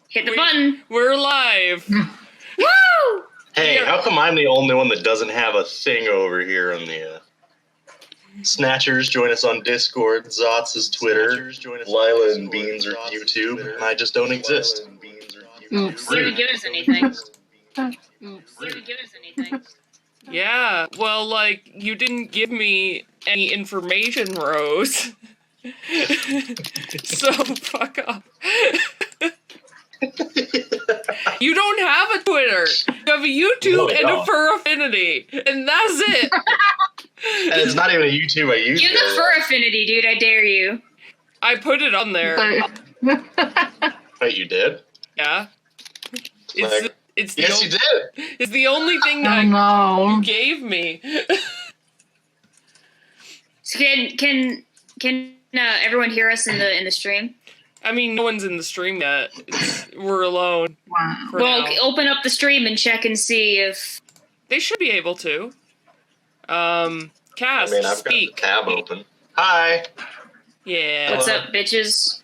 Hit the button. We're live. Woo! Hey, how come I'm the only one that doesn't have a thing over here on the Snatchers? Join us on Discord. Zots is Twitter. Lila and Beans are YouTube. And I just don't exist. You didn't give us anything. Yeah, well, like, you didn't give me any information, Rose. So, fuck off. You don't have a Twitter. You have a YouTube and a Fur Affinity. And that's it. And it's not even a YouTube I use. You're the Fur Affinity, dude. I dare you. I put it on there. Wait, you did? Yeah. It's the yes, you did. It's the only thing that you gave me. So can everyone hear us in the stream? I mean, no one's in the stream yet. We're alone. Wow. Well, open up the stream and check and see if they should be able to. Cass, I've speak. got the tab open. Hi. Yeah. What's up, bitches?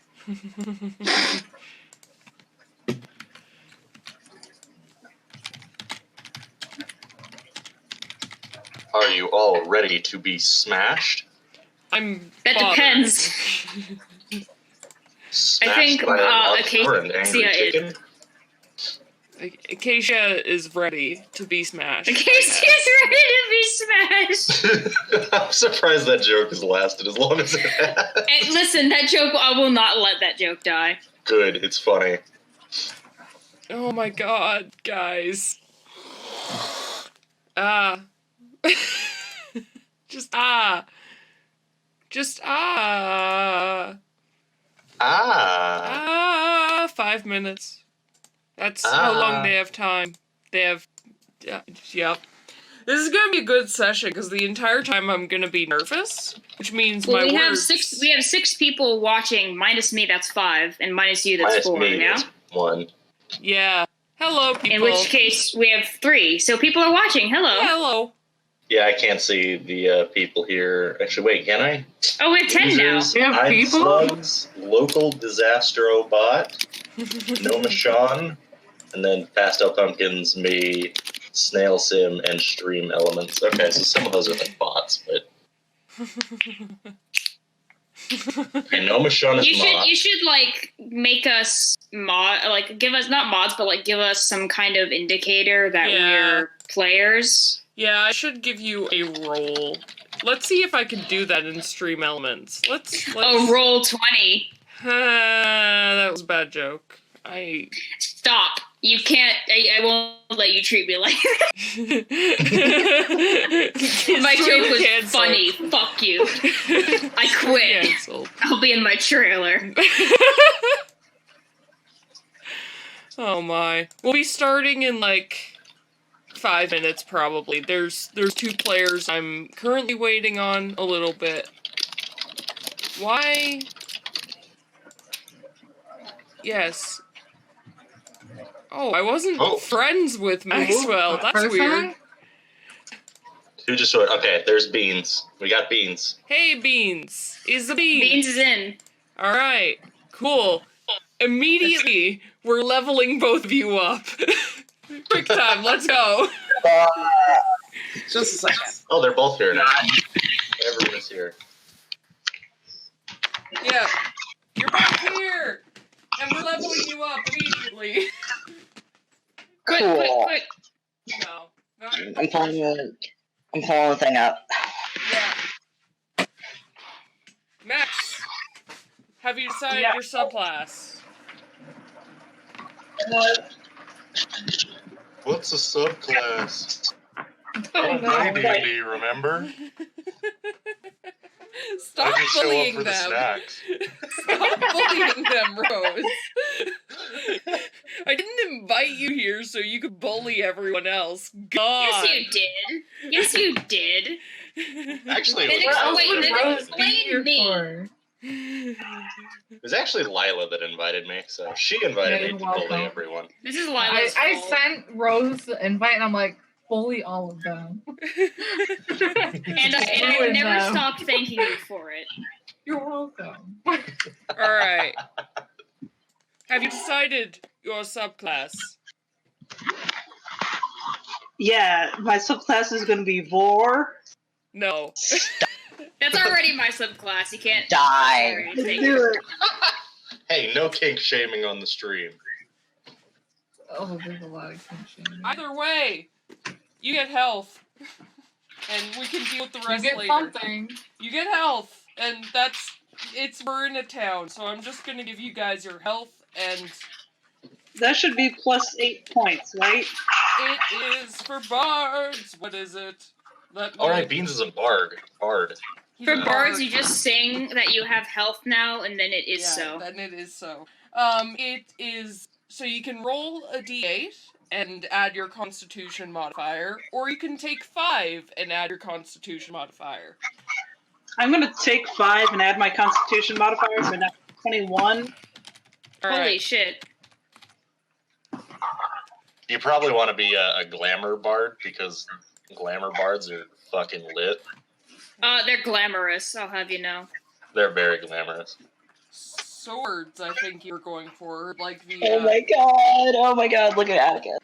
Are you all ready to be smashed? That depends. Smashed I think Acacia Acacia is ready to be smashed. Acacia's ready to be smashed. I'm surprised that joke has lasted as long as it has. And listen, that joke, I will not let that joke die. Good, it's funny. Oh my god, guys. Just 5 minutes. That's how long they have time. They have, yep. This is gonna be a good session because the entire time I'm gonna be nervous, which means we have six people watching. Minus me, that's 5, and minus you, that's 4. Me, now that's 1. Yeah. Hello, people. In which case we have 3, so people are watching. Hello. Yeah, hello. Yeah, I can't see the people here. Actually, wait, can I? Oh, we have 10 now. We have people? Slugs, local disastro bot, Noma Sean, and then Pastel Pumpkins, me, Snail Sim, and Stream Elements. Okay, so some of those are like bots, but okay, Noma Sean is You should like make us give us not mods, but like give us some kind of indicator that we're players. Yeah, I should give you a roll. Let's see if I can do that in Stream Elements. Let's roll 20. That was a bad joke. Stop. You can't. I won't let you treat me like that. My joke was funny. Fuck you. I quit. Canceled. I'll be in my trailer. Oh my. We'll be starting in like 5 minutes probably. There's 2 players I'm currently waiting on a little bit. Why? Yes. Oh, I wasn't friends with Maxwell. That's weird. Who just showed? Okay, there's Beans. We got Beans. Hey, Beans. Is the Beans? Beans is in. All right. Cool. Immediately, we're leveling both of you up. Quick time. Let's go. Just a second. Oh, they're both here now. Everyone is here. Yeah. You're both here. And we're leveling you up immediately. Quick. No. I'm pulling the thing up. Yeah. Max, have you decided your subclass? What's a subclass? Oh, no. D&D, remember? Stop bullying them. Stop bullying them, Rose. I didn't invite you here so you could bully everyone else. God. Yes, you did. Actually, Then explain me. it was actually Lila that invited me, so she invited me to bully everyone. This is Lila's I fault. sent Rose the invite, and I'm like, bully all of them. and I never stopped thanking you for it. You're welcome. Alright. Have you decided your subclass? Yeah, my subclass is going to be Vor. No. That's already my subclass. You can't Die. Sorry, Let's take do it. it. Hey, no kink shaming on the stream. Oh, there's a lot of kink shaming. Either way, you get health. And we can deal with the You rest get later. something. You get health, and we're in a town, so I'm just gonna give you guys your health, and That should be plus 8 points, right? it is for bards. What is it? Alright, Beans is a bard. He's For a bards, bard. you just sing that you have health now, and then it is Yeah, so. then it is so. It is so you can roll a d8 and add your Constitution modifier, or you can take 5 and add your Constitution modifier. I'm going to take 5 and add my Constitution modifier, so now 21. All Holy right. shit. You probably want to be a glamour bard, because glamour bards are fucking lit. They're glamorous, I'll have you know. They're very glamorous. Swords, I think you were going for, like the. Oh my god, look at Atticus.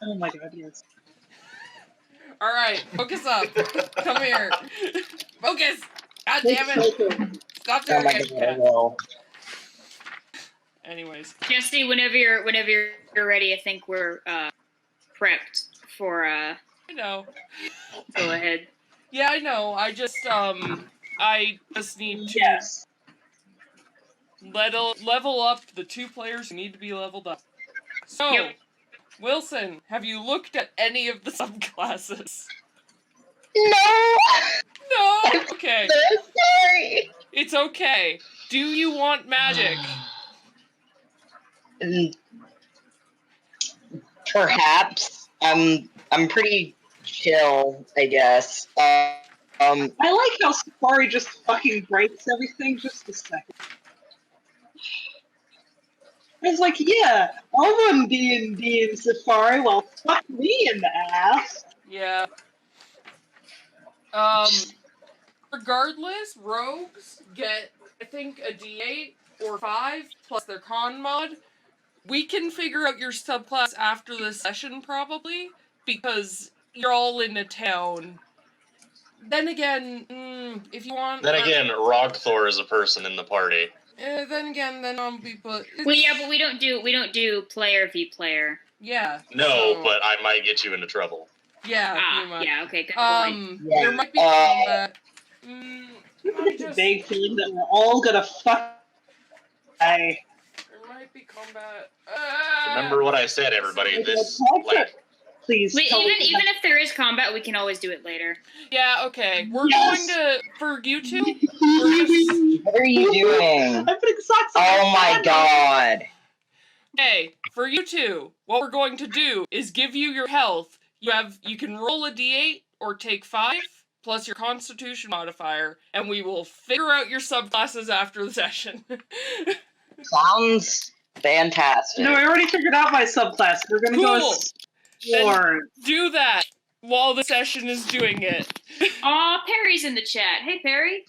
Oh my god, yes. All right, focus up. Come here. Focus. God damn it. Stop Oh doing my it. god, I will. Anyways, Jesse, whenever you're ready, I think we're prepped for I know. go ahead. Yeah, I know. I just need to Yes. level up the 2 players who need to be leveled up. So, Yep. Wilson, have you looked at any of the subclasses? No! No. Okay. So sorry! It's okay. Do you want magic? Perhaps. I'm pretty chill, I guess. I like how Safari just fucking breaks everything just a second. It's like, yeah, I'll run D&D in Safari, well, fuck me in the ass. Yeah. Regardless, rogues get, I think, a D8 or 5 plus their con mod. We can figure out your subclass after the session, probably, because you're all in a town. Then again, if you want... Then again, Rogthor is a person in the party. then I'll be put... Well, yeah, but we don't do player v player. Yeah. No, so- but I might get you into trouble. Yeah, you might. Yeah, okay, good point. There might be combat. I have a vague feeling that we're all gonna fuck. There might be combat. Remember what I said, everybody. This Please. Wait, tell me even if there is combat, we can always do it later. Yeah, okay. We're Yes! going to, for you two, we're just, What are you doing? I'm putting socks on. Oh my god. okay, for you two, what we're going to do is give you your health. You can roll a d8 or take 5 plus your Constitution modifier, and we will figure out your subclasses after the session. Sounds fantastic. No, I already figured out my subclass. We're gonna go Cool. as Sword. Do that while the session is doing it. Aw, Perry's in the chat. Hey, Perry.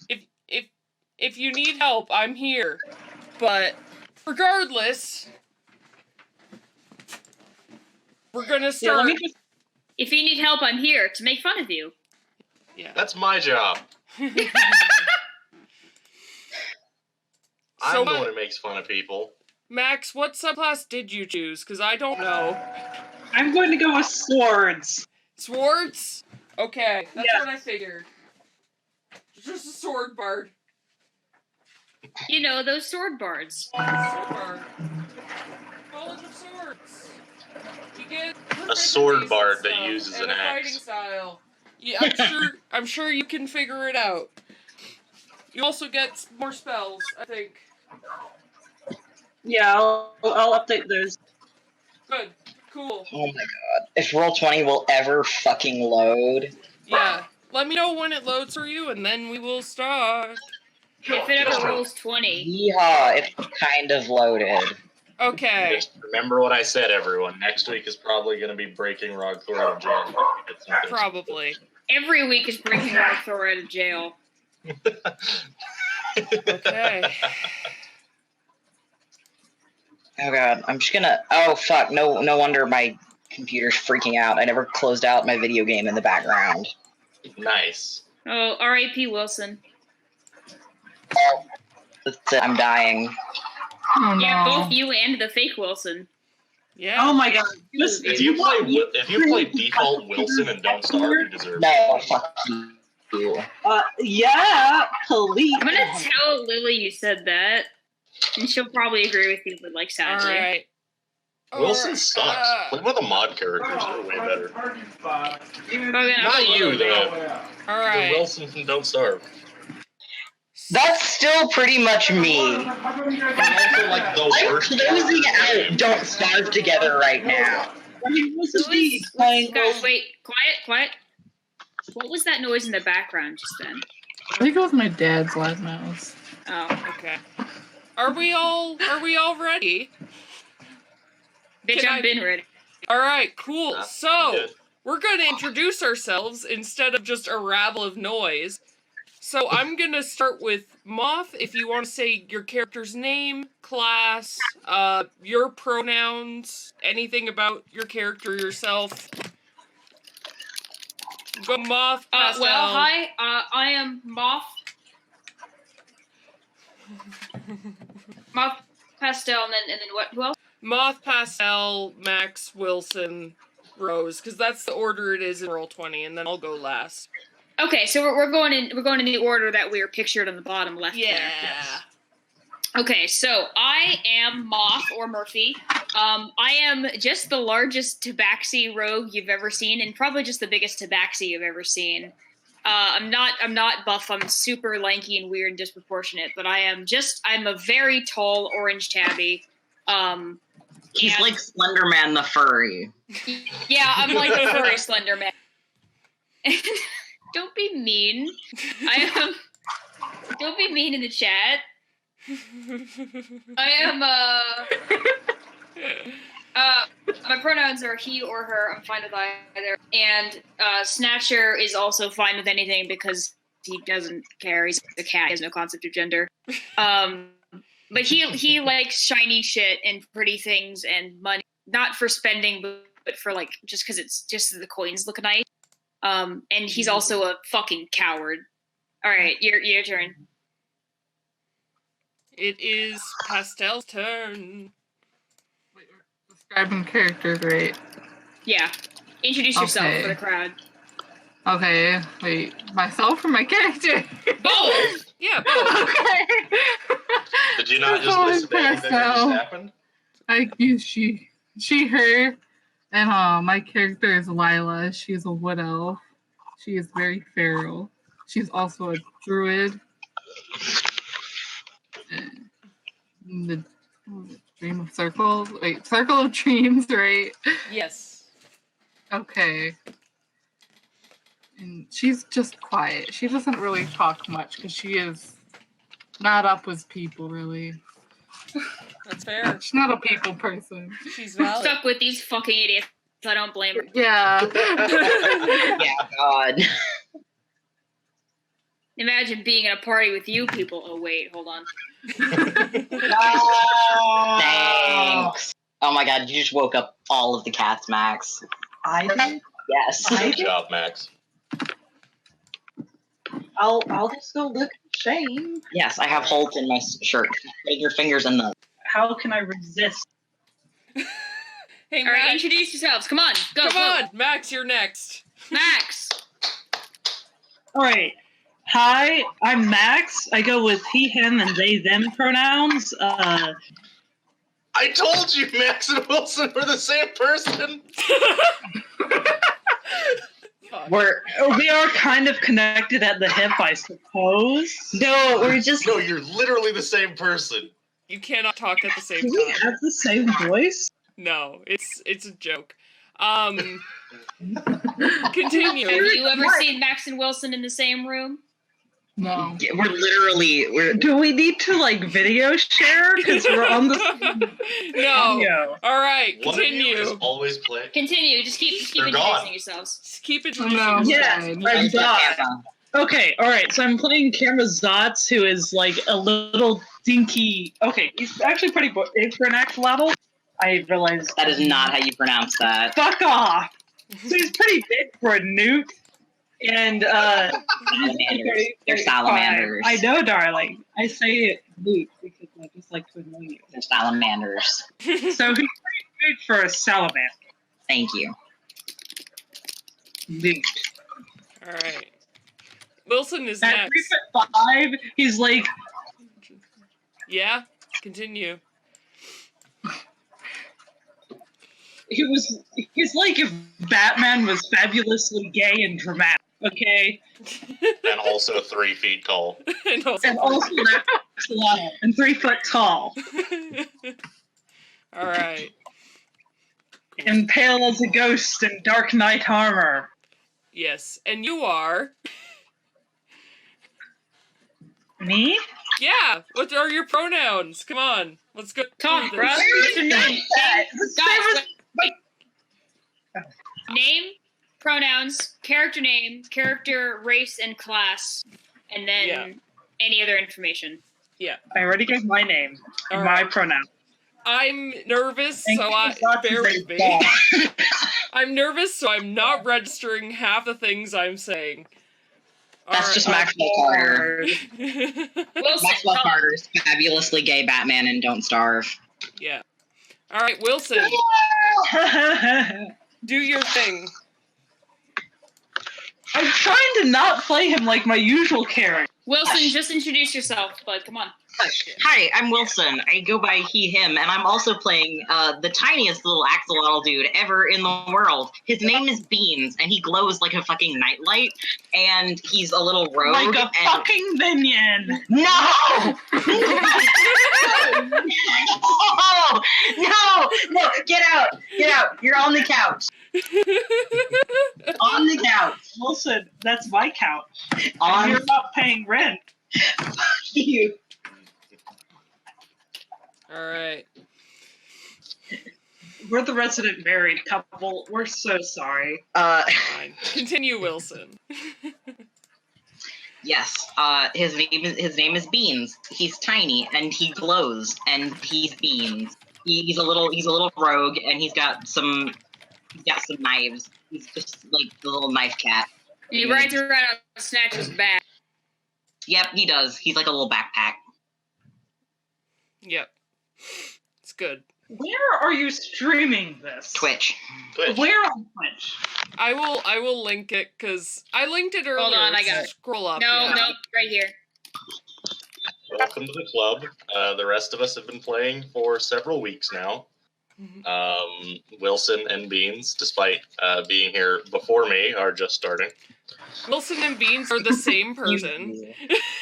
If you need help, I'm here. But regardless, we're gonna Yeah, start. let me just. If you need help, I'm here to make fun of you. Yeah. That's my job. I'm the one who makes fun of people. Max, what subclass did you choose? Because I don't know. I'm going to go with swords. Swords? Okay, that's Yeah. what I figured. Just a sword bard. You know, those sword bards. Sword bard. Knowledge of swords. You get A sword bard that stuff, uses and an a axe. fighting style. Yeah, I'm sure you can figure it out. You also get more spells, I think. Yeah, I'll update those. Good. Cool. Oh my god. If Roll20 will ever fucking load. Yeah. Let me know when it loads for you, and then we will start. If it ever rolls 20. Yeehaw, it's kind of loaded. Okay. Just remember what I said, everyone. Next week is probably going to be breaking Rogthor out of jail. It's something- Probably. Every week is breaking Arthur out of jail. Okay. Oh god, I'm just gonna. Oh fuck! No wonder my computer's freaking out. I never closed out my video game in the background. Nice. Oh, R.I.P. Wilson. Oh, that's it. I'm dying. Oh no. Yeah, both you and the fake Wilson. Yeah. Oh my god. If you play default Wilson and don't starve, you deserve it. No, fuck you. Yeah, please. I'm gonna tell Lily you said that, and she'll probably agree with you, but like All sadly. right. Wilson sucks. Play with the mod characters; they're way better. Okay, Not you, though. All The right. Wilson from Don't Starve. That's still pretty much me. He's also like the I'm worst. closing out Don't Starve Together right now. I mean, what's Who the beat is- playing? Guys, wait, quiet. What was that noise in the background just then? I think it was my dad's loud mouse. Oh, Okay. Are we all ready? bitch, Can I've been ready. All right, cool. Yeah, So, good. we're going to introduce ourselves instead of just a rabble of noise. So, I'm going to start with Moth. If you want to say your character's name, class, your pronouns, anything about your character yourself. Go Moth, Pastel. Well, hi, I am Moth. Moth, Pastel, and then what? Who else? Moth, Pastel, Max, Wilson, Rose, because that's the order it is in Roll20, and then I'll go last. Okay, so we're going in the order that we are pictured on the bottom left. Yeah. There. Okay, so I am Moth or Murphy. I am just the largest tabaxi rogue you've ever seen, and probably just the biggest tabaxi you've ever seen. I'm not buff. I'm super lanky and weird and disproportionate, but I'm a very tall orange tabby. He's and- like Slender Man the furry. Yeah, I'm like a furry Slender Man. Don't be mean. Don't be mean in the chat. I am my pronouns are he or her. I'm fine with either. And Snatcher is also fine with anything because he doesn't care. He's a cat. He has no concept of gender. But he likes shiny shit and pretty things and money, not for spending, but for like just because it's just the coins look nice. And he's also a fucking coward. All right, your turn. It is Pastel's turn. Describing characters, right? Yeah, introduce yourself Okay. for the crowd. Okay, wait. Myself or my character? Both. Yeah, both. Okay. Did you not just Oh, listen to anything that just Pastel. happened? I use she, her, and my character is Lila. She's a wood elf. She is very feral. She's also a druid. And the Dream of Circles. Wait, Circle of Dreams, right? Yes. Okay. And she's just quiet. She doesn't really talk much because she is not up with people, really. That's fair. She's not a people person. She's I'm valid. stuck with these fucking idiots. I don't blame her. Yeah. Yeah, God. Imagine being in a party with you people. Oh wait, hold on. Thanks. Oh my God, you just woke up all of the cats, Max. I did. Yes. Good job, Max. I'll just go look at Shane. Yes, I have holes in my shirt. Put your fingers in them. How can I resist? Hey, All right, Max. introduce yourselves. Come on, go. Come go. on, Max, you're next. Max. All right. Hi, I'm Max. I go with he, him, and they, them pronouns. I told you Max and Wilson were the same person. We are kind of connected at the hip, I suppose. No, we're just. No, you're literally the same person. You cannot talk at the same Do we time. have the same voice? No, it's a joke. Continue. Have you ever seen Max and Wilson in the same room? No. Yeah, we're Do we need to like video share? Because we're on the No. video. All right, One of you is continue. always playing. Continue. Just keep They're introducing gone. yourselves. Just keep it. No. Yes, Fine. I'm done. Okay, alright, so I'm playing Zotz, who is like a little dinky. Okay, he's actually pretty big for an actual level. I realized. That is not how you pronounce that. Fuck off! So he's pretty big for a newt. And, Salamanders. They're salamanders. I know, darling. I say it newt because I just like to annoy you. They're salamanders. So he's pretty big for a salamander. Thank you. Newt. Alright. Wilson is At next. 3'5", he's like. Yeah? Continue. He's like if Batman was fabulously gay and dramatic, okay? And also 3 feet tall. And also, And also that's level and 3 foot tall. Alright. And pale as a ghost in Dark Knight armor. Yes. And you are? Me? Yeah! What are your pronouns? Come on. Let's go. Talk, through bro. this. What's your name? Guys, Name, pronouns, character name, character, race, and class, and then Yeah. any other information. Yeah. I already gave my name and Alright. my pronoun. I'm nervous, And so I Zotz bear is with a me. dog. I'm nervous, so I'm not registering half the things I'm saying. That's just Alright. Maxwell Carter. Wilson, Maxwell talk. Carter is fabulously gay Batman and Don't Starve. Yeah. Alright, Wilson, do your thing. I'm trying to not play him like my usual character. Wilson, just introduce yourself, bud. Come on. Hi, I'm Wilson. I go by he, him, and I'm also playing the tiniest little axolotl dude ever in the world. His name is Beans, and he glows like a fucking nightlight, and he's a little rogue. Like a and... fucking minion. No! No! Get out! Get out! You're on the couch. On the couch. Wilson, that's my couch. On You're not paying rent. you. Alright. We're the resident married couple. We're so sorry. Fine. Continue, Wilson. Yes. His name is Beans. He's tiny and he glows and he's Beans. He's a little rogue and he's got some knives. He's just like the little knife cat. He rides around on Snatch's back. Yep, he does. He's like a little backpack. Yep. It's good. Where are you streaming this? Twitch. Twitch. Where on Twitch? I will link it because I linked it earlier. Hold on, I got it. Scroll up. No, yeah. no, right here. Welcome to the club. The rest of us have been playing for several weeks now. Wilson and Beans, despite being here before me, are just starting. Wilson and Beans are the same person.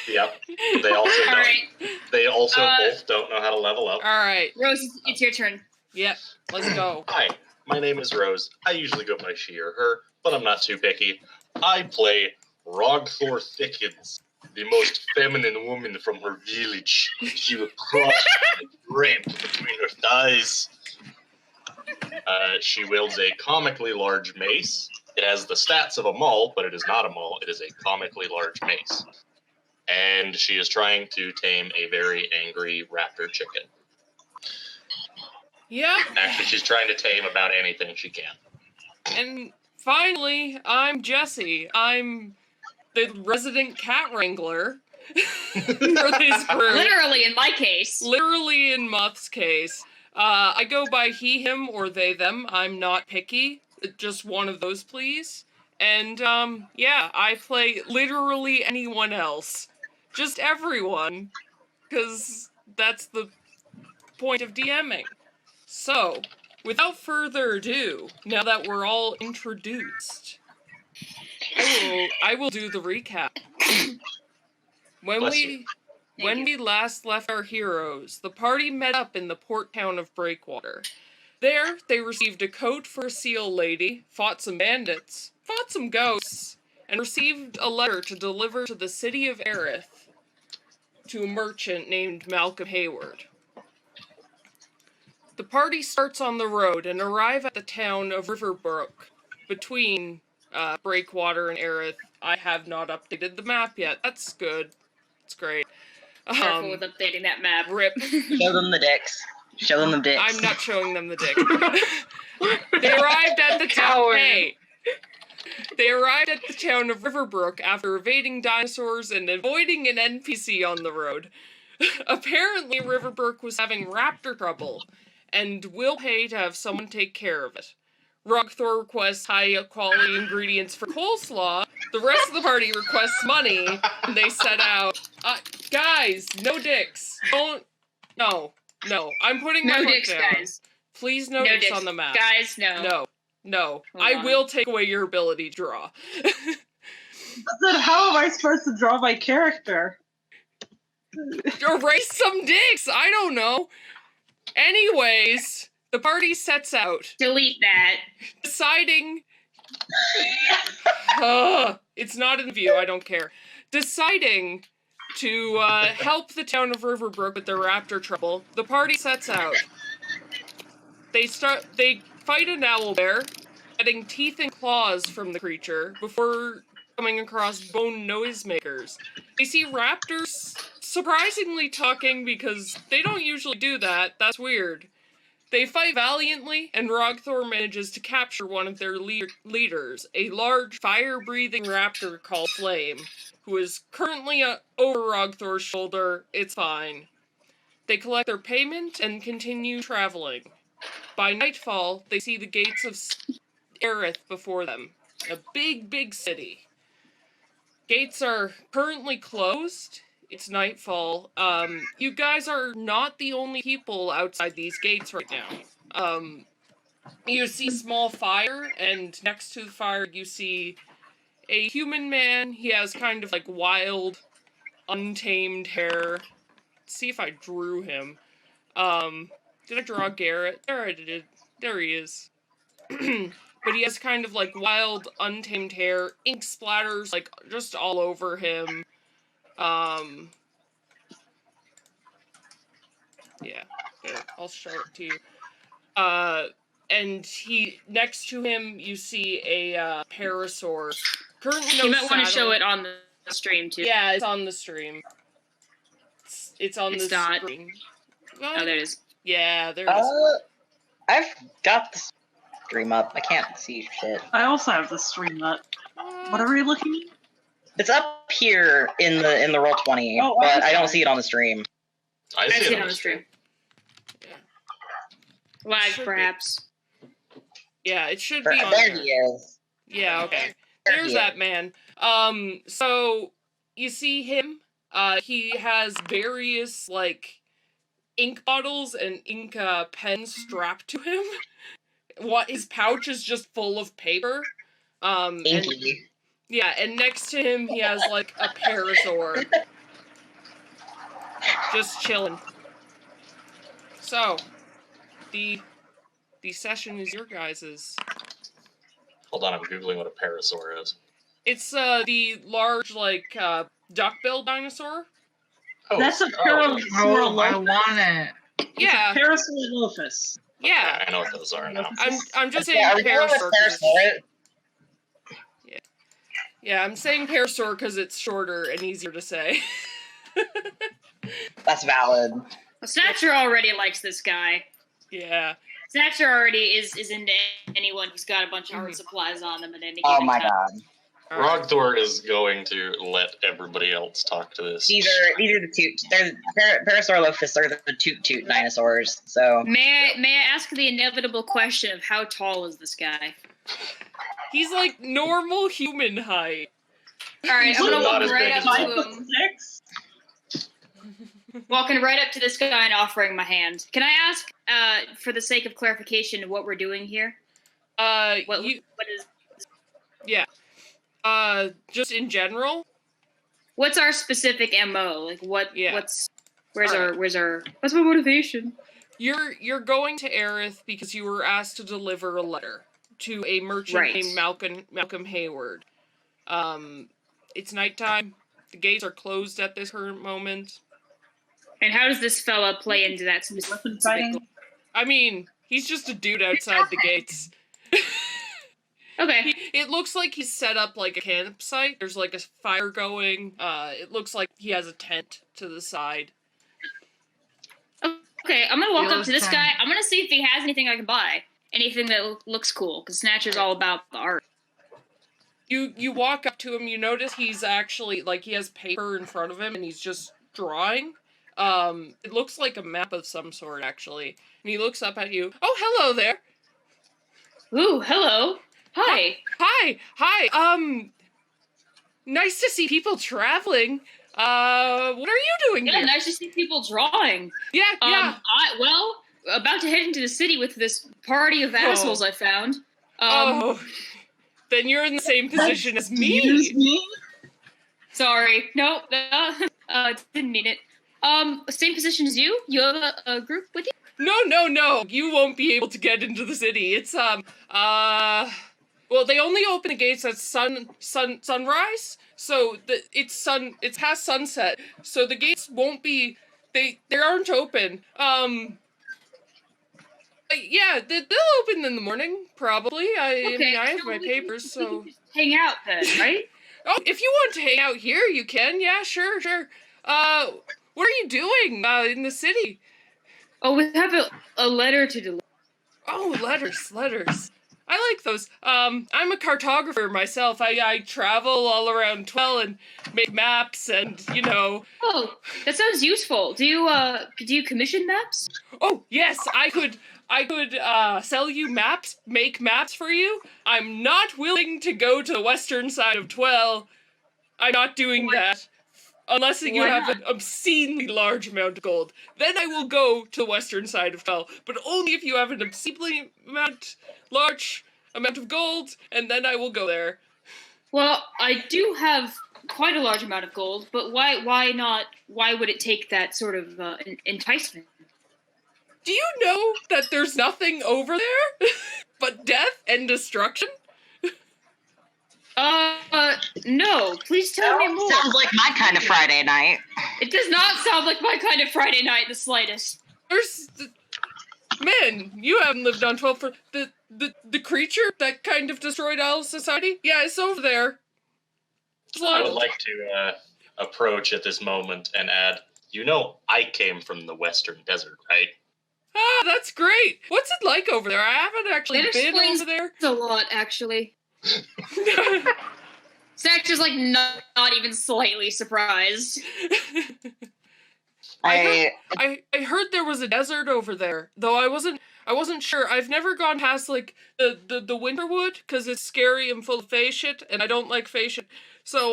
Yep. They also All right, both don't know how to level up. Alright. Rose, it's your turn. Yep. Let's go. Hi, my name is Rose. I usually go by she or her, but I'm not too picky. I play Rogthor Thickens, the most feminine woman from her village. She will crush and rape between her thighs. She wields a comically large mace. It has the stats of a maul, but it is not a maul. It is a comically large mace. And she is trying to tame a very angry raptor chicken. Yep. Actually, she's trying to tame about anything she can. And finally, I'm Jesse. I'm the resident cat wrangler for this group. Literally, in my case. Literally in Muff's case. I go by he, him, or they, them. I'm not picky. Just one of those, please. And, yeah, I play literally anyone else. Just everyone. Because that's the point of DMing. So, without further ado, now that we're all introduced, I will do the recap. When Bless we last left our heroes, the party met up in the port town of Breakwater. There, they received a coat for a seal lady, fought some bandits, fought some ghosts, and received a letter to deliver to the city of Erith to a merchant named Malcolm Hayward. The party starts on the road and arrive at the town of Riverbrook, between Breakwater and Erith, I have not updated the map yet. That's good. It's great. Careful with updating that map. Rip. Show them the dicks. Show them the dicks. I'm not showing them the dick. They arrived at the town. Coward. Hey. They arrived at the town of Riverbrook after evading dinosaurs and avoiding an NPC on the road. Apparently, Riverbrook was having raptor trouble, and will pay to have someone take care of it. Rogthor requests high-quality ingredients for coleslaw. The rest of the party requests money, and they set out. Guys, no dicks. Don't. No. I'm putting my No foot dicks, down. guys. Please, no dicks on the map. Guys, no. No. Hold I on. will take away your ability to draw. Then how am I supposed to draw my character? Erase some dicks! I don't know. Anyways, the party sets out, Delete that. deciding... it's not in view, I don't care. Deciding to help the town of Riverbrook with their raptor trouble, the party sets out. They fight an owlbear, getting teeth and claws from the creature before coming across bone noisemakers. They see raptors surprisingly talking because they don't usually do that. That's weird. They fight valiantly, and Rogthor manages to capture one of their leaders, a large fire-breathing raptor called Flame, who is currently over Rogthor's shoulder. It's fine. They collect their payment and continue traveling. By nightfall, they see the gates of Erith before them. A big city. Gates are currently closed. It's nightfall. You guys are not the only people outside these gates right now. You see small fire, and next to the fire you see a human man. He has kind of like wild, untamed hair. Let's see if I drew him. Did I draw Garrett? There I did. There he is. But he has kind of like wild, untamed hair. Ink splatters like just all over him. Yeah. There, I'll show it to you. And next to him, you see a parasaur. Currently no You might want to saddle. show it on the stream, too. Yeah, it's on the stream. It's on It's the not. screen. Oh, there it is. Yeah, there it is. I've got the stream up. I can't see shit. I also have the stream up. What are we looking at? It's up here in the Roll20, Oh, but I'm I don't sorry. see it on the stream. I I see see it it on the stream. Yeah. Lag, Should be. perhaps. Yeah, it should be on There there. he is. Yeah, okay. There There's he that man. So you see him. He has various like ink bottles and ink pens strapped to him. His pouch is just full of paper. And, Inky. yeah, and next to him he has like a parasaur. Just chilling. So, the session is your guys's. Hold on, I'm googling what a parasaur is. It's the large like duck-billed dinosaur. Oh, That's a Oh, I Parasaurolophus. want it. Yeah, Parasaurolophus. yeah. I know what those are now. I'm just saying Yeah, are we going with parasaur. 'Cause Parasaur? yeah, I'm saying parasaur because it's shorter and easier to say. That's valid. Well, Snatcher already likes this guy. Yeah. Snatcher already is into anyone who's got a bunch of art supplies on them at any Oh given my time. god. Rogthor is going to let everybody else talk to this. These are the toot. Parasaurolophus are the toot dinosaurs. So May I ask the inevitable question of how tall is this guy? He's like normal human height. All right, I'm So gonna not walk as right big up as to mine. him, 5'6". walking right up to this guy and offering my hand. Can I ask, for the sake of clarification, what we're doing here? What is? Just in general. What's our specific MO? Like what? Yeah. What's Alright. What's my motivation? You're going to Erith because you were asked to deliver a letter to a merchant Right. named Malcolm Hayward. It's nighttime. The gates are closed at this current moment. And how does this fella play into that specific? Weapon fighting. I mean, he's just a dude outside the gates. Okay. It looks like he's set up like a campsite. There's like a fire going. It looks like he has a tent to the side. Okay, I'm gonna walk up to this Feels guy. fine. I'm gonna see if he has anything I can buy. Anything that looks cool, because Snatcher's all about the art. You walk up to him, you notice he's actually, like, he has paper in front of him, and he's just drawing. It looks like a map of some sort, actually. And he looks up at you. Oh, hello there! Ooh, hello. Hi. Hi! Nice to see people traveling. What are you doing Yeah, here? nice to see people drawing. Yeah. About to head into the city with this party of assholes I found. Then you're in the same position as me. Excuse me? Sorry. No, didn't mean it. Same position as you? You have a group with you? No. You won't be able to get into the city. It's, well, they only open the gates at sunrise, so it's past sunset, so the gates won't be, they aren't open. Yeah, they'll open in the morning, probably. I mean, I have my papers, so... Hang out then, right? Oh, if you want to hang out here, you can. Yeah, sure. What are you doing, in the city? Oh, we have a letter to deliver. Oh, letters. I like those. I'm a cartographer myself. I travel all around Twell and make maps and, you know... Oh, that sounds useful. Do you commission maps? Oh, yes, I could sell you maps, make maps for you. I'm not willing to go to the western side of Twell. I'm not doing that. Unless you Why have not? an obscenely large amount of gold. Then I will go to the western side of Twell. But only if you have an obscenely large amount of gold, and then I will go there. Well, I do have quite a large amount of gold, but why not? Why would it take that sort of enticement? Do you know that there's nothing over there but death and destruction? No. Please tell me more. Sounds like my kind of Friday night. It does not sound like my kind of Friday night in the slightest. Man, you haven't lived on 12 for... The creature that kind of destroyed our society? Yeah, it's over there. I would like to approach at this moment and add, you know I came from the Western Desert, right? Ah, that's great. What's it like over there? I haven't actually It been explains over there. a lot, actually. Zach's just like not even slightly surprised. I heard there was a desert over there, though I wasn't sure. I've never gone past like the Winterwood because it's scary and full of fey shit, and I don't like fey shit. So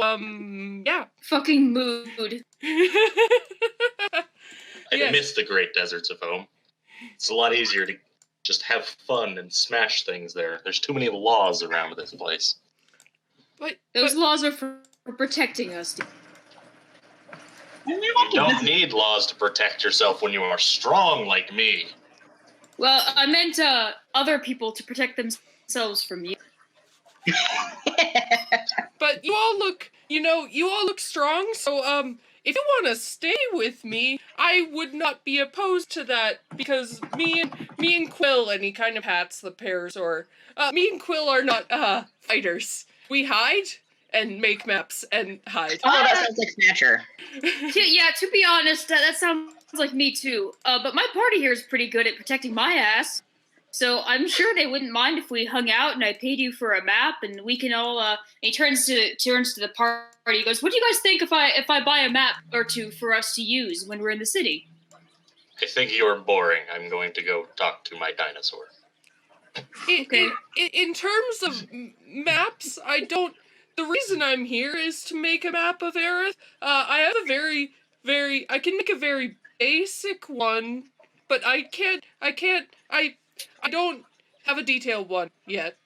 yeah. Fucking mood. I miss the great deserts of home. It's a lot easier to just have fun and smash things there. There's too many laws around this place. Those laws are for protecting us. You don't need laws to protect yourself when you are strong like me. Well, I meant other people to protect themselves from you. But you all look strong, so if you want to stay with me, I would not be opposed to that, because me and Quill, and he kind of pats the pears, or me and Quill are not fighters. We hide and make maps and hide. Oh, that sounds like Snatcher. To be honest, that sounds like me too. But my party here is pretty good at protecting my ass. So I'm sure they wouldn't mind if we hung out and I paid you for a map and we can all. And he turns to the party. He goes, "What do you guys think if I buy a map or two for us to use when we're in the city?" I think you're boring. I'm going to go talk to my dinosaur. Okay. In terms of maps, I don't. The reason I'm here is to make a map of Erith. I have a I can make a very basic one, but I don't have a detailed one yet.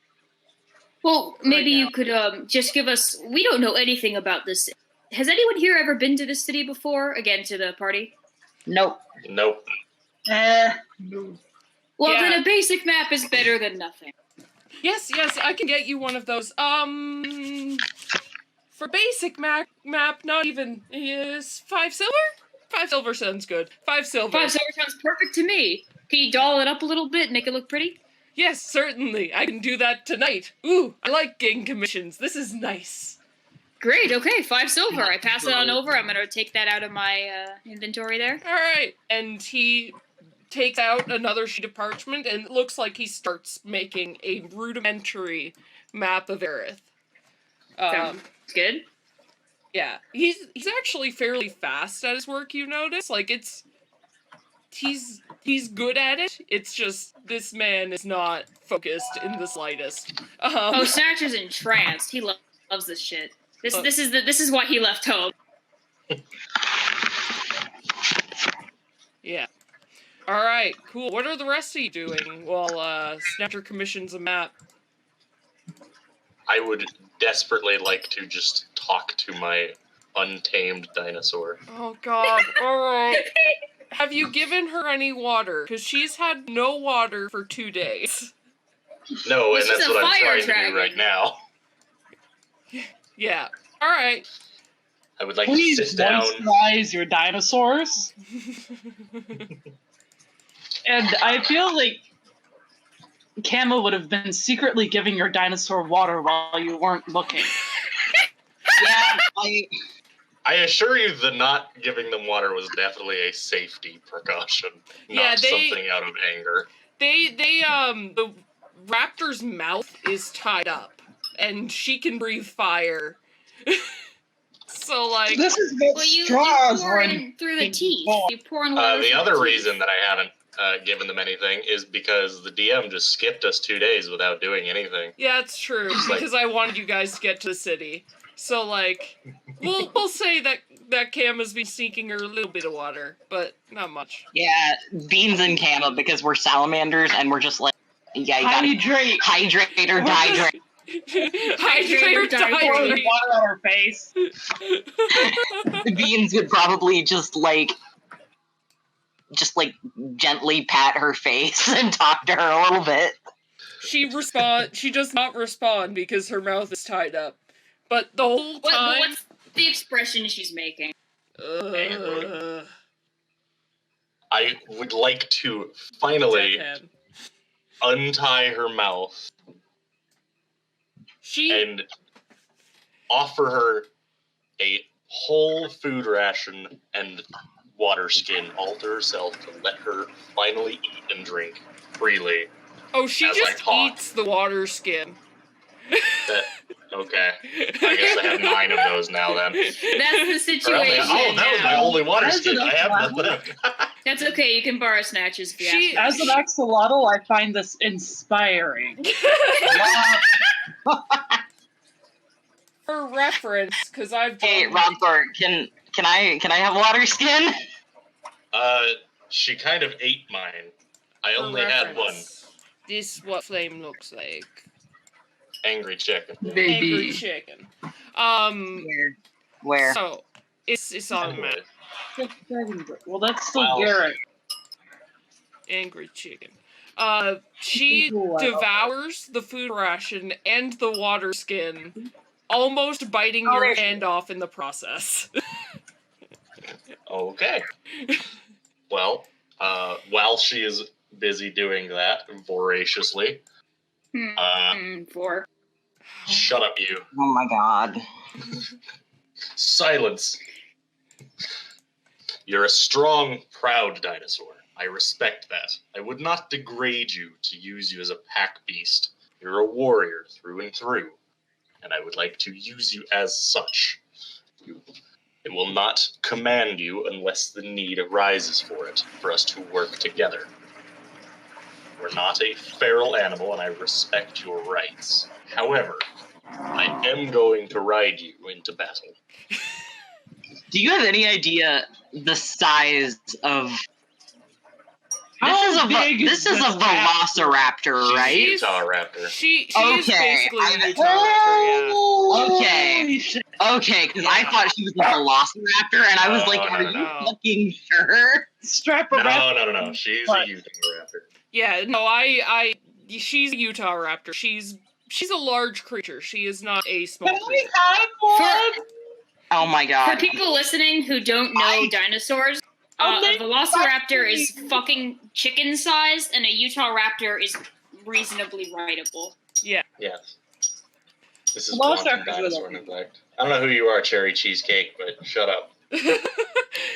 Well, maybe Right now. you could just give us. We don't know anything about this. Has anyone here ever been to this city before? Again, to the party. Nope. Nope. No. Well, Yeah. then a basic map is better than nothing. Yes, I can get you one of those. For basic map, not even is 5 silver. 5 silver sounds good. 5 silver. 5 silver sounds perfect to me. Can you doll it up a little bit, make it look pretty? Yes, certainly. I can do that tonight. Ooh, I like getting commissions. This is nice. Great. Okay, 5 silver. I pass it on over. I'm gonna take that out of my inventory there. All right, and he takes out another sheet of parchment, and it looks like he starts making a rudimentary map of Erith. Sounds good. Yeah, he's actually fairly fast at his work. You notice, like he's good at it. It's just this man is not focused in the slightest. Oh, Snatcher's entranced. He loves this shit. This is why he left home. Yeah. All right, cool. What are the rest of you doing while Snatcher commissions a map? I would desperately like to just talk to my untamed dinosaur. Oh God! All right. Have you given her any water? Because she's had no water for 2 days. No, and She's that's a what I'm fire trying to dragon. do right now. Yeah. All right. I would like Please to sit down. moisturize your dinosaurs. And I feel like Camo would have been secretly giving your dinosaur water while you weren't looking. Yeah, I assure you that not giving them water was definitely a safety precaution, Yeah, not something out of anger. The raptor's mouth is tied up, and she can breathe fire. So, like... This is what Well, you straws pour when in through the teeth. born. You pour in water The through other teeth. reason that I haven't given them anything is because the DM just skipped us 2 days without doing anything. Yeah, it's true, because I wanted you guys to get to the city. So, like, we'll say that Cam has been sneaking her a little bit of water, but not much. yeah, Beans and Camo, because we're salamanders and we're just like, yeah, you gotta Hydrate. hydrate or dihydrate. Hydrate or Pouring dihydrate. water on her face. Beans would probably just gently pat her face and talk to her a little bit. She does not respond because her mouth is tied up. But the whole time... What's the expression she's making? I would like to finally deadpan. untie her mouth and offer her a whole food ration and water skin all to herself to let her finally eat and drink freely. Oh, she as I just talk. eats the water skin. Okay. I guess I have 9 of those now then. That's the situation. That was my now. only water That's skin. I have enough. nothing. That's okay. You can borrow Snatches if you ask As an axolotl, I find this inspiring. For reference, because I've Hey, done... Rothgar, can I have water skin? She kind of ate mine. I For only had one. reference, this is what flame looks like. Angry chicken. Angry Baby. chicken. Where? So, it's on the map. Well, that's still Wow. Garrett. Angry chicken. She devours the food ration and the water skin, almost biting your hand off in the process. Okay. Well, while she is busy doing that voraciously, Four. shut up, you. Oh my god. Silence. You're a strong, proud dinosaur. I respect that. I would not degrade you to use you as a pack beast. You're a warrior through and through, and I would like to use you as such. It will not command you unless the need arises for us to work together. We're not a feral animal, and I respect your rights. However, I am going to ride you into battle. Do you have any idea the size of... This is a velociraptor, right? Utah raptor. She Okay, is basically I- a Utah raptor, Okay. Okay, because I thought she was a velociraptor, and I was like, No, are no, you no. fucking sure? Strap her No. She's a Utah raptor. yeah. Yeah, no, she's a Utah raptor. She's a large creature. She is not a small creature. Oh my For god. people listening who don't know dinosaurs, a velociraptor is fucking chicken sized, and a Utah raptor is reasonably writable. Yeah. Yes. This is Most wanton actors dinosaur will. neglect. I don't know who you are, Cherry Cheesecake, but shut up.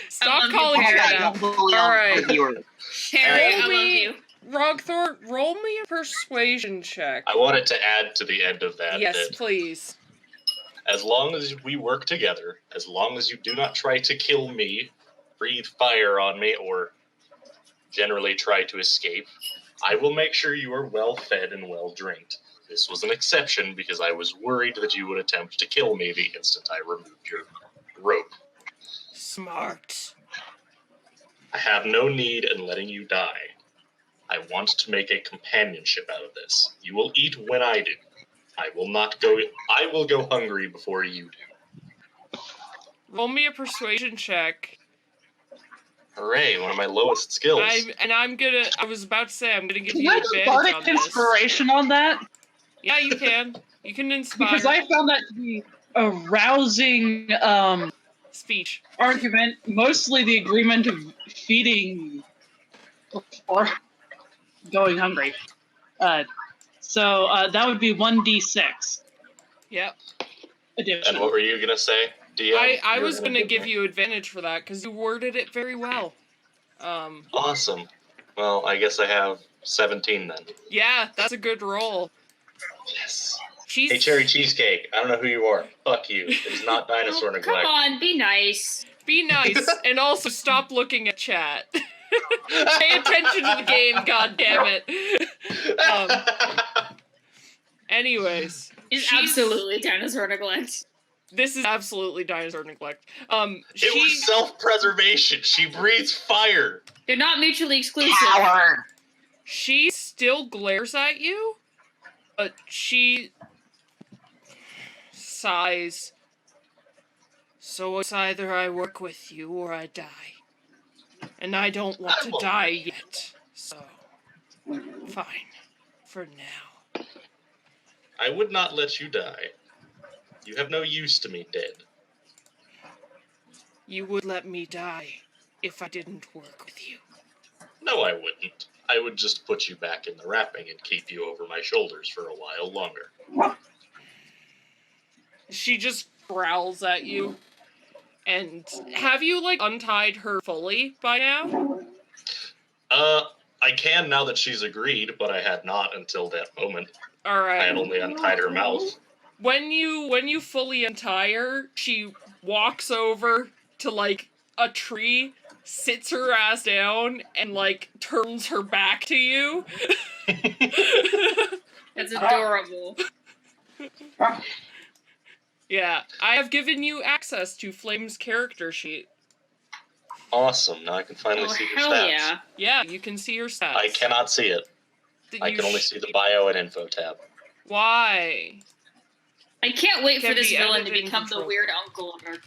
Stop love you, calling Perry. her I that. don't believe All all right. viewers. Perry, I Roll love me- you. Rogthor, roll me a persuasion check. I wanted to add to the end of that Yes, that please. as long as we work together, as long as you do not try to kill me, breathe fire on me, or generally try to escape, I will make sure you are well fed and well drinked. This was an exception because I was worried that you would attempt to kill me the instant I removed your rope. Smart. I have no need in letting you die. I want to make a companionship out of this. You will eat when I do. I will go hungry before you do. Roll me a persuasion check. Hooray, one of my lowest skills. I was about to say, I'm gonna give Can you I just advantage bardic on this. inspiration on that? Yeah, you can. You can inspire. Because I found that to be a rousing Speech. argument, mostly the agreement of feeding before going hungry. So that would be 1d6 Yep. addition. And what were you going to say, DM? I You were was gonna give give me- you advantage for that, because you worded it very well. Awesome. Well, I guess I have 17 then. Yeah, that's a good roll. Yes. She's... Hey, Cherry Cheesecake, I don't know who you are. Fuck you. It is not dinosaur Oh, neglect. come on, be nice. Be nice, and also stop looking at chat. Pay attention to the game, goddammit. Anyways. It's absolutely dinosaur neglect. This is absolutely dinosaur neglect. It was self-preservation. She breathes fire. They're not mutually exclusive. Coward. She still glares at you, but she sighs. So it's either I work with you or I die. And I don't want to die yet, so fine. For now. I would not let you die. You have no use to me dead. You would let me die if I didn't work with you. No, I wouldn't. I would just put you back in the wrapping and keep you over my shoulders for a while longer. She just growls at you. And have you, like, untied her fully by now? I can now that she's agreed, but I had not until that moment. Alright. I had only untied her mouth. When you fully untie her, she walks over to, like, a tree, sits her ass down, and, like, turns her back to you. That's adorable. Yeah, I have given you access to Flame's character sheet. Awesome. Now I can finally Oh, see her hell stats. yeah. Yeah, you can see her stats. I cannot see it. I can only see the bio and info tab. Why? I can't wait for Can this be villain to edited and become the controlled. weird uncle of her.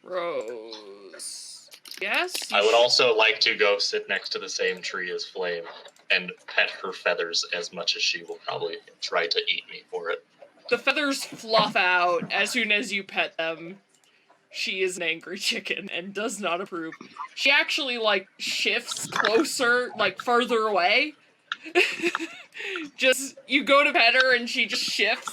Rose. Yes? I would also like to go sit next to the same tree as Flame and pet her feathers as much as she will probably try to eat me for it. The feathers fluff out as soon as you pet them. She is an angry chicken and does not approve. She actually, like, shifts closer, like, further away. Just, you go to pet her and she just shifts.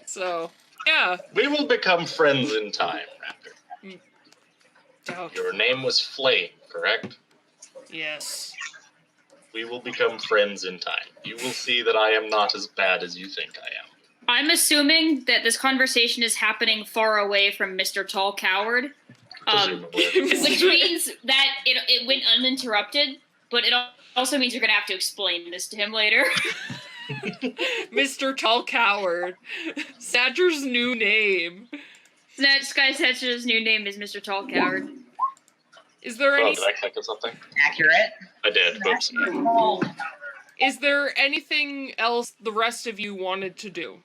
So, yeah. We will become friends in time, Raptor. Doubt. Your name was Flame, correct? Yes. We will become friends in time. You will see that I am not as bad as you think I am. I'm assuming that this conversation is happening far away from Mr. Tall Coward. Presumably. Which means that it went uninterrupted, but it also means you're going to have to explain this to him later. Mr. Tall Coward. Snatcher's new name. Sky Snatcher's new name is Mr. Tall Coward. Is there Oh, any... did I click on something? Accurate. I did. Oops. Is there anything else the rest of you wanted to do?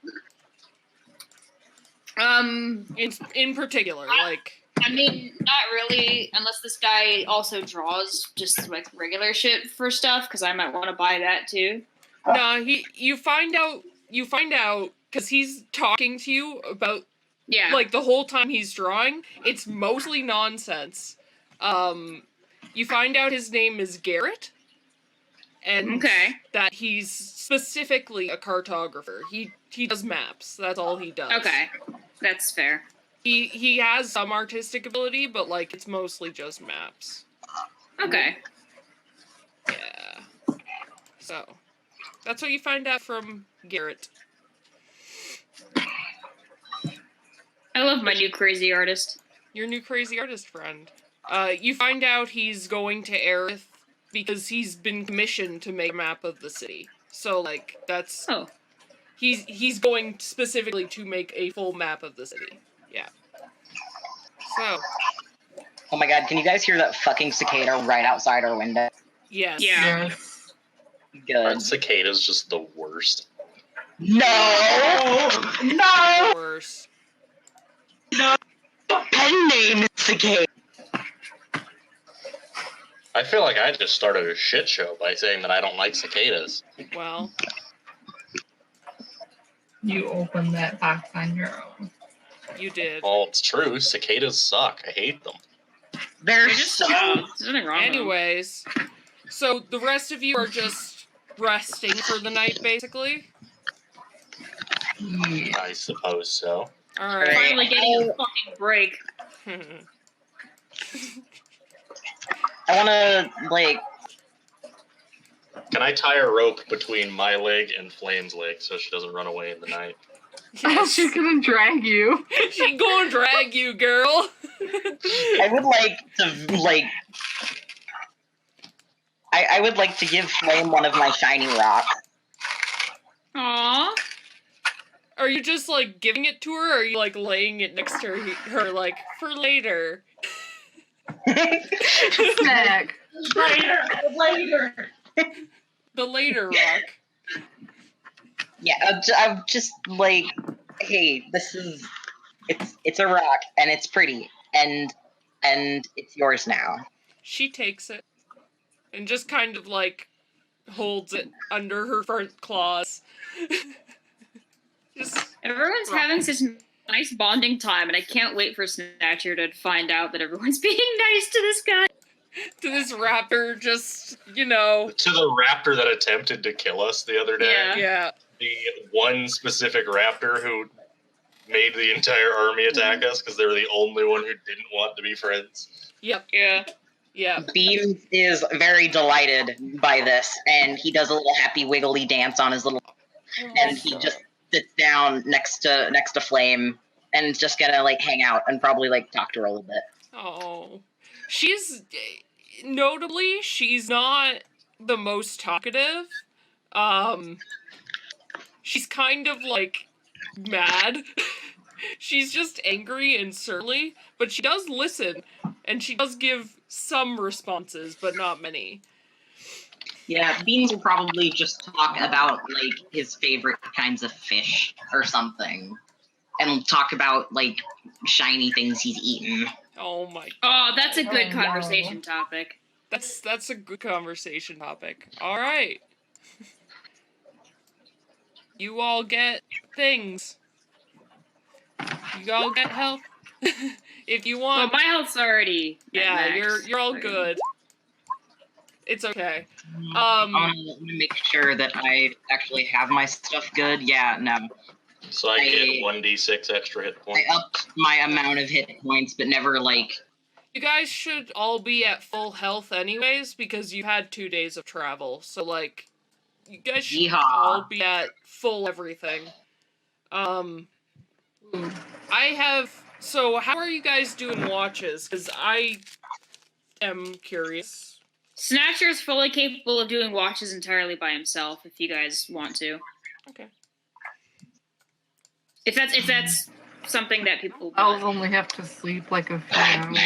In particular, like... I mean, not really, unless this guy also draws just, like, regular shit for stuff, because I might want to buy that, too. Nah, you find out, because he's talking to you about, Yeah. like, the whole time he's drawing, it's mostly nonsense. You find out his name is Garrett, and that he's specifically a cartographer. He does maps. That's all he does. Okay, that's fair. He has some artistic ability, but like it's mostly just maps. Okay. Yeah. So, that's what you find out from Garrett. I love my new crazy artist. Your new crazy artist friend. You find out he's going to Erith because he's been commissioned to make a map of the city. So, like, that's... Oh. He's going specifically to make a full map of the city. Yeah. So... Oh my god, can you guys hear that fucking cicada right outside our window? Yes. Yeah. Good. Cicada's just the worst. No! No! Worse. No! Pen name is cicada. I feel like I just started a shit show by saying that I don't like cicadas. Well. You opened that box on your own. You did. Well, it's true. Cicadas suck. I hate them. They're just so... There's nothing wrong Anyways, so the rest of you are just resting for the night, basically? Yeah. I suppose so. Alright. with them. Finally getting a fucking break. I wanna, like... Can I tie a rope between my leg and Flame's leg so she doesn't run away in the night? Oh, she's gonna drag you. She gonna drag you, girl. I would like to, like... I would like to give Flame one of my shiny rocks. Aww. Are you just, like, giving it to her, or are you, like, laying it next to her like, for later? Snack. Later. The later rock. Yeah, I'm just like, hey, this is, it's a rock, and it's pretty, and it's yours now. She takes it, and just kind of, like, holds it under her front claws. Just Everyone's having such nice bonding time, and I can't wait for Snatcher to find out that everyone's being nice to this guy. to this raptor, just, you know. To the raptor that attempted to kill us the other day. Yeah. The one specific raptor who made the entire army attack us because they were the only one who didn't want to be friends. Yep. Yeah. Yeah. Beans is very delighted by this, and he does a little happy wiggly dance on his little, and he just sits down next to Flame, and is just gonna like hang out and probably like talk to her a little bit. Oh. Notably, she's not the most talkative. She's kind of like mad. She's just angry and surly, but she does listen, and she does give some responses, but not many. Yeah, Beans will probably just talk about like his favorite kinds of fish or something, and talk about like shiny things he's eaten. Oh my god. Oh, that's a good Oh, conversation no. topic. That's a good conversation topic. All right. You all get things. You all get health. If you Well, want. my health's already at Yeah, max. you're all good. It's okay. I want to make sure that I actually have my stuff good. Yeah, no. So I get 1d6 extra hit points. I upped my amount of hit points, but never like... You guys should all be at full health anyways, because you had 2 days of travel. So, like, you guys should Yeehaw. all be at full everything. So how are you guys doing watches? Because I am curious. Snatcher's fully capable of doing watches entirely by himself, if you guys want to. Okay. If that's something that people I'll want. only have to sleep like a few hours.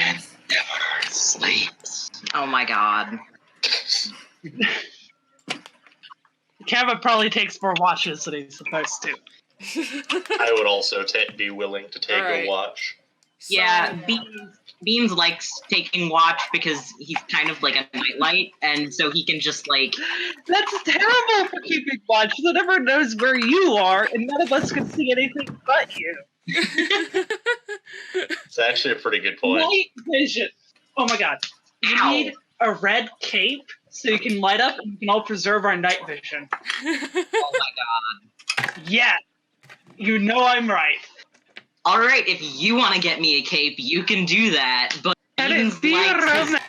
Never sleeps. Oh my god. Kava probably takes more watches than he's supposed to. I would also be willing to take Alright. a watch. Yeah, Beans likes taking watch because he's kind of like a nightlight, and so he can just like... That's terrible for keeping watch. So never knows where you are, and none of us can see anything but you. It's actually a pretty good point. Night vision. Oh my god. You Ow. need a red cape so you can light up and we can all preserve our night vision. Oh my god. Yeah, you know I'm right. All right, if you want to get me a cape, you can do that. But Let Beans it be likes his-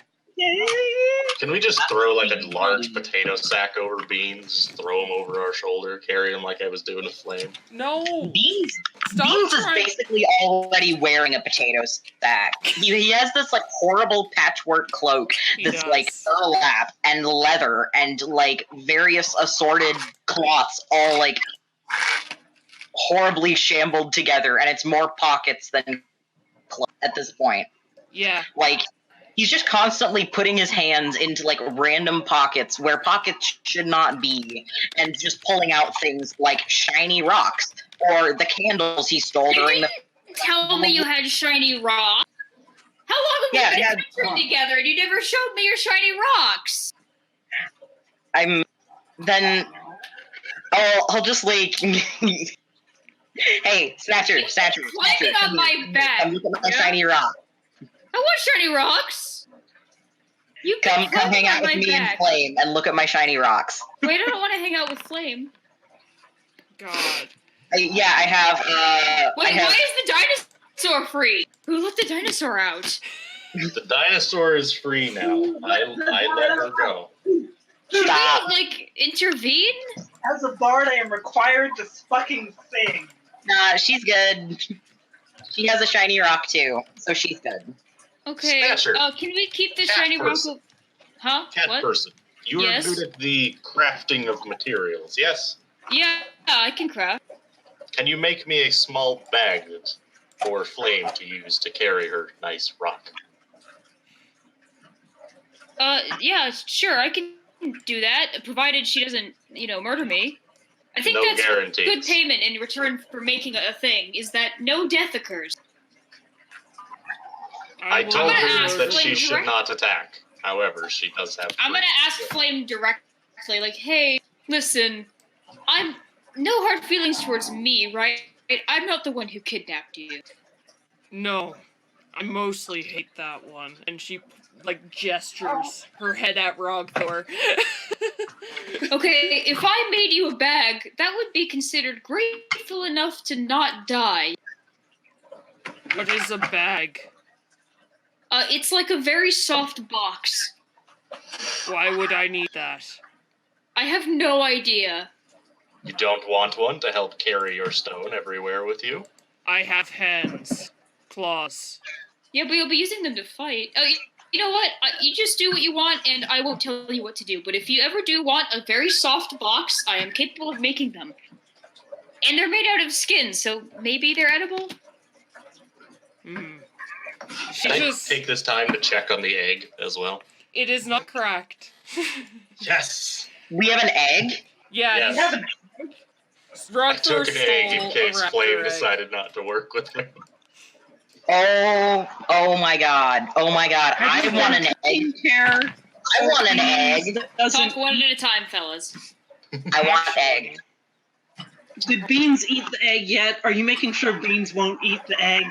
Can we just throw like a large potato sack over Beans, throw him over our shoulder, carry him like I was doing a flame? No. Beans. Stop Beans is trying- basically already wearing a potato sack. He has this like horrible patchwork cloak He that's does. like burlap and leather and like various assorted cloths, all like horribly shambled together, and it's more pockets than clothes at this point. Yeah. Like, he's just constantly putting his hands into like random pockets where pockets should not be, and just pulling out things like shiny rocks or the candles he stole during the. Tell me you had shiny rocks. How long have we been friends together and you never showed me your shiny rocks? I'll just like. Hey, Snatcher, Climbing on my back. come look at my shiny rock. I want shiny rocks. You Come hang out with me and Flame and look at my shiny rocks. Wait, I don't want to hang out with Flame. God. I have. Wait, why is the dinosaur free? Who let the dinosaur out? The dinosaur is free now. I let her go. Should Stop. we, like, intervene? As a bard, I am required to fucking sing. Nah, she's good. She has a shiny rock too, so she's good. Okay. Snatcher. Can we keep the Cat shiny rock? person. Huh? Cat What? person. You Yes? are good at the crafting of materials, yes? Yeah, I can craft. Can you make me a small bag for Flame to use to carry her nice rock? Yeah, sure, I can do that, provided she doesn't, murder me. I think No that's guarantees. good payment in return for making a thing, is that no death occurs. I will told gonna her ask that she Flame should direct- not attack. However, she does have. I'm gonna ask Flame directly, like, hey, listen, I'm no hard feelings towards me, right? I'm not the one who kidnapped you. No. I mostly hate that one. And she, like, gestures her head at Rogthor. Okay, if I made you a bag, that would be considered grateful enough to not die. What is a bag? It's like a very soft box. Why would I need that? I have no idea. You don't want one to help carry your stone everywhere with you? I have hands. Claws. Yeah, but you'll be using them to fight. Oh, you know what? You just do what you want, and I won't tell you what to do. But if you ever do want a very soft box, I am capable of making them. And they're made out of skin, so maybe they're edible? She Can I just... take this time to check on the egg as well? It is not cracked. Yes! We have an egg. Yeah, Yes. You have an I Rogthor took an egg in stole case a raptor Flame egg. decided not to work with me. Oh my god. Oh my god. I want an egg. taking care. I want an egg. Talk Doesn't one at a time, fellas. I want an egg. did Beans eat the egg yet? Are you making sure Beans won't eat the egg?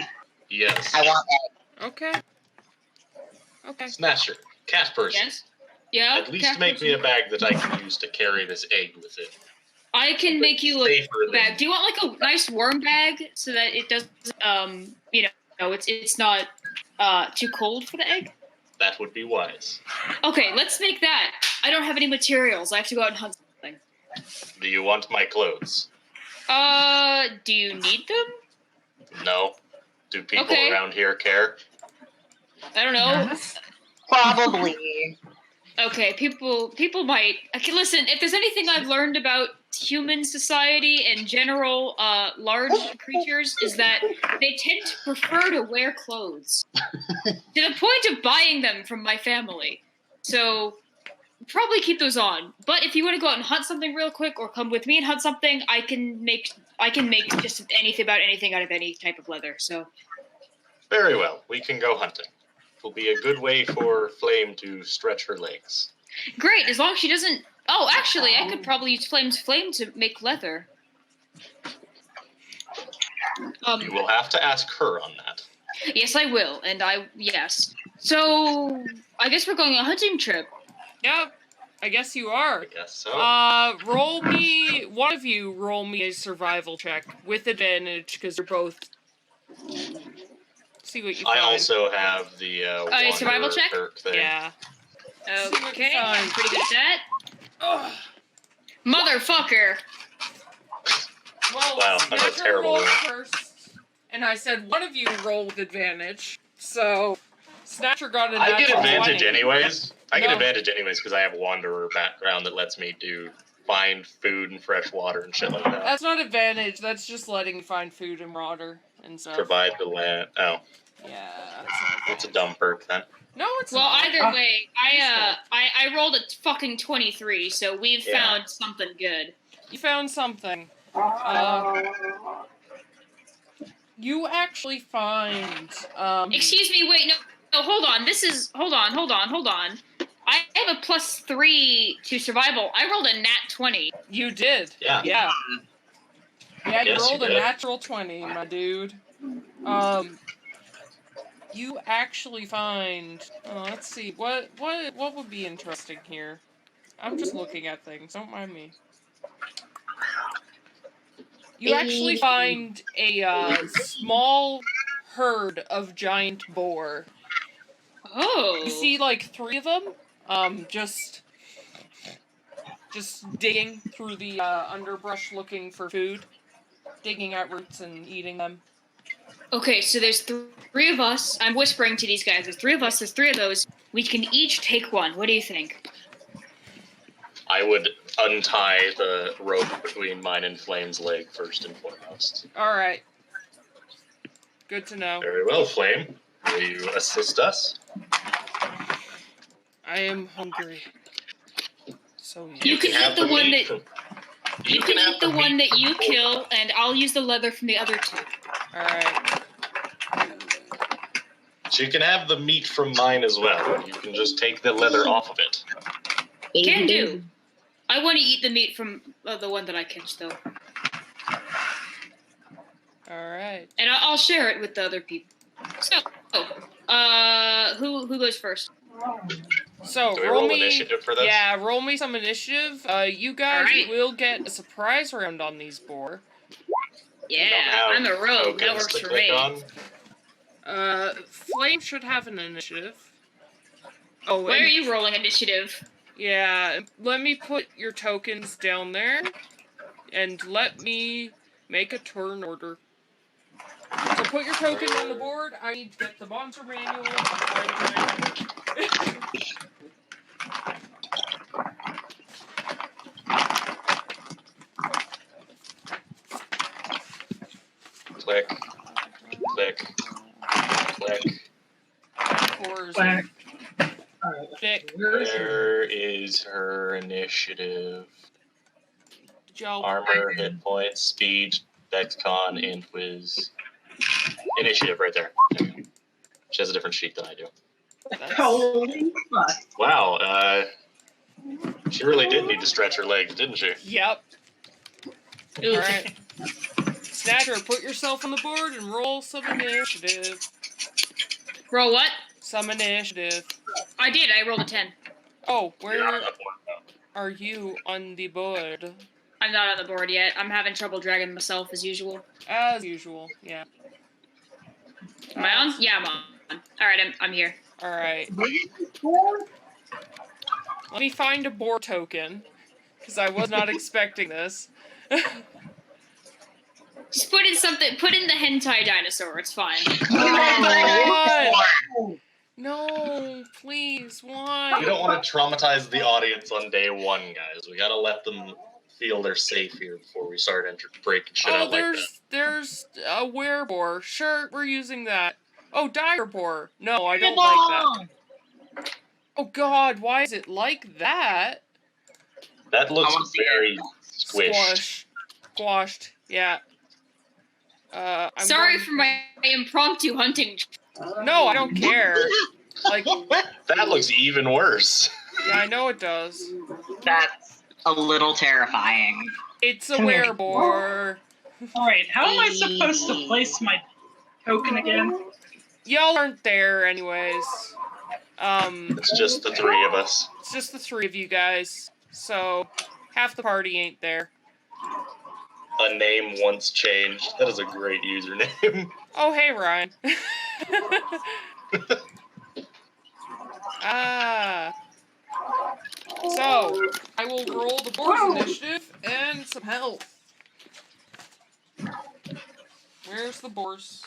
Yes. I want egg. Okay. Okay. Snatcher. Cat person. Yes? Yeah? At least cat make person? me a bag that I can use to carry this egg with it. I can make you a Safer than- bag. Do you want like a nice worm bag so that it doesn't, it's not too cold for the egg? That would be wise. Okay, let's make that. I don't have any materials. I have to go out and hunt something. Do you want my clothes? Do you need them? No. Do people Okay. around here care? I don't know. Yes. Probably. Okay, people might. Okay, listen, if there's anything I've learned about human society and general large creatures is that they tend to prefer to wear clothes. To the point of buying them from my family. So probably keep those on. But if you want to go out and hunt something real quick or come with me and hunt something, I can make just anything about anything out of any type of leather. So Very well. We can go hunting. Will be a good way for Flame to stretch her legs. great, as long as she doesn't. Oh, actually, I could probably use Flame's flame to make leather. You will have to ask her on that. Yes, I will, and yes. So, I guess we're going on a hunting trip. Yep. I guess you are. I guess so. Roll me, one of you roll me a survival check with advantage, because you're both. See what you find. I also have the survival Wanderer check? perk thing. Yeah. See what you Okay, I'm find. pretty good at that. Ugh. Motherfucker! Well, Wow, I'm a Snatcher terrible rolled roller. first, and I said one of you roll with advantage, so Snatcher got an I get natural advantage 20. anyways. I get No. advantage anyways because I have Wanderer background that lets me find food and fresh water and shit like that. That's not advantage, that's just letting you find food and water and stuff. Provide the land. Oh, Yeah. it's a dumb perk then. No, it's Well, not. either way, I rolled a fucking 23, so we've Yeah. found something good. You found something. You actually find, Excuse me, wait, no, hold on. Hold on. I have a +3 to survival. I rolled a nat 20. You did. Yeah. Yeah. Yeah, you Yes, rolled you a did. natural 20, my dude. You actually find. Oh, let's see. What would be interesting here? I'm just looking at things. Don't mind me. You actually find a small herd of giant boar. Oh. You see, like 3 of them. Just digging through the underbrush looking for food, digging at roots and eating them. Okay, so there's 3 of us. I'm whispering to these guys. There's 3 of us. There's 3 of those. We can each take one. What do you think? I would untie the rope between mine and Flame's leg first and foremost. All right. Good to know. Very well, Flame. Will you assist us? I am hungry. So You can have eat the one meat that from- you can have eat the one meat that you from- kill, and I'll use the leather from the other 2. All right. She can have the meat from mine as well. You can just take the leather off of it. Can do. I want to eat the meat from the one that I catch, though, All right. and I'll share it with the other people. So, who goes first? So Do we roll roll me. initiative for this? Yeah, roll me some initiative. You guys Alright. will get a surprise round on these boar. We don't Yeah, have I'm a rogue. That tokens works to for click me. on. Flame should have an initiative. Oh, Where are and- you rolling initiative? Yeah, let me put your tokens down there, and let me make a turn order. So put your token on the board. I need to get the monster manual. Click. Click. Click. Or is Whack. it thick? Where is her initiative? Joe. Armor, hit points, speed, Dexcon, and whiz. Initiative right there. There you go. She has a different sheet than I do. Holy fuck. Wow, she really did need to stretch her legs, didn't she? Yep. Alright. Snatcher, put yourself on the board and roll some initiative. Roll what? Some initiative. I did. I rolled a 10. Oh, You're not where on the board now. are you on the board? I'm not on the board yet. I'm having trouble dragging myself as usual. As usual, yeah. Am I on? Yeah, I'm on. All right, I'm here. Alright. Let me find a boar token, because I was not expecting this. Just put in something. Put in the hentai dinosaur. It's fine. What? No, please, why? We don't want to traumatize the audience on day 1, guys. We gotta let them feel they're safe here before we start breaking shit Oh, out like that. there's a wereboar. Sure, we're using that. Oh, dire boar. No, I don't like that. Oh God, why is it like that? That looks I wanna see very squished. Squashed. Yeah. I'm Sorry going- for my impromptu hunting. No, I don't care. Like, That looks even worse. yeah, I know it does. That's a little terrifying. It's a wereboar. Alright, how am I supposed to place my token again? Y'all aren't there anyways. It's just the three of us. It's just the three of you guys, so half the party ain't there. A name once changed. That is a great username. Oh, hey, Ryan. So, I will roll the boar's initiative and some health. Where's the boars?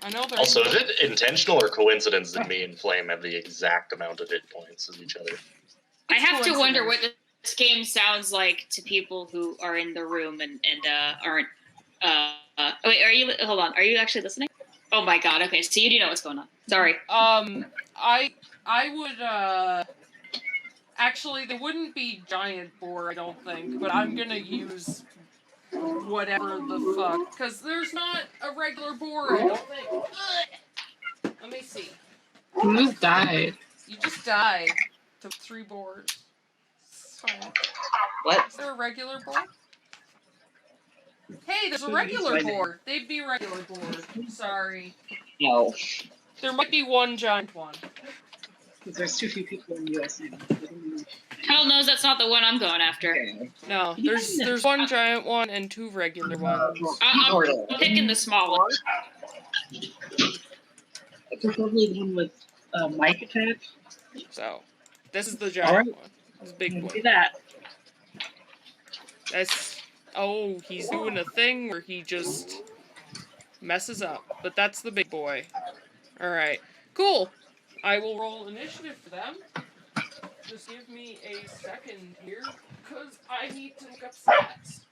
I know they're... Also, is it intentional or coincidence that me and Flame have the exact amount of hit points as each other? I have to wonder what this game sounds like to people who are in the room and aren't. Wait, are you? Hold on. Are you actually listening? Oh my god. Okay, so you do know what's going on. Sorry. I would actually they wouldn't be giant boar, I don't think, but I'm gonna use whatever the fuck, because there's not a regular boar, I don't think. Ugh. Let me see. You just died. You just died to 3 boars. It's fine. What? Is there a regular boar? Hey, there's a regular boar. They'd be regular boar. Sorry. No. There might be one giant one. Because there's too few people in the US now. Hell knows that's not the one I'm going after. No, there's one giant one and 2 regular ones. I'm picking the small one. Preferably the one with mic attached. So, this is the giant one. This is big I'm one. gonna do that. That's... Oh, he's doing a thing where he just messes up. But that's the big boy. Alright. Cool. I will roll initiative for them. Just give me a second here, because I need to look up stats.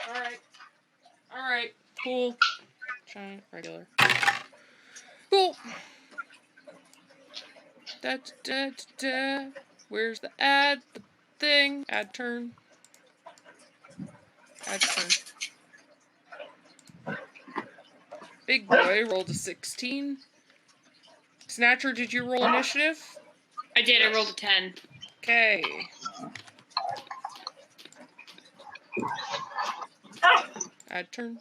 Alright. Alright. Cool. Giant, regular. Cool. Da, da, da, da. Where's the ad? The thing. Ad turn. Ad turn. Big boy rolled a 16. Snatcher, did you roll initiative? I did. I rolled a 10. Okay. Ad turn.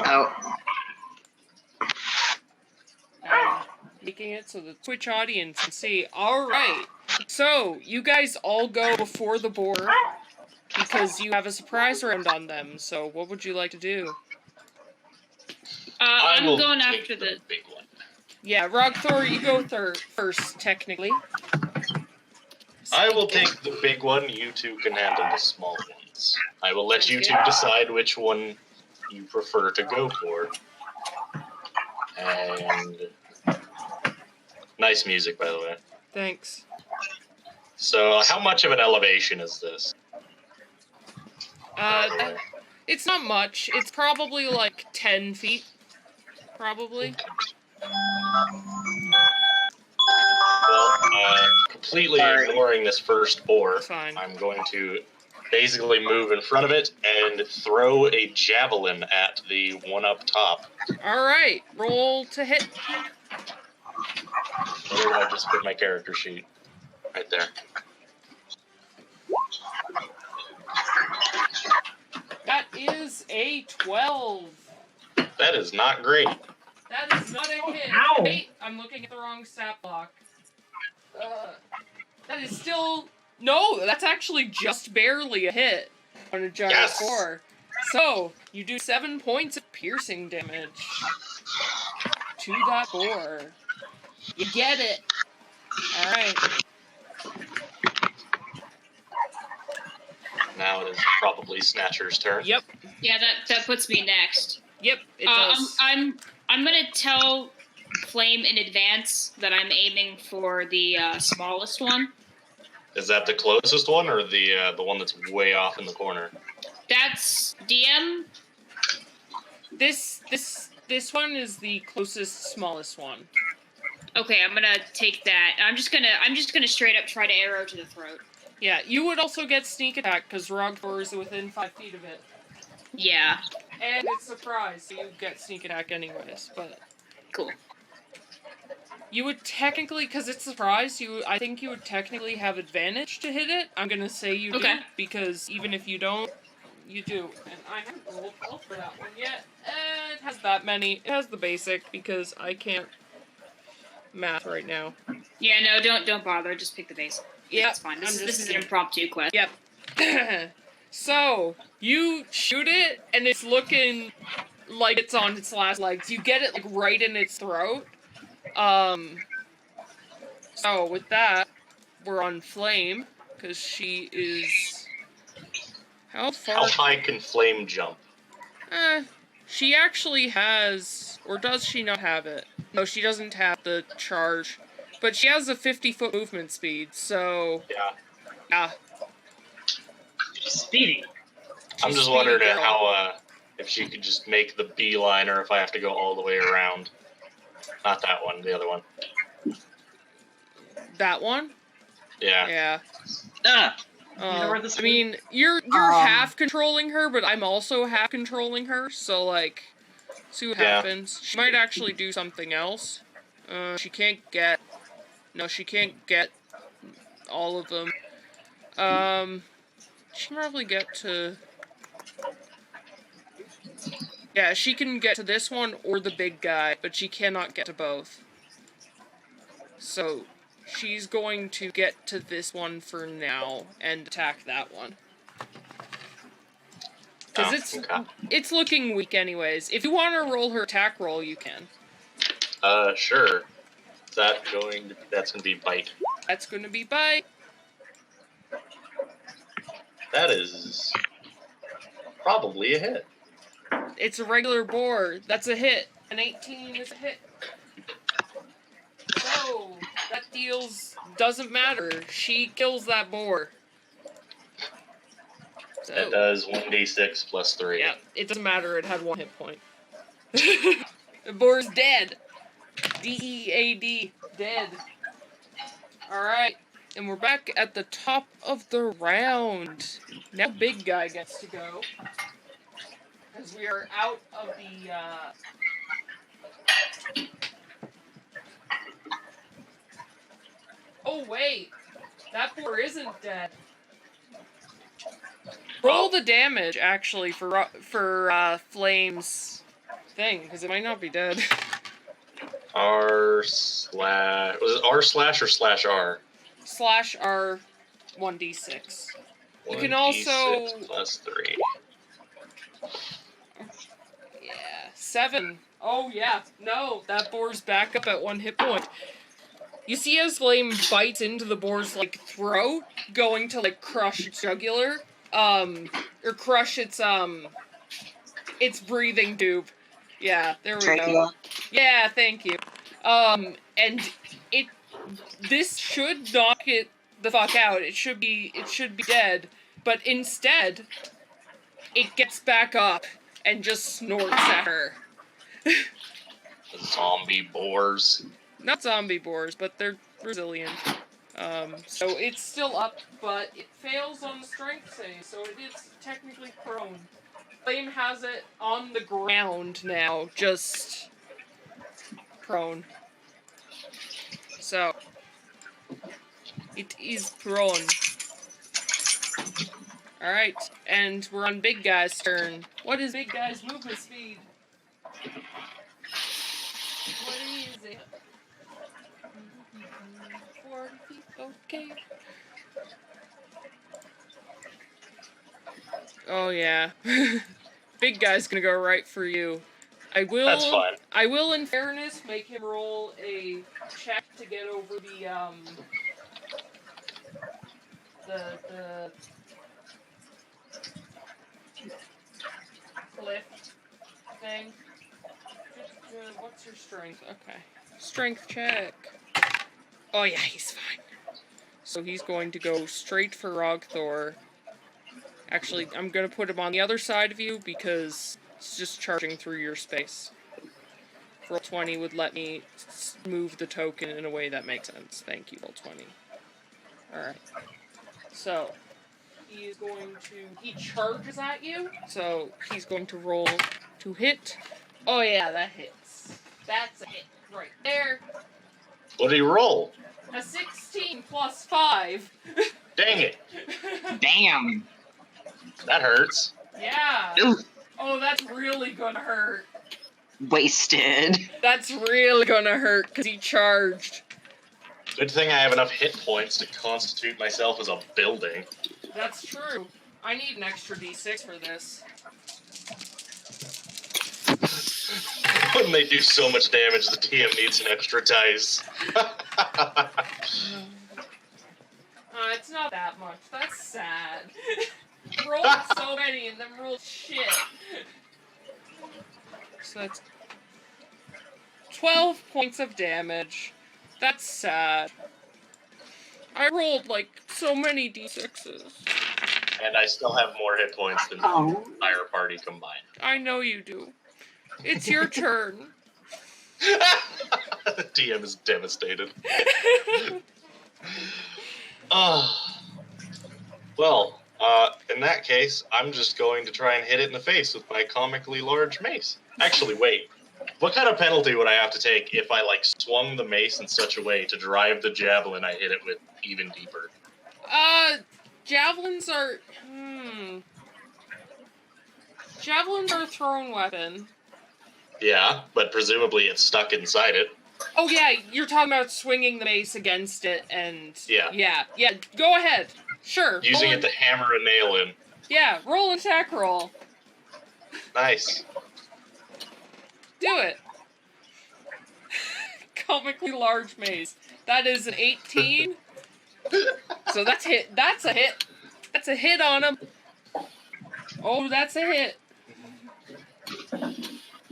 Oh. Making it so the Twitch audience can see. Alright. So, you guys all go before the board because you have a surprise round on them. So, what would you like to do? I'm going after the big one. Yeah, Rogthor, you go first, technically. I will take the big one. You two can handle the small ones. I will let you two decide which one you prefer to go for. And nice music, by the way. Thanks. So, how much of an elevation is this? It's not much. It's probably like 10 feet. Probably. Well, completely ignoring this first boar, Fine. I'm going to basically move in front of it and throw a javelin at the one up top. Alright, roll to hit. Where did I just put my character sheet? Right there. That is a 12. That is not great. That is not a hit. Ow. Wait, I'm looking at the wrong stat block. That is still... No, that's actually just barely a hit on a giant Yes. boar. So, you do 7 points of piercing damage to that boar. You get it. Alright. Now it is probably Snatcher's turn. Yep. Yeah, that puts me next. Yep, it does. I'm gonna tell Flame in advance that I'm aiming for the smallest one. Is that the closest one, or the one that's way off in the corner? That's DM. This one is the closest, smallest one. Okay, I'm gonna take that. I'm just gonna straight up try to arrow to the throat. Yeah, you would also get sneak attack because Rogthor is within 5 feet of it. Yeah. And it's surprise, so you get sneak attack anyways, but... Cool. You would technically, because it's surprise, I think you would technically have advantage to hit it. I'm gonna say you do, because even if you don't, you do. And I haven't rolled well for that one yet. It has that many. It has the basic because I can't math right now. Yeah, no, don't bother. Just pick the base. Yeah, It's fine. This is an impromptu quest. Yep. So, you shoot it, and it's looking like it's on its last legs. You get it, like, right in its throat. So, with that, we're on Flame, because she is... How far? How high can Flame jump? She actually has... Or does she not have it? No, she doesn't have the charge. But she has a 50-foot movement speed, so... Yeah. Speedy. I'm just wondering how, if she could just make the beeline or if I have to go all the way around. Not that one, the other one. That one? Yeah. Yeah. You know where this I mean, you're half controlling her, but I'm also half controlling her, so, like, see what happens. She might actually do something else. She can't get... No, she can't get all of them. She can probably get to... Yeah, she can get to this one or the big guy, but she cannot get to both. So, she's going to get to this one for now and attack that one. Because it's looking weak anyways. If you want to roll her attack roll, you can. Sure. That's going to be bite. That's going to be bite. That is probably a hit. It's a regular boar. That's a hit. An 18 is a hit. So, that doesn't matter. She kills that boar. So, It does 1d6 plus 3. Yeah, it doesn't matter. It had 1 hit point. The boar's dead. D-E-A-D. Dead. Alright. And we're back at the top of the round. Now big guy gets to go. Because we are out of the, Oh, wait. That boar isn't dead. Roll the damage, actually, for Flame's thing, because it might not be dead. Was it R/ or /R? /R 1d6. You can 1d6 also... plus 3. Yeah, 7. Oh, yeah. No, that boar's back up at 1 hit point. You see as Flame bites into the boar's, like, throat, going to, like, crush its jugular, or crush its breathing tube. Yeah, there we go. Yeah, thank you. And this should knock it the fuck out. It should be dead, but instead, it gets back up and just snorts at her. Zombie boars. Not zombie boars, but they're resilient. So it's still up, but it fails on the strength save, so it is technically prone. Flame has it on the ground now, just prone. So, it is prone. Alright, and we're on Big Guy's turn. What is Big Guy's movement speed? What is it? 40 feet, okay. Oh yeah. Big Guy's gonna go right for you. That's fine. I will, in fairness, make him roll a check to get over the cliff thing. What's your strength? Okay. Strength check. Oh yeah, he's fine. So he's going to go straight for Rogthor. Actually, I'm going to put him on the other side of you because it's just charging through your space. Roll 20 would let me move the token in a way that makes sense. Thank you, roll 20. Alright. So, he charges at you, so he's going to roll to hit. Oh yeah, that hits. That's a hit right there. What did he roll? A 16 plus 5. Dang it. Damn. That hurts. Yeah. Ooh, Oh, that's really gonna hurt. wasted. That's really gonna hurt because he charged. Good thing I have enough hit points to constitute myself as a building. That's true. I need an extra d6 for this. When they do so much damage, the TM needs an extra dice. It's not that much. That's sad. Rolled so many and then rolled shit. So that's 12 points of damage. That's sad. I rolled like so many d6s. And I still have more hit points than the entire party combined. I know you do. It's your turn. The DM is devastated. Well, in that case, I'm just going to try and hit it in the face with my comically large mace. Actually, wait. What kind of penalty would I have to take if I, like, swung the mace in such a way to drive the javelin I hit it with even deeper? Javelins are... Javelins are a thrown weapon. Yeah, but presumably it's stuck inside it. Oh yeah, you're talking about swinging the mace against it and... Yeah. Yeah, go ahead. Sure. Using it to hammer a nail in. Yeah, roll an attack roll. Nice. Do it. Comically large mace. That is an 18. So that's hit. That's a hit. That's a hit on him. Oh, that's a hit.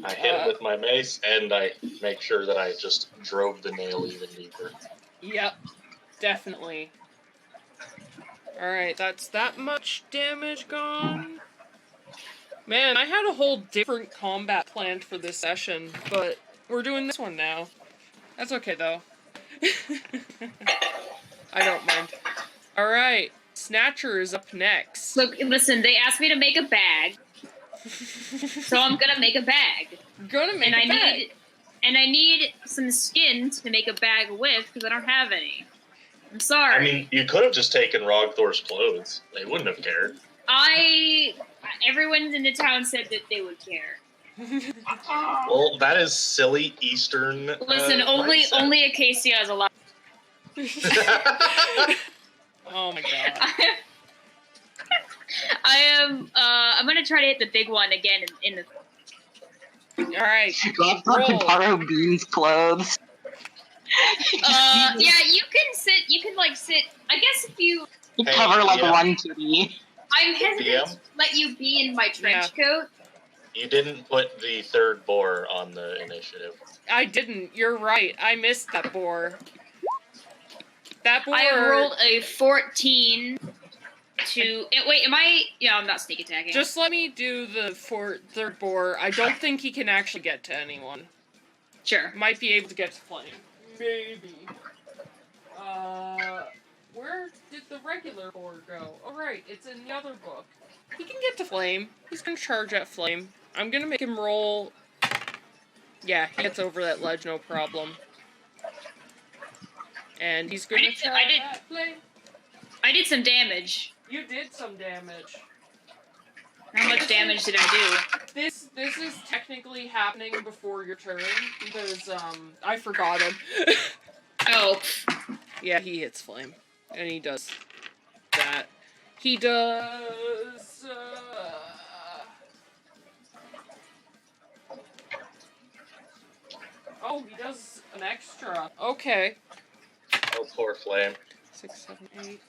I hit it with my mace, and I make sure that I just drove the nail even deeper. Yep, definitely. Alright, that's that much damage gone. Man, I had a whole different combat planned for this session, but we're doing this one now. That's okay, though. I don't mind. Alright, Snatcher is up next. Look, listen, they asked me to make a bag. So I'm gonna make a bag. Gonna make a bag. I need some skin to make a bag with, because I don't have any. I'm sorry. I mean, you could have just taken Rogthor's clothes. They wouldn't have cared. Everyone in the town said that they would care. Well, that is silly Eastern. Listen, only Acacia is allowed. Oh my god. I'm gonna try to hit the big one again in the. Alright. Rogthor could borrow Bean's clothes. Yeah, you can sit. I guess if you. You Hey, cover like yeah. one kitty. I'm hesitant DM? to let you be in my trench coat. You didn't put the third boar on the initiative. I didn't. You're right. I missed that boar. That boar. I rolled a 14 to. Wait, am I? Yeah, I'm not sneak attacking. Just let me do the third boar. I don't think he can actually get to anyone. Sure. Might be able to get to Flame. Maybe. Where did the regular boar go? Oh, right. It's in the other book. He can get to Flame. He's gonna charge at Flame. I'm gonna make him roll. Yeah, he gets over that ledge, no problem. And he's gonna charge at Flame. I did some damage. You did some damage. How much damage did I do? This is technically happening before your turn because I forgot him. Oh. Yeah, he hits Flame, and he does that. He does. Oh, he does an extra. Okay. Oh, poor Flame. 6, 7, 8.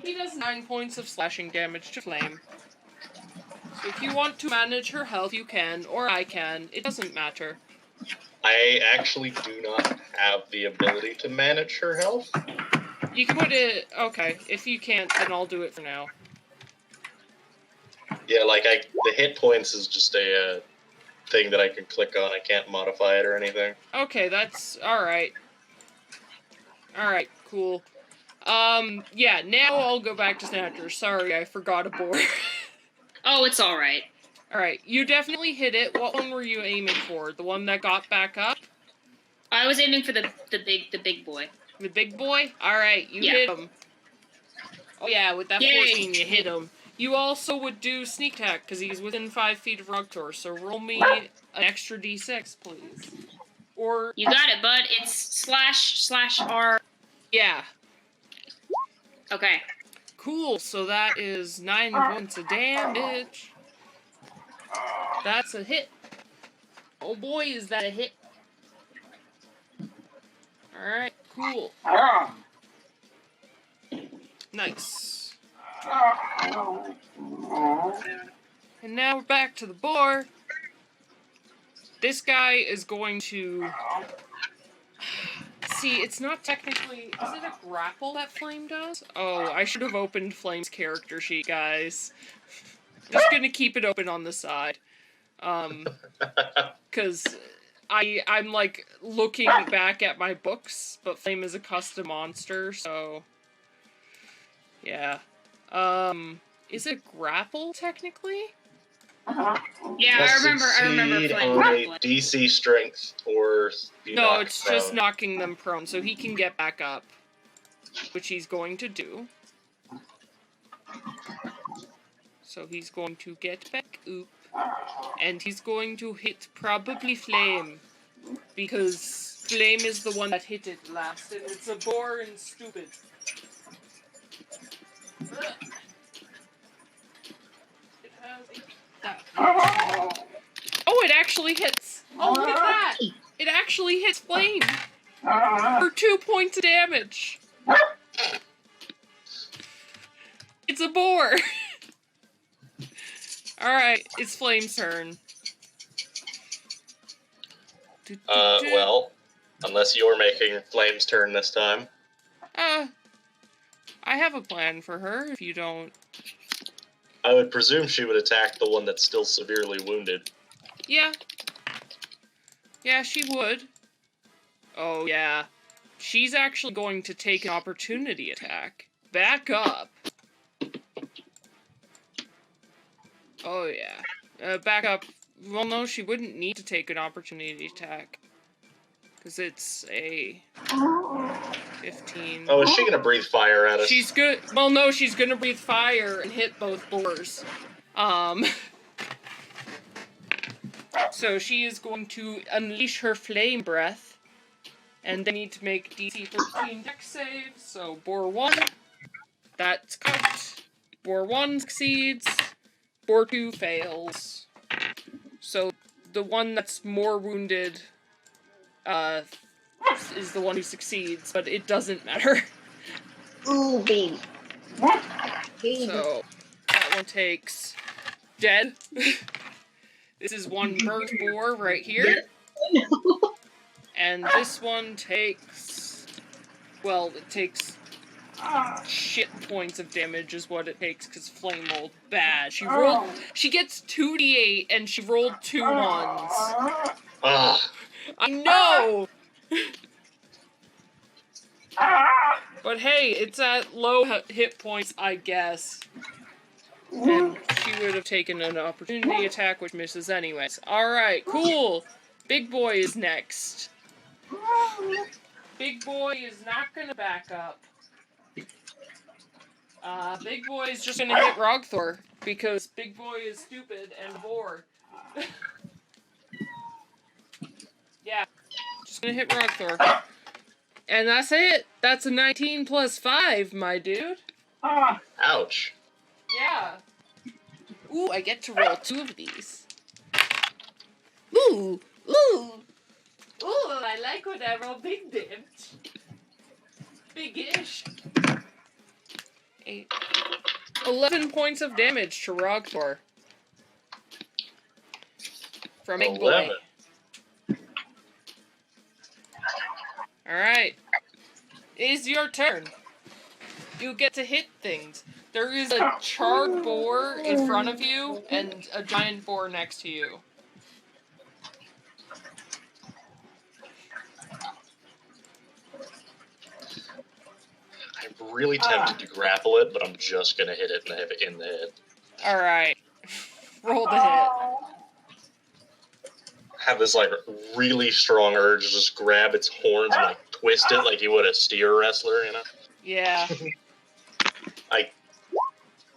He does 9 points of slashing damage to Flame. So if you want to manage her health, you can, or I can. It doesn't matter. I actually do not have the ability to manage her health. You can put it... Okay, if you can't, then I'll do it for now. Yeah, like, the hit points is just a thing that I can click on. I can't modify it or anything. Okay, that's... Alright. Alright, cool. Yeah, now I'll go back to Snatcher. Sorry, I forgot a board. Oh, it's alright. Alright, you definitely hit it. What one were you aiming for? The one that got back up? I was aiming for the big boy. The big boy? Alright, you hit him. Oh yeah, with that 14 you hit him. You also would do sneak attack because he's within 5 feet of Rugtor. So roll me an extra d6, please. Or You got it, bud. It's //R. yeah. Okay. Cool. So that is 9 points of damage. That's a hit. Oh boy, is that a hit. Alright, cool. Nice. And now we're back to the boar. This guy is going to... See, it's not technically... Is it a grapple that Flame does? Oh, I should have opened Flame's character sheet, guys. Just gonna keep it open on the side. Because I'm, like, looking back at my books, but Flame is a custom monster, so... Yeah. Is it grapple, technically? Yeah, I remember Succeed playing on a grappling. DC strength or be No, knocked it's just prone. knocking them prone, so he can get back up. Which he's going to do. So he's going to get back up. And he's going to hit probably Flame. Because Flame is the one that hit it last, and it's a boar and stupid. It has that. Oh, it actually hits! Oh, look at that! It actually hits Flame! For 2 points of damage! It's a boar! Alright, it's Flame's turn. Well, unless you're making Flame's turn this time. I have a plan for her, if you don't... I would presume she would attack the one that's still severely wounded. Yeah. Yeah, she would. Oh, yeah. She's actually going to take an opportunity attack. Back up. Oh, yeah. Back up. Well, no, she wouldn't need to take an opportunity attack. Because it's a 15. Oh, is she gonna breathe fire at us? She's good. Well, no, she's gonna breathe fire and hit both boars. So she is going to unleash her flame breath. And they need to make DC 13 dex saves. So, boar 1. That's cocked. Boar 1 succeeds. Boar 2 fails. So, the one that's more wounded is the one who succeeds, but it doesn't matter. Ooh, baby. So, that one takes dead. This is one burnt boar right here. And this one takes... Well, it takes shit points of damage is what it takes, because Flame rolled bad. She gets 2d8, and she rolled 2 ones. Ugh. I know! But hey, it's at low hit points, I guess. And she would have taken an opportunity attack, which misses anyways. Alright, cool! Big Boy is next. Big Boy is not gonna back up. Big Boy is just gonna hit Rogthor, because Big Boy is stupid and bored. Yeah, just gonna hit Rogthor. And that's it! That's a 19 plus 5, my dude. Ouch. Yeah. Ooh, I get to roll 2 of these. Ooh! Ooh! Ooh, I like when I roll big damage. Big-ish. 8. 11 points of damage to Rogthor. From Big Boy. 11. Alright. It is your turn. You get to hit things. There is a charred boar in front of you and a giant boar next to you. I'm really tempted to grapple it, but I'm just gonna hit it in the head. Alright. Roll the hit. Have this like really strong urge to just grab its horns and like twist it like you would a steer wrestler, you know? Yeah.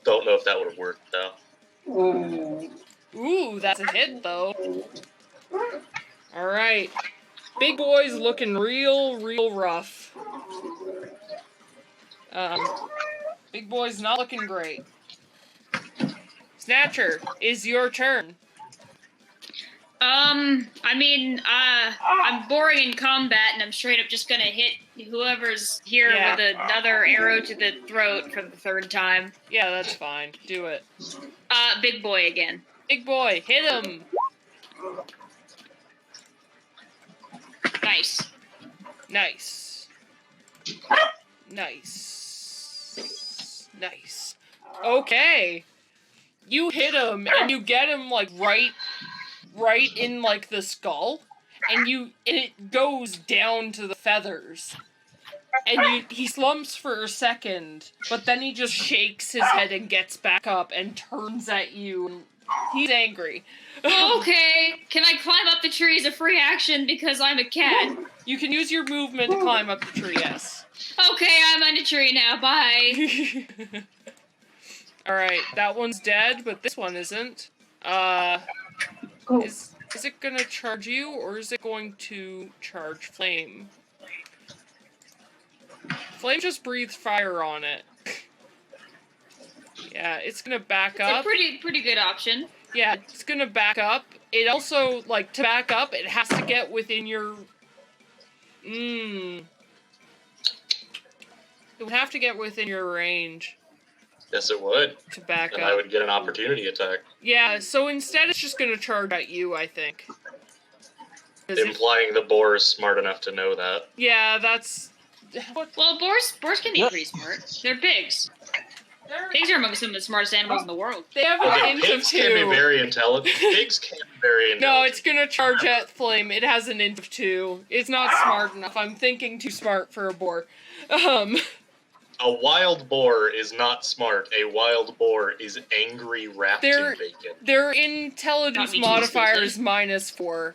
don't know if that would have worked, though. Ooh, that's a hit, though. Alright. Big boy's looking real rough. Big boy's not looking great. Snatcher, is your turn. I mean, I'm boring in combat, and I'm straight up just gonna hit whoever's here Yeah. with another arrow to the throat for the third time. Yeah, that's fine. Do it. Big boy again. Big boy, hit him! Nice. Nice. Nice. Nice. Okay. You hit him, and you get him, like, right in, like, the skull, and it goes down to the feathers. And he slumps for a second, but then he just shakes his head and gets back up and turns at you, and he's angry. Okay, can I climb up the tree as a free action because I'm a cat? You can use your movement to climb up the tree, yes. Okay, I'm on the tree now, bye. Alright, that one's dead, but this one isn't. Is it gonna charge you, or is it going to charge Flame? Flame just breathed fire on it. Yeah, it's gonna back up. It's a pretty good option. Yeah, it's gonna back up. It also, like, to back up, it has to get within your... It would have to get within your range Yes, it would. to back And up. I would get an opportunity attack. Yeah, so instead it's just gonna charge at you, I think. 'Cause if- Implying the boar is smart enough to know that. yeah, that's... What? Well, boars can be pretty smart. They're pigs. Pigs are among some of the smartest animals in the world. They have an Okay, int of pigs can be 2. very intelligent. Pigs can be very intelligent. No, it's gonna charge at Flame. It has an int of 2. It's not smart enough. I'm thinking too smart for a boar. A wild boar is not smart. A wild boar is angry wrapped They're- in bacon. Their intelligence Not me too modifier is stupid. -4.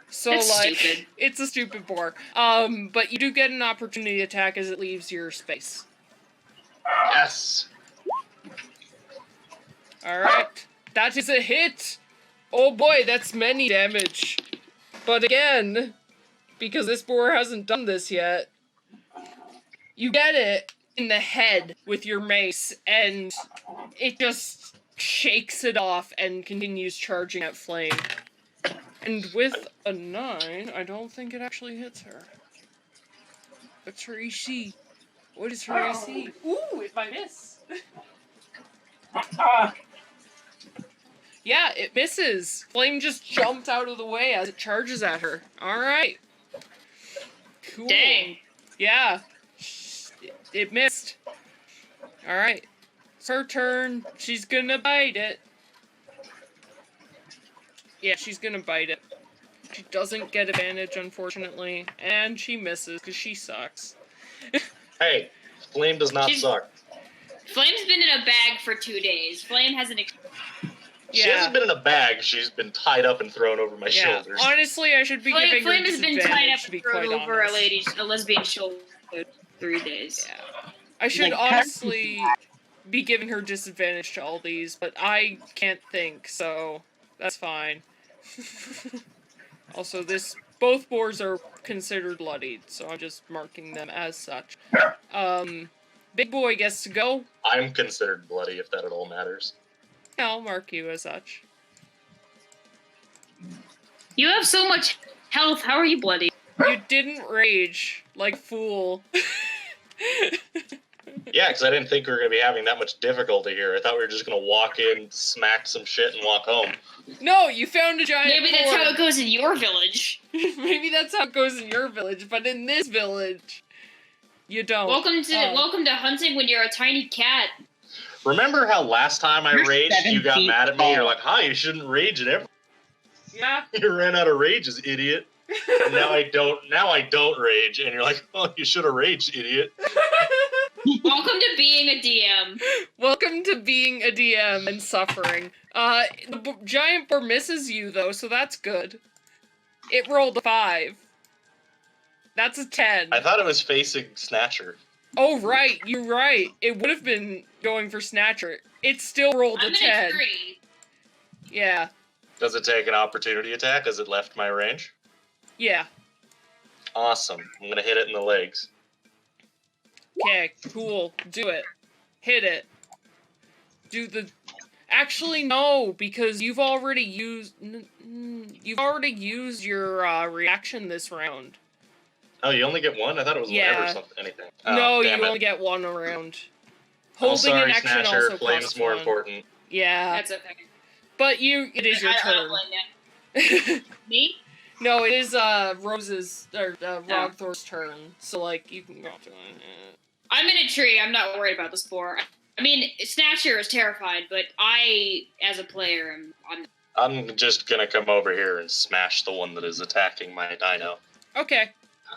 So, That's like, stupid. it's a stupid boar. But you do get an opportunity attack as it leaves your space. Yes. Alright. That is a hit! Oh boy, that's many damage. But again, because this boar hasn't done this yet, you get it in the head with your mace, and it just shakes it off and continues charging at Flame. And with a 9, I don't think it actually hits her. What's her AC? What is her AC? Ooh, it might miss. Yeah, it misses. Flame just jumped out of the way as it charges at her. Alright. Cool. Dang. Yeah. It missed. Alright. It's her turn. She's gonna bite it. Yeah, she's gonna bite it. She doesn't get advantage, unfortunately. And she misses, because she sucks. Hey, Flame does not She's- suck. Flame's been in a bag for 2 days. Flame hasn't. She Yeah. hasn't been in a bag. She's been tied up and thrown over my Yeah, shoulders. honestly, I should be Flame, giving her Flame has been tied up disadvantage, to be and thrown quite over honest. a lesbian shoulder for 3 days. Yeah. I should Like, honestly be giving her disadvantage to all these, but I can't think, so that's fine. Also, both boars are considered bloodied, so I'm just marking them as such. Big boy gets to go. I'm considered bloody, if that at all matters. Yeah, I'll mark you as such. You have so much health. How are you bloody? You didn't rage, like fool. Yeah, because I didn't think we were going to be having that much difficulty here. I thought we were just going to walk in, smack some shit, and walk home. No, you found a giant Maybe that's boar. how it goes in your village. Maybe that's how it goes in your village, but in this village, you don't. Welcome to hunting when you're a tiny cat. Remember how last time I You're raged, 7 you got feet mad at me? You're tall. like, hi, you shouldn't rage at everything. Yeah. You ran out of rages, idiot. And now I don't rage. And you're like, oh, you should have raged, idiot. Welcome to being a DM. Welcome to being a DM and suffering. The giant boar misses you, though, so that's good. It rolled a 5. That's a 10. I thought it was facing Snatcher. Oh, right, you're right. It would have been going for Snatcher. It still rolled a I'm in 10. a tree. Yeah. Does it take an opportunity attack as it left my range? Yeah. Awesome. I'm gonna hit it in the legs. Okay, cool. Do it. Hit it. Do the... Actually, no, because you've already used... You've already used your reaction this round. Oh, you only get one? I thought it was whatever something, anything. Oh, No, you damn it. only get one round. Oh, Holding sorry, an action Snatcher. also Flame's costs more one. important. Yeah. That's okay. But it is your I turn. don't blame you. Me? No, it is Rose's or Rogthor's turn. So like you can go up to it. I'm in a tree. I'm not worried about the spore. I mean, Snatcher is terrified, but I, as a player, I'm just gonna come over here and smash the one that is attacking my dino. Okay.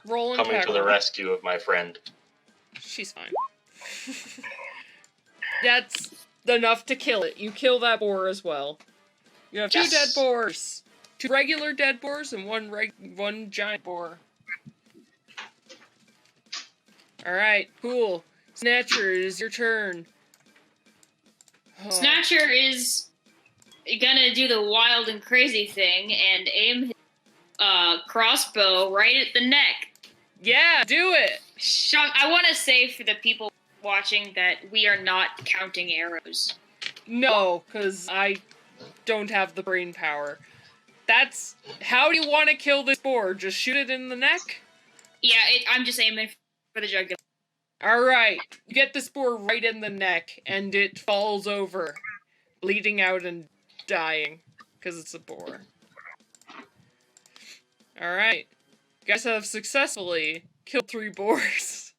Roll and Coming to the rescue of my friend. She's fine. That's enough to kill it. You kill that boar as well. You have 2 dead boars. 2 regular dead boars and one giant boar. Alright, cool. Snatcher, it is your turn. Oh. Snatcher is gonna do the wild and crazy thing and aim his crossbow right at the neck. Yeah, do it! I want to say for the people watching that we are not counting arrows. No, because I don't have the brain power. That's... How do you want to kill this boar? Just shoot it in the neck? Yeah, I'm just aiming for the jugular. Alright, you get this boar right in the neck, and it falls over, bleeding out and dying, because it's a boar. Alright, you guys have successfully killed 3 boars.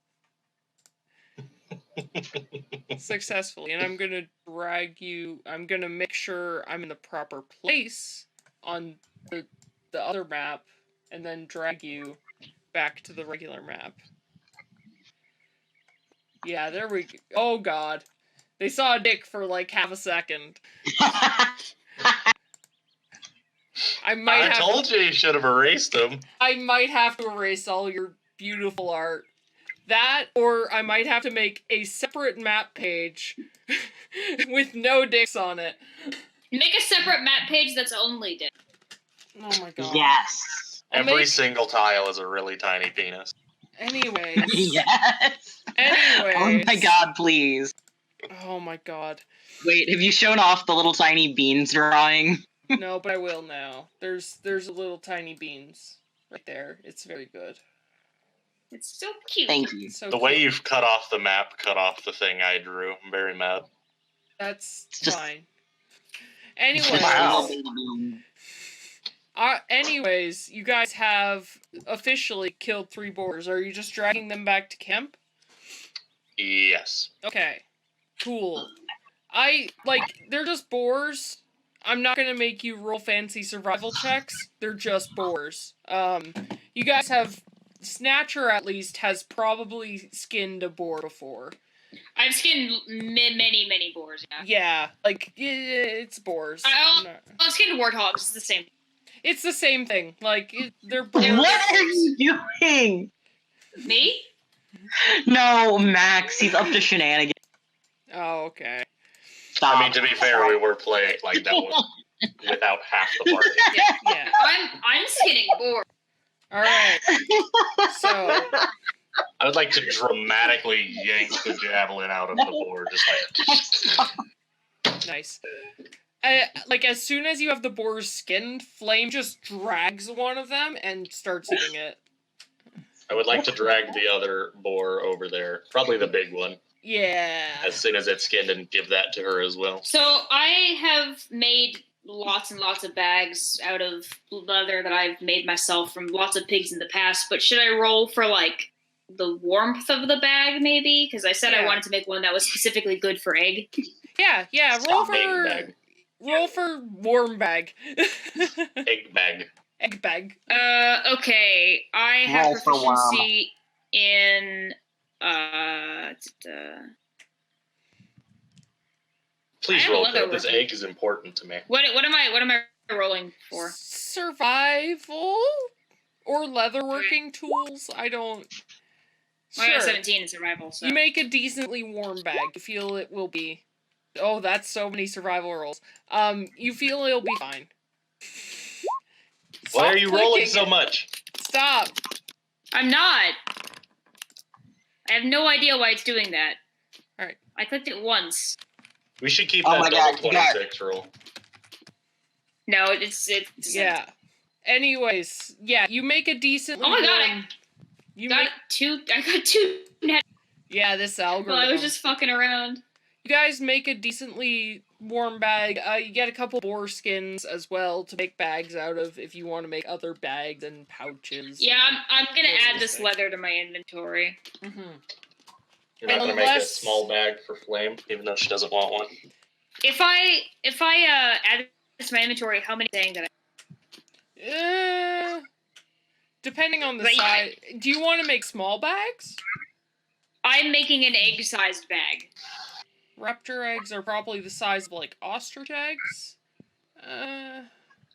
Successfully, and I'm gonna I'm gonna make sure I'm in the proper place on the other map, and then drag you back to the regular map. Yeah, there we go. Oh god. They saw a dick for like half a second. I told you should have erased them. I might have to erase all your beautiful art. That, or I might have to make a separate map page with no dicks on it. Make a separate map page that's only dick. Oh my god. Yes. Every single tile is a really tiny penis. Anyways. Yes. Anyways. Oh my god, please. Oh my god. Wait, have you shown off the little tiny beans drawing? No, but I will now. There's a little tiny beans right there. It's very good. It's so cute. Thank you. So The way you've cut off the map, cut off the thing I drew. I'm very mad. That's Just- fine. Anyways, Wow. Anyways, you guys have officially killed 3 boars. Are you just dragging them back to camp? Yes. Okay. Cool. They're just boars. I'm not gonna make you roll fancy survival checks. They're just boars. You guys have... Snatcher, at least, has probably skinned a boar before. I've skinned many boars, yeah. Yeah, it's boars. I've skinned warthogs, it's the same. It's the same thing. They're boars. What are you doing? Me? No, Max, he's up to shenanigans. Oh, okay. Stop. I mean, to be fair, we were playing like that one without half the party. Yeah. I'm skinning boars. Alright. So, I would like to dramatically yank the javelin out of the board, just like. nice. As soon as you have the boars skinned, Flame just drags one of them and starts eating it. I would like to drag the other boar over there, probably the big one, Yeah. as soon as it's skinned, and give that to her as well. So I have made lots and lots of bags out of leather that I've made myself from lots of pigs in the past, but should I roll for the warmth of the bag maybe? Because I said I wanted to make one that was specifically good for egg. Yeah, roll for warm bag. Egg bag. Egg bag. Okay. I have Roll for proficiency in Please I have roll leather good. This working. egg is important to me. what am I rolling for? Survival? Or leatherworking tools? I don't... I got Sure. 17 in survival, so. You make a decently warm bag. You feel it will be... Oh, that's so many survival rolls. You feel it'll be fine. Why Stop are you rolling clicking so it. much? Stop. I'm not! I have no idea why it's doing that. Alright. I clicked it once. We should keep Oh that my double God, you got- 26 roll. No, it's Yeah. Anyways, yeah, you make a decently Oh my God, warm... You I make... got two net Yeah, this algorithm. while I was just fucking around. You guys make a decently warm bag. You get a couple boar skins as well to make bags out of if you want to make other bags and pouches. Yeah, I'm gonna those add this things. leather to my inventory. Mm-hmm. You're not going to make a Unless- small bag for Flame, even though she doesn't want one. If I add this to my inventory, how many things that Depending on the But yeah. size. Do you want to make small bags? I'm making an egg-sized bag. Raptor eggs are probably the size of like ostrich eggs.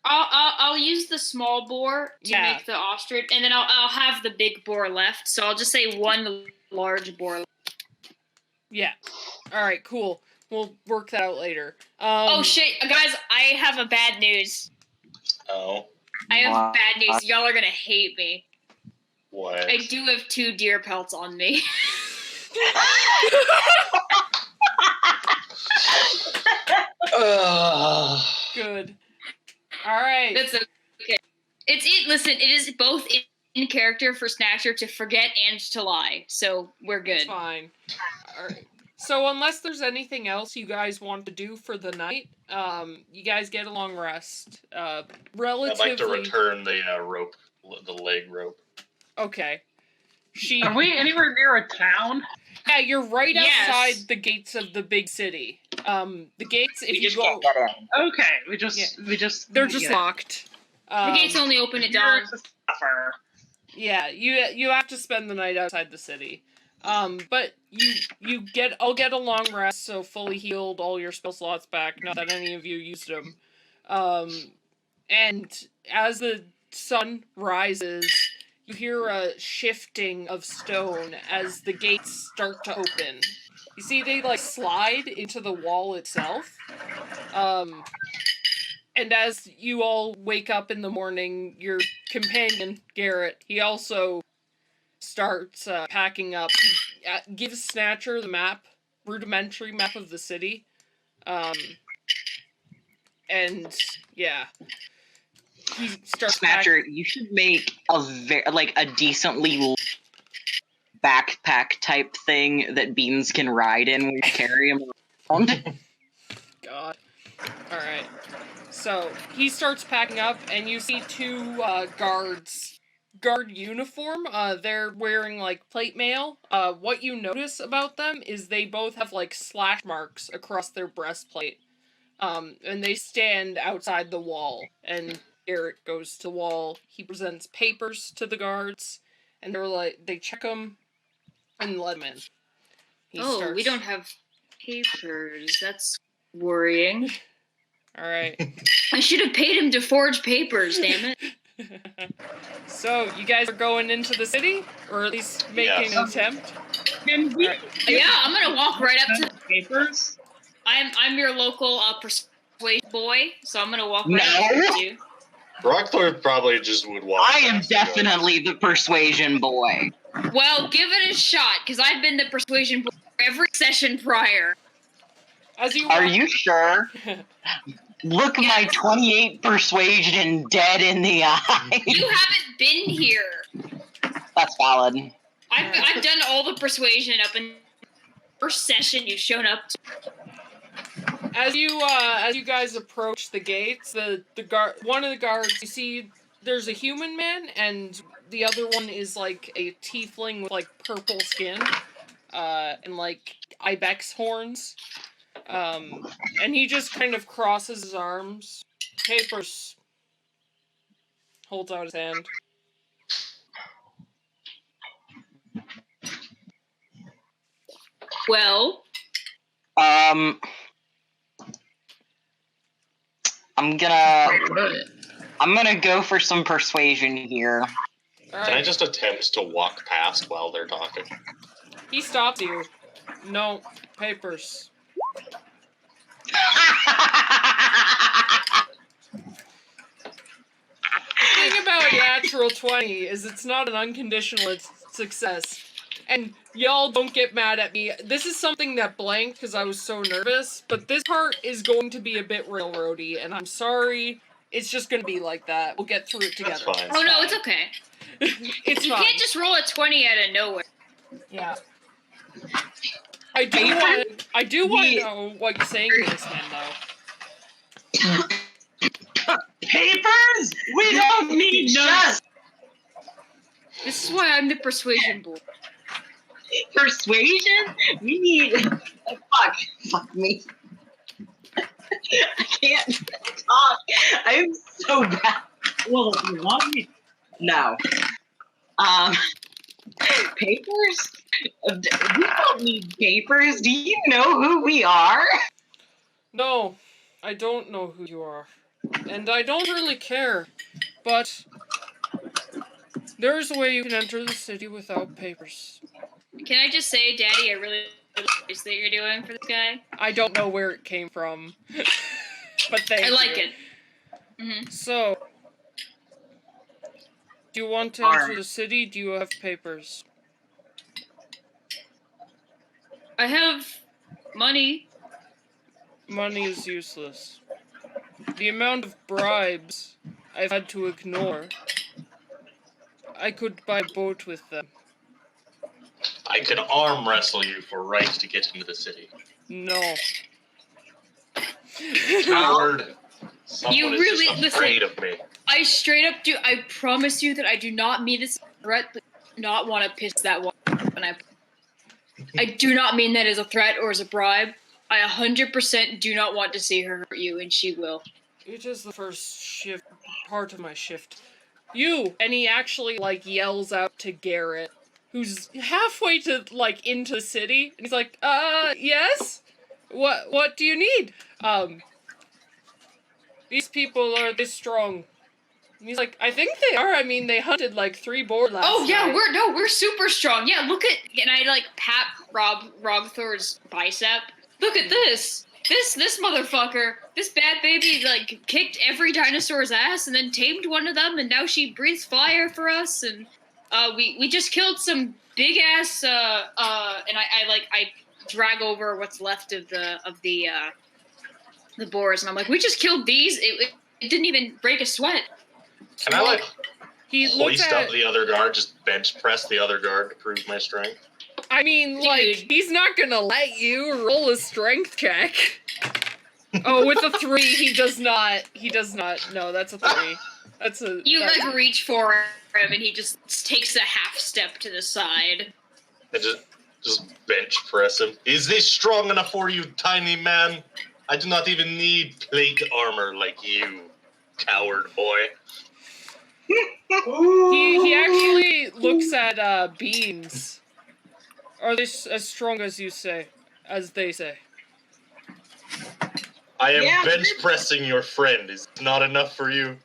I'll use the small boar to Yeah. make the ostrich, and then I'll have the big boar left. So I'll just say one large boar. Yeah. All right. Cool. We'll work that out later. Oh shit, guys! I have a bad news. Oh. I have Wow. bad news. Y'all are gonna hate me. What? I do have 2 deer pelts on me. Good. All right. That's okay. Listen, it is both in character for Snatcher to forget and to lie, so we're good. It's fine. All right. So unless there's anything else you guys want to do for the night, you guys get a long rest. Relatively. I'd like to return the rope, the leg rope. Okay. Are we anywhere near a town? Yeah, you're right Yes. outside the gates of the big city. The gates, if We you just go, can't get in. Okay, they're just locked. The gates only open at dawn. Yeah, you have to spend the night outside the city. But I'll get a long rest, so fully healed, all your spell slots back, not that any of you used them. And as the sun rises, you hear a shifting of stone as the gates start to open. You see they like slide into the wall itself. And as you all wake up in the morning, your companion, Garrett, he also starts packing up. He gives Snatcher the map, rudimentary map of the city. And, yeah. He starts Snatcher, you should make a decently backpack type thing that Beans can ride in when you carry him around. God. Alright. So, he starts packing up, and you see 2 guards. Guard uniform. They're wearing, like, plate mail. What you notice about them is they both have, like, slash marks across their breastplate. And they stand outside the wall, and Eric goes to the wall. He presents papers to the guards, and they check them and let him in. We don't have papers. That's worrying. Alright. I should have paid him to forge papers, damn it. So, you guys are going into the city? Or at least making an attempt? Can we Yeah, I'm gonna walk right up to. papers? I'm your local persuasion boy, so I'm gonna walk right up No. to you. Rockthorpe probably just would walk. I am past you guys. definitely the persuasion boy. Well, give it a shot, because I've been the persuasion boy for every session prior. As you Are walk- you sure? Look my 28 persuasion dead in the eye. You haven't been here. That's valid. I've done all the persuasion up in the first session you've shown up to. As you guys approach the gates, the guard, one of the guards, you see there's a human man, and the other one is like a tiefling with like purple skin, and like ibex horns. And he just kind of crosses his arms. Papers. Holds out his hand. Well, I'm gonna go for some persuasion here. Can I Alright. just attempt to walk past while they're talking? He stops you. No. Papers. The thing about natural 20 is it's not an unconditional success. And y'all don't get mad at me. This is something that blanked because I was so nervous, but this part is going to be a bit railroady, and I'm sorry. It's just gonna be like that. We'll get through it together. That's fine. Oh no, it's okay. It's You fine. can't just roll a 20 out of nowhere. Yeah. I do want to know what you're saying to this man, though. Papers? We don't need chess. This is why I'm the persuasion boy. Persuasion? We need. Fuck me. I can't talk. I'm so bad. Well, if you want me. No. Papers? We don't need papers. Do you know who we are? No, I don't know who you are. And I don't really care. But there's a way you can enter the city without papers. Can I just say, Daddy, I really like this that you're doing for this guy. I don't know where it came from. But thank I you. like it. Mm-hmm. So, do you want to enter the city? Do you have papers? I have money. Money is useless. The amount of bribes I've had to ignore. I could buy a boat with them. I could arm wrestle you for right to get into the city. No. Coward. Someone You is really- just listen. afraid of me. I straight up do. I promise you that I do not mean this as a threat, but not want to piss that one. And I do not mean that as a threat or as a bribe. I 100% do not want to see her hurt you, and she will. It is the first part of my shift. You! And he actually, yells out to Garrett, who's halfway to, into the city, and he's like, yes? What do you need? These people, are they strong? And he's like, I think they are. I mean, they hunted, 3 boar last Oh yeah, night. we're super strong. Yeah, look at, and I pat Rogthor's bicep. Look at this. This motherfucker, this bad baby, kicked every dinosaur's ass and then tamed one of them, and now she breathes fire for us. And we just killed some big ass. And I drag over what's left of the boars, and I'm like, we just killed these. It didn't even break a sweat. Can I He looks hoist at up the other guard, just bench press the other guard to prove my strength? I mean, Dude. he's not gonna let you roll a strength check. Oh, with a 3, he does not. No, that's a 3. You reach for him, and he just takes a half step to the side. I just bench press him. Is this strong enough for you, tiny man? I do not even need plate armor like you, coward boy. He actually looks at Beans. Are they as strong as you say? As they say? I am Yeah, bench pressing your friend. Is it not enough for you?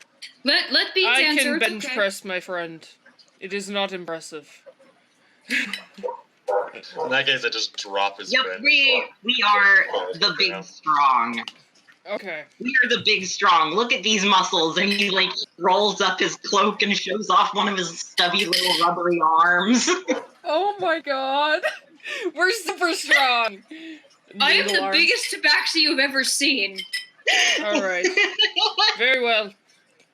Let Beans I answer. can it's bench okay. press my friend. It is not impressive. In that case, I just drop his Yep, friend. we are the big strong. Okay. We are the big strong. Look at these muscles, and he rolls up his cloak and shows off one of his stubby little rubbery arms. Oh my god. We're super strong. I am the Noodle arms. biggest tabaxi you've ever seen. Alright. Very well.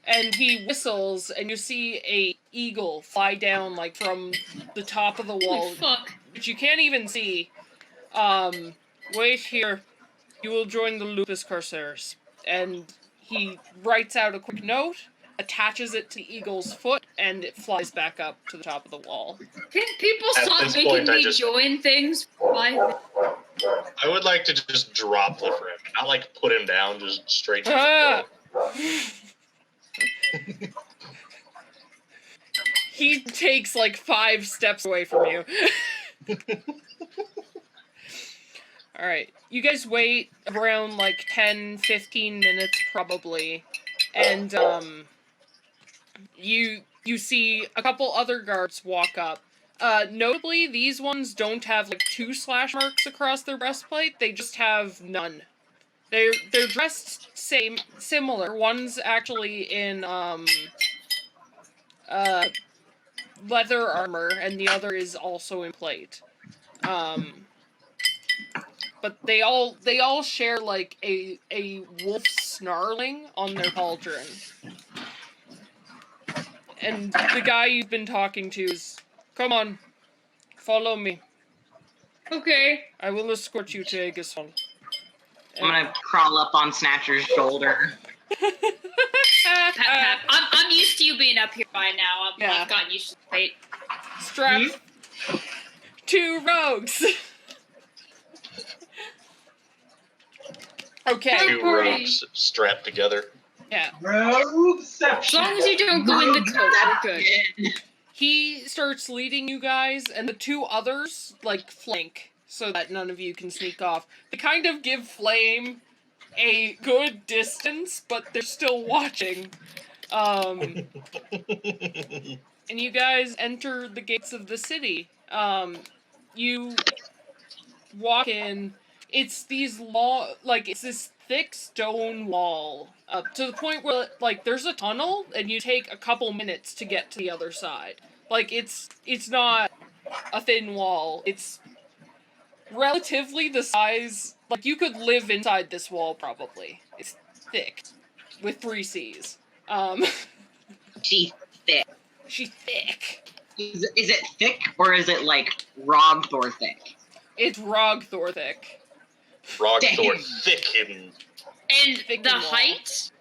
And he whistles, and you see a eagle fly down, from the top of the wall, Holy fuck. which you can't even see. Wait here. You will join the Lupus Corsairs. And he writes out a quick note, attaches it to the eagle's foot, and it flies back up to the top of the wall. Can people At stop this making point, I me just- join things? Why? I would like to just drop the friend. Not put him down, just straight to the Ah! floor. He takes 5 steps away from you. Alright, you guys wait around 10-15 minutes probably, and you you see a couple other guards walk up. Notably, these ones don't have like 2 slash marks across their breastplate. They just have none. They're dressed similar. One's actually in leather armor, and the other is also in plate. But they all share like a wolf snarling on their pauldron. And the guy you've been talking to is, come on, follow me. Okay. I will escort you to Aegisol. I'm gonna crawl up on Snatcher's shoulder. Pat, Pat. I'm used to you being up here by now. I've gotten used to the weight. Strap 2 rogues. Okay. 2 rogues strapped together. Yeah. As long as you don't go in the coat, we're good. He starts leading you guys, and the 2 others, like, flank, so that none of you can sneak off. They kind of give Flame a good distance, but they're still watching. And you guys enter the gates of the city. You walk in. It's these it's this thick stone wall, to the point where, like, there's a tunnel, and you take a couple minutes to get to the other side. Like, it's not a thin wall. It's relatively the size, like, you could live inside this wall, probably. It's thick, with 3 C's. She's thick. She's thick. Is it thick, or is it, like, Rogthor thick? It's Rogthor thick. Rogthor thick and... And Thick the and height?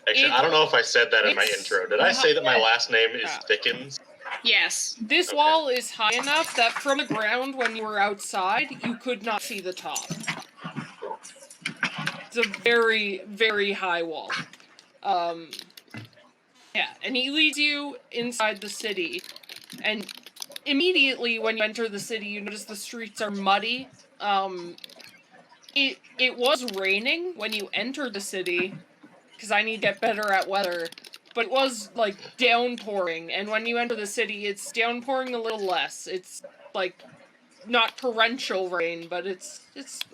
Actually, I don't know if I said that in my intro. Did I say that my last name is Yeah. Thickens? Yes. This wall is high enough that from the ground when you were outside, you could not see the top. It's a very, very high wall. Yeah, and he leads you inside the city, and immediately when you enter the city, you notice the streets are muddy. It was raining when you entered the city, because I need to get better at weather, but it was, like, downpouring, and when you enter the city, it's downpouring a little less. It's, like, not torrential rain, but it's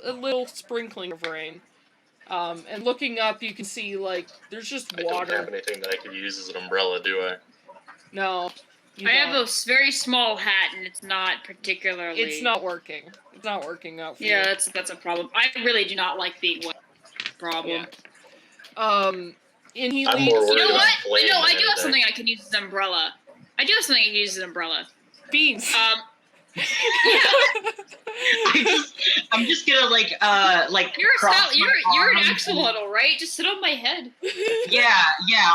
a little sprinkling of rain. And looking up, you can see, like, there's just I don't water. have anything that I could use as an umbrella, do I? No. I have a very small hat, and it's not particularly... It's not working. It's not working out for you. Yeah, that's a problem. I really do not like being wet. Problem. Yeah. And he I'm leads... more You worried know about what? flame No, I than do have anything. something I can use as an umbrella. Beans. I'm just gonna like You're an arms axolotl, right? Just sit on my head. Yeah,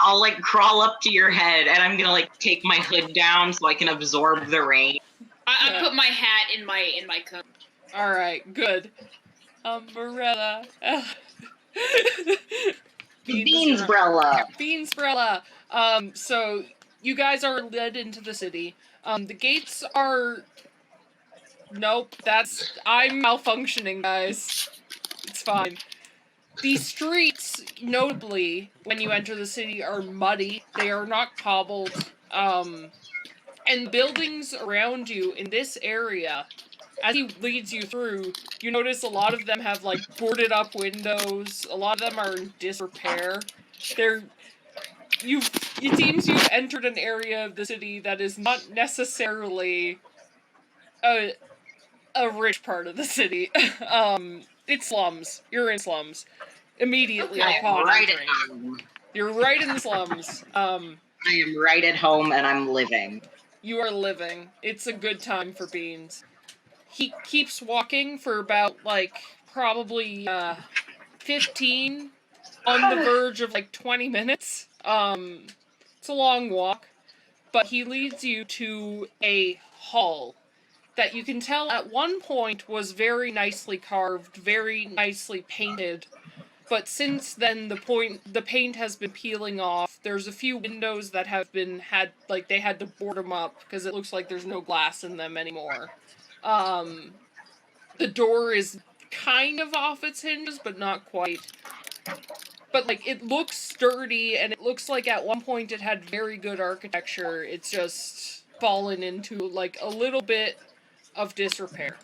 I'll like crawl up to your head and I'm gonna like take my hood down so I can absorb the rain. I put my hat in my coat. Alright, good. Umbrella. Beansbrella. Beansbrella. So you guys are led into the city. The gates are... Nope, I'm malfunctioning, guys. It's fine. The streets, notably, when you enter the city, are muddy. They are not cobbled. And buildings around you in this area, as he leads you through, you notice a lot of them have, like, boarded up windows. A lot of them are in disrepair. It seems you've entered an area of the city that is not necessarily a rich part of the city. It's slums. You're in slums. Immediately upon Right at entering. home. You're right in the slums. I am right at home and I'm living. You are living. It's a good time for Beans. He keeps walking for about, like, probably, 15, on the verge of, like, 20 minutes. It's a long walk, but he leads you to a hall that you can tell at one point was very nicely carved, very nicely painted, but since then the paint has been peeling off. There's a few windows that have been they had to board them up because it looks like there's no glass in them anymore. The door is kind of off its hinges, but not quite. But, like, it looks sturdy, and it looks like at one point it had very good architecture. It's just fallen into, like, a little bit of disrepair.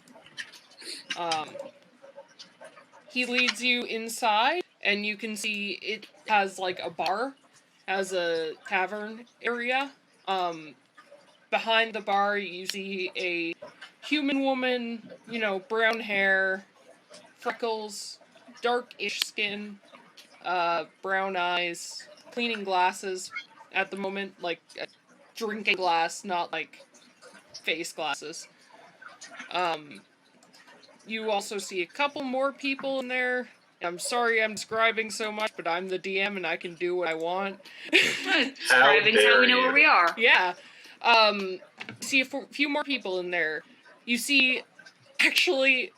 He leads you inside, and you can see it has, like, a bar, has a tavern area. Behind the bar, you see a human woman, you know, brown hair, freckles, dark-ish skin, brown eyes, cleaning glasses at the moment, like a drinking glass, not like face glasses. You also see a couple more people in there. I'm sorry I'm describing so much, but I'm the DM and I can do what I want. Describing's how we know where we are. Yeah. See a few more people in there. You see, actually,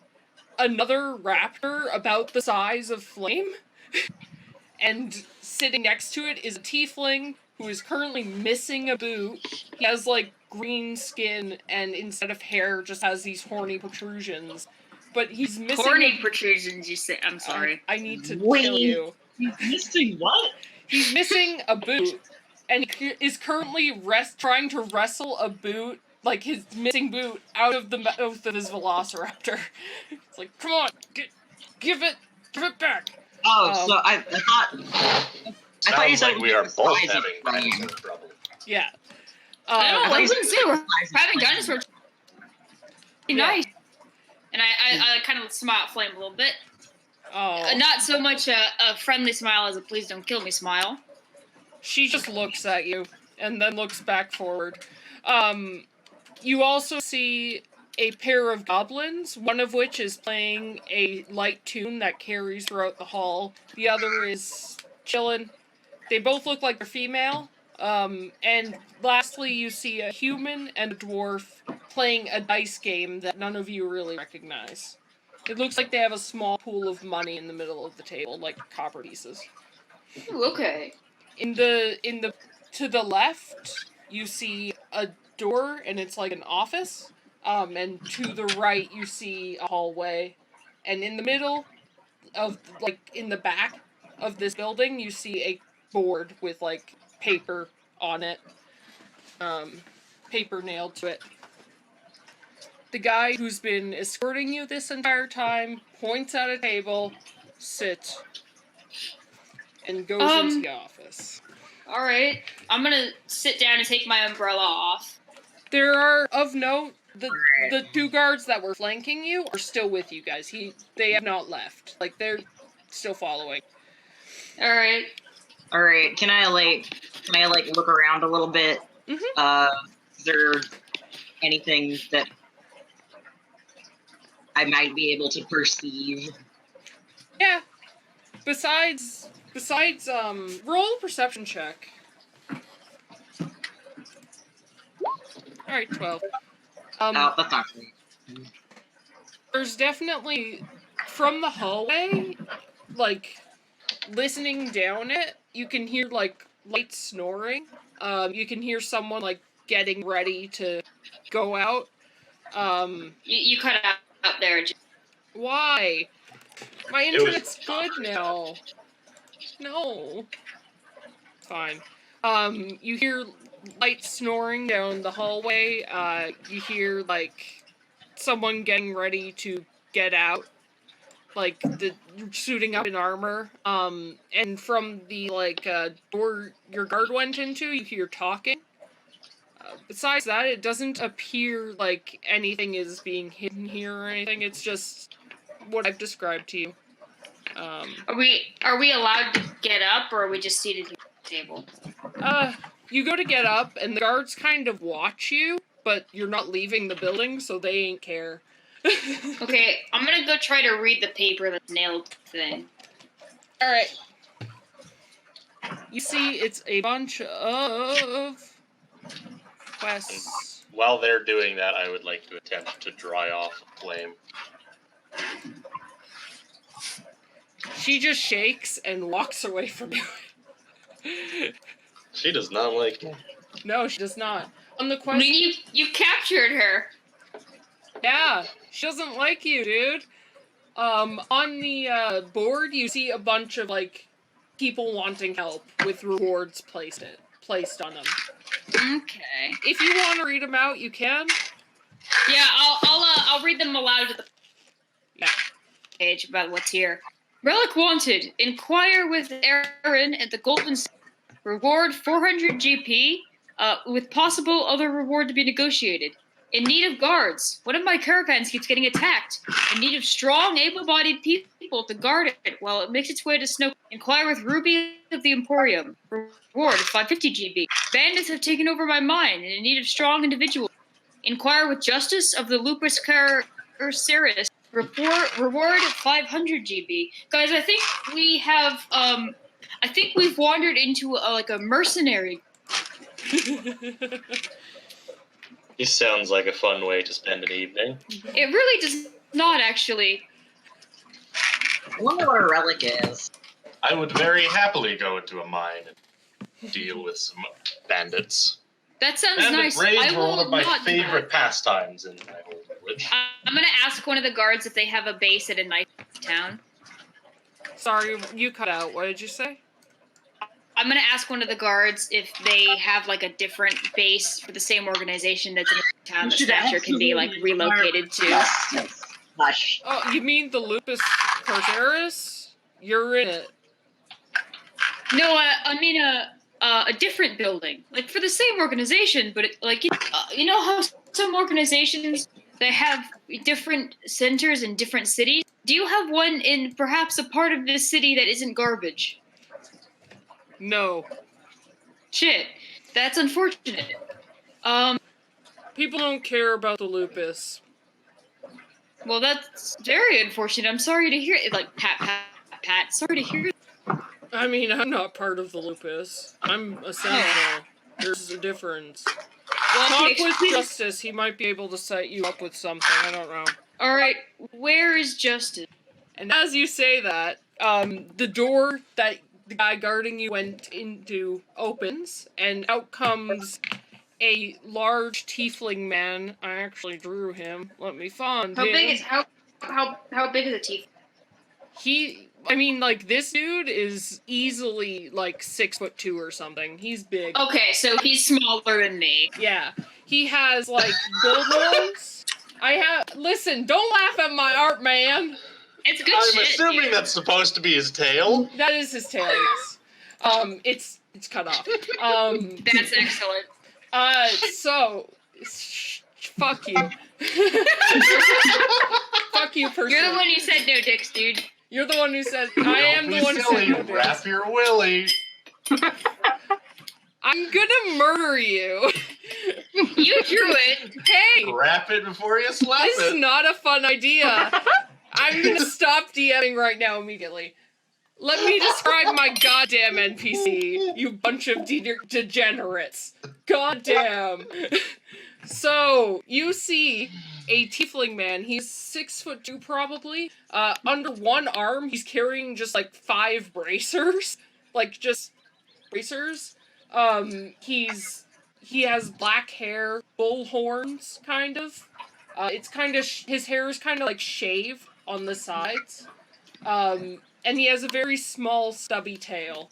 another raptor about the size of Flame. And sitting next to it is a tiefling who is currently missing a boot. He has, like, green skin and instead of hair just has these horny protrusions. But he's missing... Horny protrusions, you say? I'm sorry. I need to tell you. He's missing what? He's missing a boot. And he is currently trying to wrestle a boot, like his missing boot, out of the mouth of his velociraptor. It's like, come on, give it back. Oh, so I thought you said like we are both having dinosaur trouble. Yeah. I wouldn't say we're having dinosaur trouble. Nice. And I kind of smile at Flame a little bit. Oh. Not so much a friendly smile as a please don't kill me smile. She just looks at you and then looks back forward. You also see a pair of goblins, one of which is playing a light tune that carries throughout the hall. The other is chilling. They both look like they're female. And lastly, you see a human and a dwarf playing a dice game that none of you really recognize. It looks like they have a small pool of money in the middle of the table, like copper pieces. Ooh, okay. To the left, you see a door, and it's like an office. And to the right, you see a hallway. And in the middle of, like, in the back of this building, you see a board with, like, paper on it. Paper nailed to it. The guy who's been escorting you this entire time points at a table, sit, and goes into the office. Alright. I'm gonna sit down and take my umbrella off. There are, of note, the two guards that were flanking you are still with you guys. They have not left. Like, they're still following. Alright. Can I look around a little bit? Mm-hmm. Is there anything that I might be able to perceive? Yeah. Besides, roll a perception check. Alright, 12. That's not great. There's definitely, from the hallway, like, listening down it, you can hear, like, light snoring. You can hear someone, like, getting ready to go out. You cut out there. Why? My internet's good now. No. Fine. You hear light snoring down the hallway. You hear, like, someone getting ready to get out. Like, suiting up in armor. And from the, like, door your guard went into, you hear talking. Besides that, it doesn't appear like anything is being hidden here or anything. It's just what I've described to you. Are we allowed to get up, or are we just seated at the table? You go to get up, and the guards kind of watch you, but you're not leaving the building, so they ain't care. Okay, I'm gonna go try to read the paper that's nailed to the thing. Alright. You see, it's a bunch of quests. While they're doing that, I would like to attempt to dry off a flame. She just shakes and walks away from you. She does not like me. No, she does not. On the I quest, mean, you captured her. yeah, she doesn't like you, dude. On the board, you see a bunch of, like, people wanting help with rewards placed on them. Okay. If you want to read them out, you can. Yeah, I'll read them aloud to the Yeah. page about what's here. Relic wanted. Inquire with Aaron at the Golden City. Reward 400 GP, with possible other reward to be negotiated. In need of guards. One of my caravans keeps getting attacked. In need of strong, able-bodied people to guard it while it makes its way to Snow. Inquire with Ruby of the Emporium. Reward 550 GB. Bandits have taken over my mine and in need of strong individuals. Inquire with Justice of the Lupus Carceris. Reward 500 GB. Guys, I think we have, I think we've wandered into a mercenary. He sounds like a fun way to spend an evening. It really does not, actually. I wonder what a relic is. I would very happily go into a mine and deal with some bandits. That sounds Bandit nice. raids I were one will of my not do favorite that. pastimes in my whole village. I'm gonna ask one of the guards if they have a base at a nice town. Sorry, you cut out. What did you say? I'm gonna ask one of the guards if they have like a different base for the same organization that's in a town that Snatcher can be like relocated to. Hush. Oh, you mean the Lupus Carceris? You're in it. No, I mean a different building, like for the same organization, but you know how some organizations they have different centers in different cities. Do you have one in perhaps a part of this city that isn't garbage? No. Shit, that's unfortunate. People don't care about the Lupus. Well, that's very unfortunate. I'm sorry to hear it. Like, pat, sorry to hear it. I mean, I'm not part of the Lupus. I'm a sentinel. There's a difference. Well, Talk okay, with please- Justice. He might be able to set you up with something. I don't know. All right, where is Justice? And as you say that, the door that the guy guarding you went into opens, and out comes a large tiefling man. I actually drew him. Let me find How him. big is how big is the teeth? I mean, like, this dude is easily, like, 6'2" or something. He's big. Okay, so he's smaller than me. Yeah. He has, like, gold horns. Listen, don't laugh at my art, man. It's good I'm shit. assuming dude. that's supposed to be his tail. That is his tail, yes. It's cut off. That's excellent. So, fuck you. Fuck you, person. You're the one who said no dicks, dude. You're the one who said, I am the one who said no dicks. Wrap your willy. I'm gonna murder you. You drew it. Hey, Wrap it before you slap this is it. not a fun idea. I'm gonna stop DMing right now immediately. Let me describe my goddamn NPC, you bunch of degenerates. Goddamn. So, you see a tiefling man. He's 6'2" probably. Under one arm, he's carrying just like 5 bracers. Like, just bracers. He has black hair, bull horns, kind of. It's kind of, his hair is kind of like shaved on the sides. And he has a very small, stubby tail.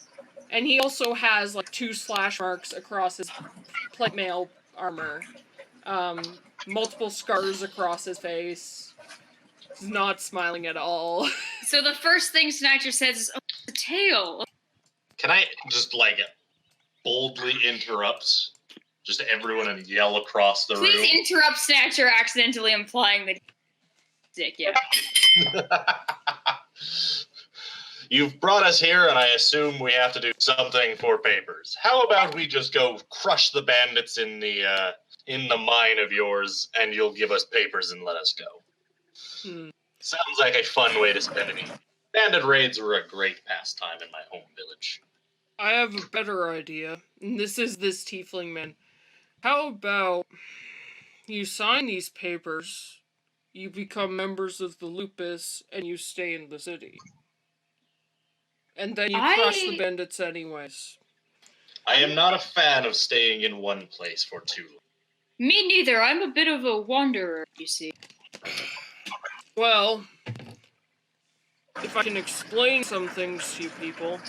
And he also has, like, 2 slash marks across his plate mail armor. Multiple scars across his face. He's not smiling at all. So the first thing Snatcher says is, "Oh, the tail." Can I just, like, boldly interrupt just everyone and yell across the room? Please interrupt Snatcher, accidentally implying that he's sick. Yeah. You've brought us here, and I assume we have to do something for papers. How about we just go crush the bandits in the mine of yours, and you'll give us papers and let us go? Sounds like a fun way to spend an evening. Bandit raids were a great pastime in my home village. I have a better idea. And this is this tiefling man. How about you sign these papers, you become members of the Lupus, and you stay in the city. And then you crush the bandits anyways. I am not a fan of staying in one place for too long. Me neither. I'm a bit of a wanderer, you see. Well, if I can explain some things to you people,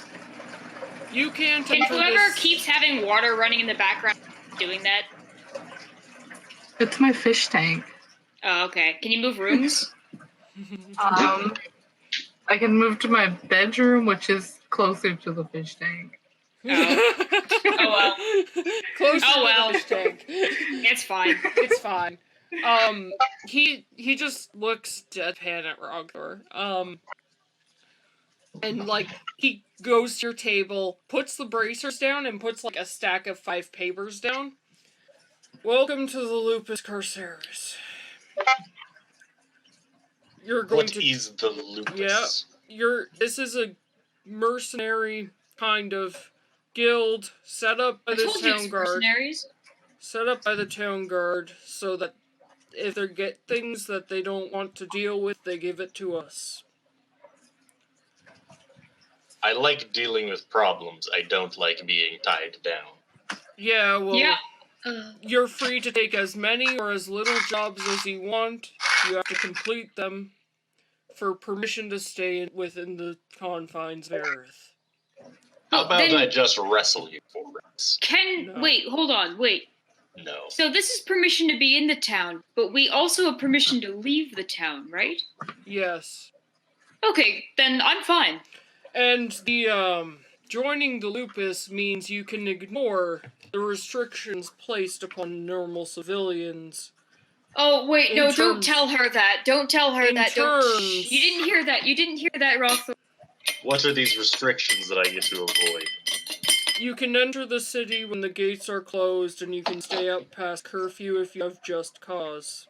You can't Can enter whoever this. keeps having water running in the background doing that? It's my fish tank. Oh, okay. Can you move rooms? I can move to my bedroom, which is closer to the fish tank. Oh well. Closer Oh, to well. the fish tank. It's fine. It's fine. He just looks deadpan at Rogthor. And like he goes to your table, puts the bracers down, and puts like a stack of 5 papers down. Welcome to the Lupus Carceres. You're going What to is the lupus? this is a mercenary kind of guild set up by I the told you town it's guard. mercenaries. Set up by the town guard so that if they get things that they don't want to deal with, they give it to us. I like dealing with problems. I don't like being tied down. Yeah, well, Yeah. you're free to take as many or as little jobs as you want. You have to complete them for permission to stay within the confines of Erith. How about then I just wrestle you for it? No. Wait, hold on, wait. No. So this is permission to be in the town, but we also have permission to leave the town, right? Yes. Okay, then I'm fine. And the, joining the Lupus means you can ignore the restrictions placed upon normal civilians. Oh wait, In no! terms- Don't tell her that. Don't tell her In that. Don't. terms- Shh. You didn't hear that. You didn't hear that, Rothor. What are these restrictions that I get to avoid? You can enter the city when the gates are closed, and you can stay out past curfew if you have just cause.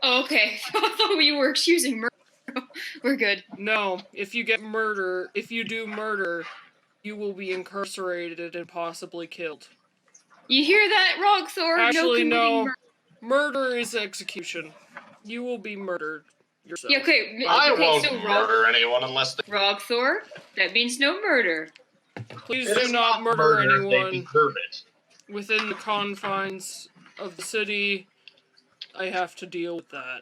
Oh, okay. I thought we were excusing murder. We're good. No, if you do murder, you will be incarcerated and possibly killed. You hear that, Rogthor? Actually, no. no. Murder. Murder is execution. You will be murdered yourself. Yeah, okay. I okay, won't so murder anyone unless they Rogthor. That means no murder. Please It do is not murder if they anyone deserve it. within the confines of the city. I have to deal with that.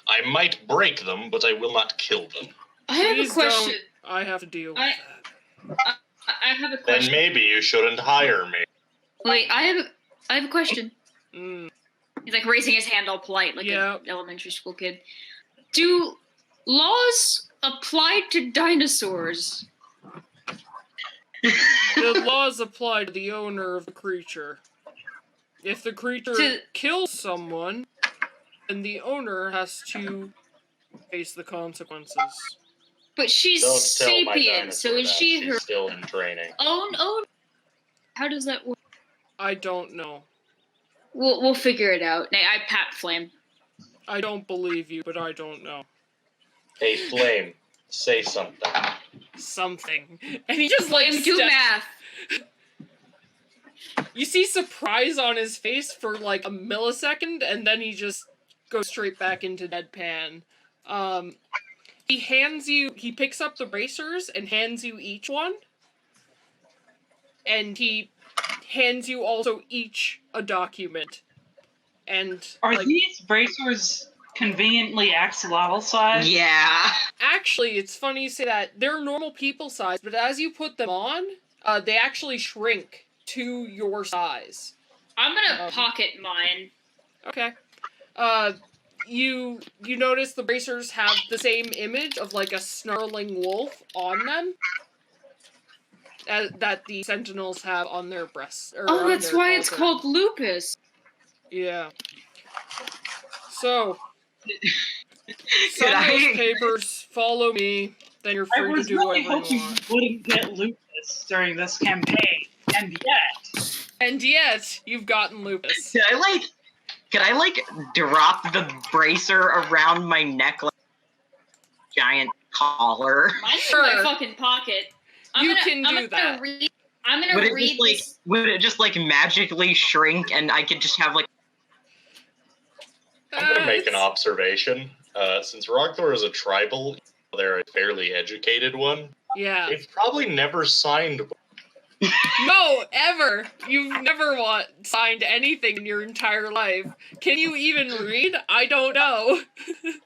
I might break them, but I will not kill them. I have Please a question. don't. I have to deal with I- that. I have a Then question. maybe you shouldn't hire me. Wait, I have a question. Mm. He's like raising his hand all polite, like Yeah. an elementary school kid. Do laws apply to dinosaurs? The laws apply to the owner of the creature. If the creature To- kills someone, then the owner has to face the consequences. But she's Don't tell my sapient, so dinosaur is that. she She's her still in training. own? How does that work? I don't know. We'll figure it out. Nay, I pat Flame. I don't believe you, but I don't know. Hey, Flame, say something. Something. And he just like Flame, do steps- math. You see surprise on his face for like a millisecond, and then he just goes straight back into deadpan. He picks up the bracers and hands you each one. And he hands you also each a document. And Are like, these bracers conveniently axolotl size? Yeah. actually, it's funny you say that. They're normal people size, but as you put them on, they actually shrink to your size. I'm gonna Um, pocket mine. Okay. You notice the bracers have the same image of like a snarling wolf on them that the sentinels have on their breasts. Oh, that's why it's called lupus. Yeah. So, Could sign those I- papers, follow me, then you're I free to was do really whatever you hoping want. you wouldn't get lupus during this campaign, and yet. And yet, you've gotten lupus. Could I drop the bracer around my neck like a giant collar? Mine's Sure. in my fucking pocket. You can do that. I'm gonna Would it read just like this. would it just like magically shrink and I could just have like I'm gonna make an observation. Since Rogthor is a tribal, they're a fairly educated one. Yeah. They've probably never signed. No, ever. You've never signed anything in your entire life. Can you even read? I don't know.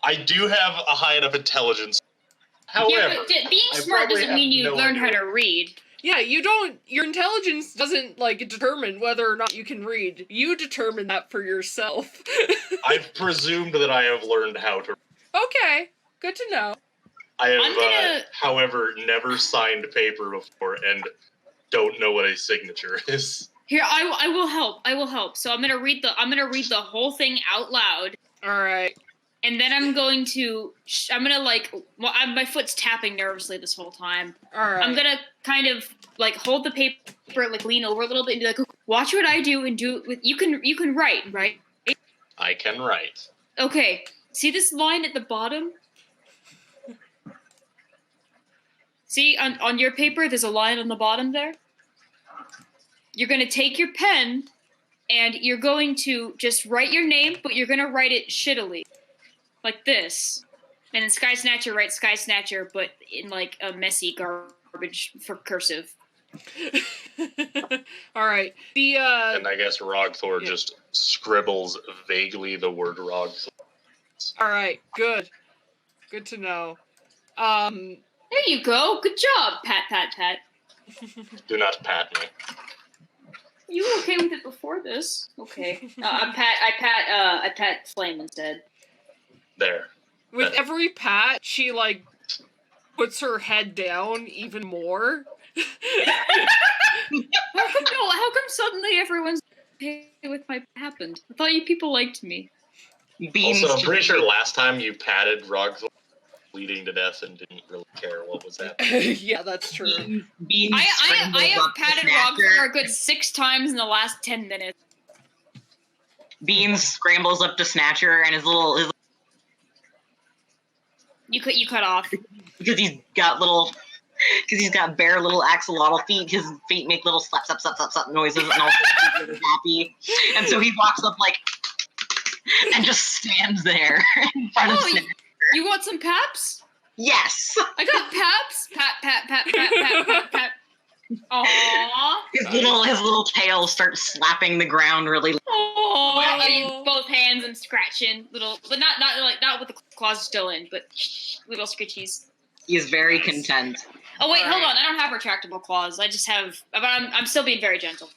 I do have a high enough intelligence. Yeah, However, but being I smart probably doesn't have mean you no learned how idea. to read. Yeah, you don't. Your intelligence doesn't like determine whether or not you can read. You determine that for yourself. I've presumed that I have learned how to. Okay, good to know. I have, I'm gonna- however, never signed paper before and don't know what a signature is. Here, I will help. I will help. So I'm gonna read the whole thing out loud, All right. and then I'm going to my foot's tapping nervously this whole time. All right. I'm gonna kind of like hold the paper, like lean over a little bit, and be like, "Watch what I do, and do it with you can write, right?" I can write. Okay. See this line at the bottom? See on your paper, there's a line on the bottom there. You're gonna take your pen, and you're going to just write your name, but you're gonna write it shittily, like this. And then Sky Snatcher writes Sky Snatcher, but in like a messy garbage for cursive. All right. And I guess Rogthor just scribbles vaguely the word Rogthor. All right. Good. Good to know. There you go. Good job. Pat, pat, pat. Do not pat me. You were okay with it before this. Okay. I pat Flame instead. There. With every pat, she like puts her head down even more. How come suddenly everyone's okay with my happened? I thought you people liked me. Beans. Also, I'm pretty sure last time you patted Rogthor bleeding to death and didn't really care what was happening. Yeah, that's true. Beans I scrambles have up the patted Snatcher. Rogthor a good 6 times in the last 10 minutes. Beans scrambles up to Snatcher and his You cut off. because he's got bare little axolotl feet. His feet make little slap, slap, slap, slap, slap noises, and also he's really happy. And so he walks up like and just stands there in front of Snatcher. You want some paps? Yes. I got paps. Pat, pat, pat, pat, pat, pat, pat. Aww. His little tail starts slapping the ground really. Aww. Both hands and scratching little, but not with the claws still in, but little scritchies. He is very content. Oh wait, All hold right. on. I don't have retractable claws. I just have, but I'm still being very gentle.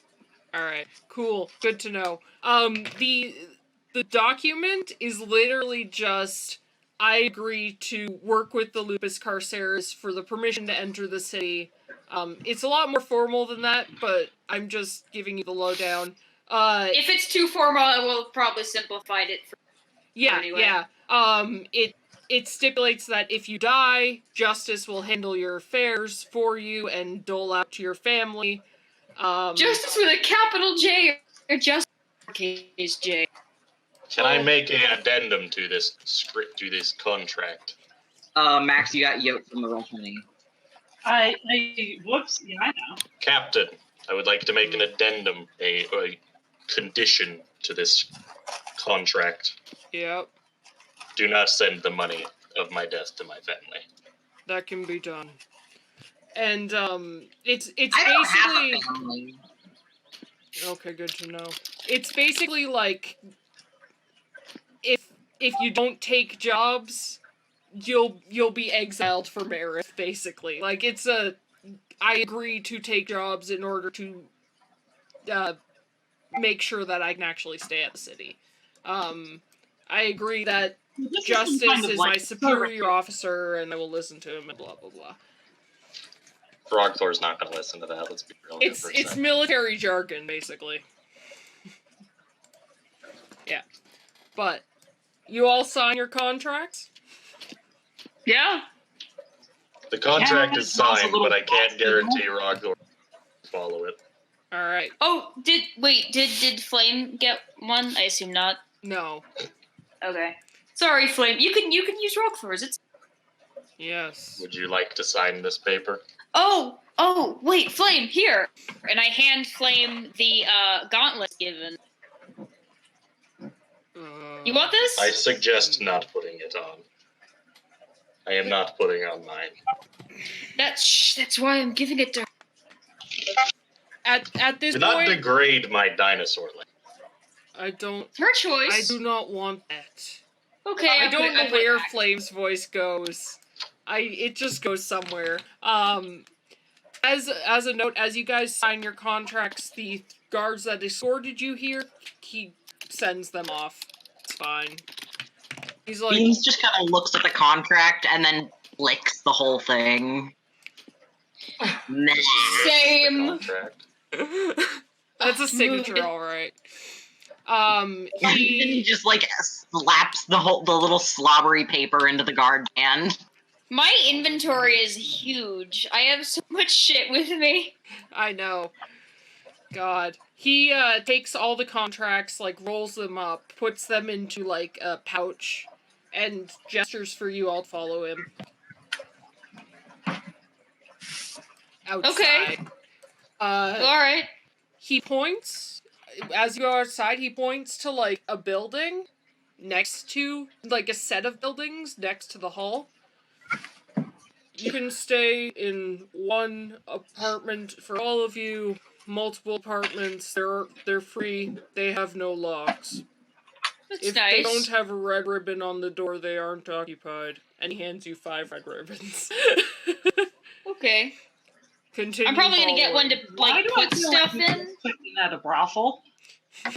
All right. Cool. Good to know. The document is literally just I agree to work with the Lupus Carceres for the permission to enter the city. It's a lot more formal than that, but I'm just giving you the lowdown. If it's too formal, I will probably simplify it. Anyway. It stipulates that if you die, justice will handle your affairs for you and dole out to your family. Justice with a capital J or just lowercase J. Can I make an addendum to this script, to this contract? Max, you got yoked from the Roll20. Whoops, yeah, I know. Captain, I would like to make an addendum, a condition to this contract. Yep, Do not send the money of my death to my family. that can be done. And it's I don't have basically a family. okay. Good to know. It's basically like if you don't take jobs, you'll be exiled from Erith, basically. Like I agree to take jobs in order to make sure that I can actually stay at the city. I agree that justice is my superior officer and I will listen to him and blah blah blah. Rogthor's not going to listen to that, let's be real. here for a It's second. military jargon, basically. Yeah. But you all sign your contracts? Yeah. The contract Yeah, is it sounds a signed, little but I can't fast, guarantee Rogthor will follow it. Alright. Oh, did Flame get one? I assume not. No. Okay. Sorry, Flame. You can use Rockthor's. It's Yes. Would you like to sign this paper? Oh, wait, Flame, here. And I hand Flame the gauntlet given. You want this? I suggest not putting it on. I am not putting on mine. That's why I'm giving it to her. At this Do not point, degrade my dinosaur land. I don't. Her choice. I do not want that. Okay, I don't know put it where back. Flame's voice goes. It just goes somewhere. At As a note, as you guys sign your contracts, the guards that escorted you here, he sends them off. It's fine. He's like, Beans just kind of looks at the contract and then licks the whole thing. Meh. Same. that's a signature, all right. He just like slaps the little slobbery paper into the guard's hand. My inventory is huge. I have so much shit with me. I know. God. He takes all the contracts, like rolls them up, puts them into like a pouch, and gestures for you all to follow him. Outside. Okay. Alright. He points, as you go outside, he points to like a building next to, like a set of buildings next to the hall. You can stay in one apartment for all of you. Multiple apartments. They're free. They have no locks. That's If nice. they don't have a red ribbon on the door, they aren't occupied. And he hands you 5 red ribbons. Okay. Continue. I'm probably gonna get one to Why like do I put feel stuff like in. Putting at a brothel. I'm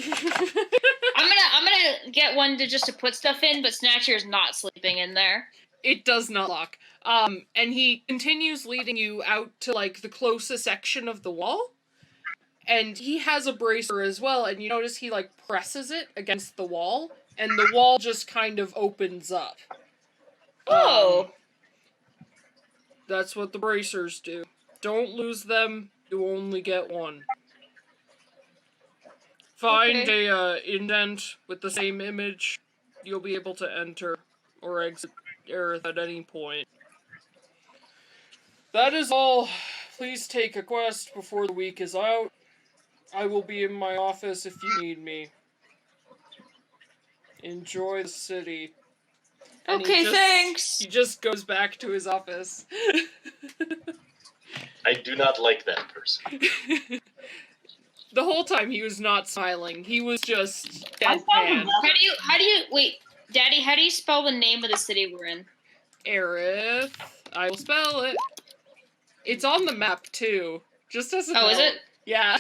gonna get one to put stuff in, but Snatcher's not sleeping in there. It does not lock. And he continues leading you out to like the closest section of the wall. And he has a bracer as well, and you notice he like presses it against the wall, and the wall just kind of opens up. Oh. That's what the bracers do. Don't lose them, you only get one. Find a indent with the same image, you'll be able to enter or exit Erith at any point. That is all. Please take a quest before the week is out. I will be in my office if you need me. Enjoy the city. And Okay, thanks. He just goes back to his office. I do not like that person. The whole time he was not smiling. He was just I found deadpan. him. How do you wait, Daddy, how do you spell the name of the city we're in? Erith. I will spell it. It's on the map too. Just as a Oh, is note. it? Yeah.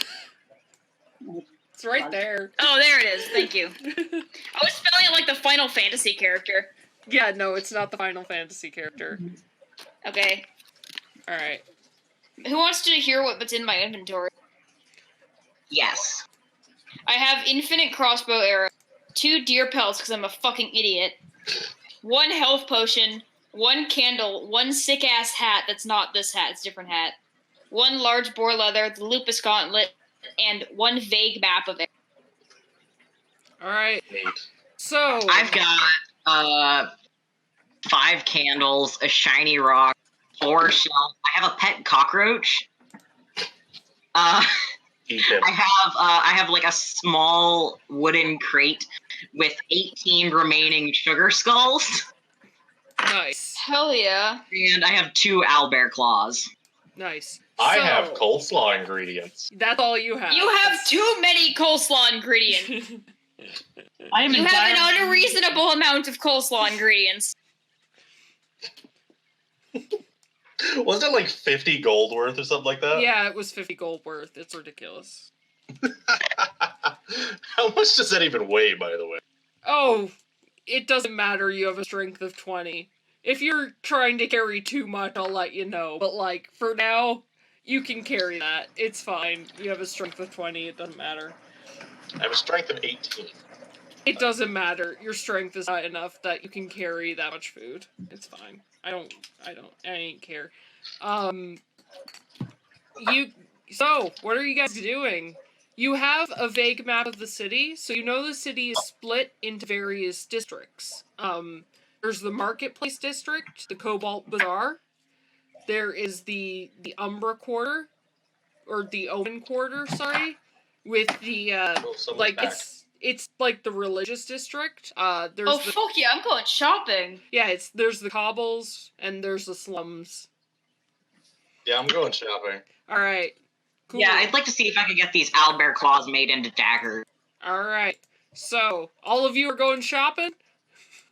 It's right there. Oh, there it is. Thank you. I was spelling it like the Final Fantasy character. Yeah, no, it's not the Final Fantasy character. Okay. Alright. Who wants to hear what's in my inventory? Yes. I have infinite crossbow arrow, 2 deer pelts because I'm a fucking idiot, 1 health potion, 1 candle, 1 sick ass hat that's not this hat, it's a different hat, 1 large boar leather, the lupus gauntlet, and 1 vague map of it. Alright. Neat. So I've got 5 candles, a shiny rock, 4 shells. I have a pet cockroach. Eat him. I have like a small wooden crate with 18 remaining sugar skulls, nice. Hell yeah. and I have 2 owlbear claws. Nice. I So, have coleslaw ingredients. That's all you have. You have too many coleslaw ingredients. I am You in have dire- an unreasonable amount of coleslaw ingredients. Wasn't it like 50 gold worth or something like that? Yeah, it was 50 gold worth. It's ridiculous. How much does that even weigh, by the way? Oh, it doesn't matter. You have a strength of 20. If you're trying to carry too much, I'll let you know. But, like, for now, you can carry that. It's fine. You have a strength of 20. It doesn't matter. I have a strength of 18. It doesn't matter. Your strength is high enough that you can carry that much food. It's fine. I ain't care. So, what are you guys doing? You have a vague map of the city, so you know the city is split into various districts. There's the Marketplace District, the Cobalt Bazaar. There is the Umbra Quarter, or the Omen Quarter, sorry, with the, Someone's like, back. it's like the religious district. There's Oh, the, fuck yeah, I'm going shopping. yeah, there's the cobbles, and there's the slums. Yeah, I'm going shopping. Alright. Cool. Yeah, I'd like to see if I could get these owlbear claws made into daggers. Alright. So, all of you are going shopping?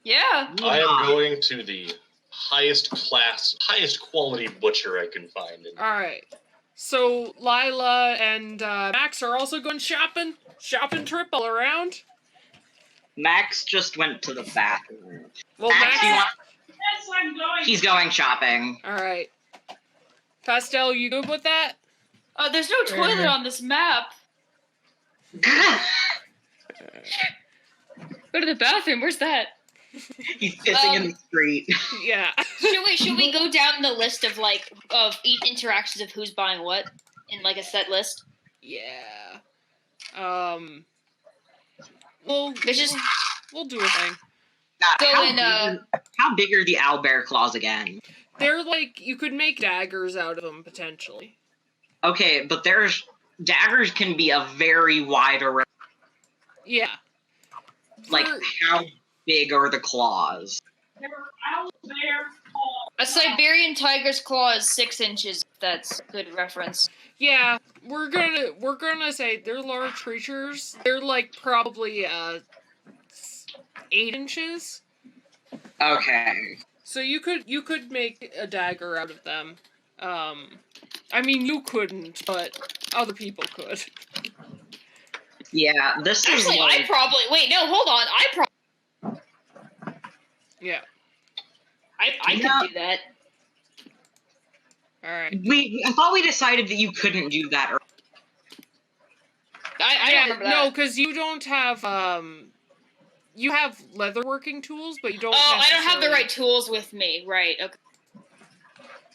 Yeah. I am going to the highest class, highest quality butcher I can find. Alright. So Lila and Max are also going shopping? Shopping trip all around? Max just went to the bathroom. Well, Max, Max... he's going shopping. Alright. Pastel, you good with that? There's no toilet on this map. Go to the bathroom. Where's that? He's pissing in the street. Yeah. Should we go down the list of each interactions of who's buying what in like a set list? Yeah. We'll do a thing. God, So how big are the owlbear claws again? They're like, you could make daggers out of them, potentially. Okay, but daggers can be a very wide array. Yeah. Like, how big are the claws? A Siberian tiger's claw is 6 inches. That's a good reference. Yeah, we're gonna say they're large creatures. They're like probably 8 inches. Okay. So you could make a dagger out of them. I mean you couldn't, but other people could. Yeah, this is Actually, like... wait, no, hold on. Yeah. I could do that. Alright. I thought we decided that you couldn't do that earlier. I don't remember that. No, because you don't have you have leatherworking tools, but you don't. Oh, I don't have the right tools with me. Right. Okay.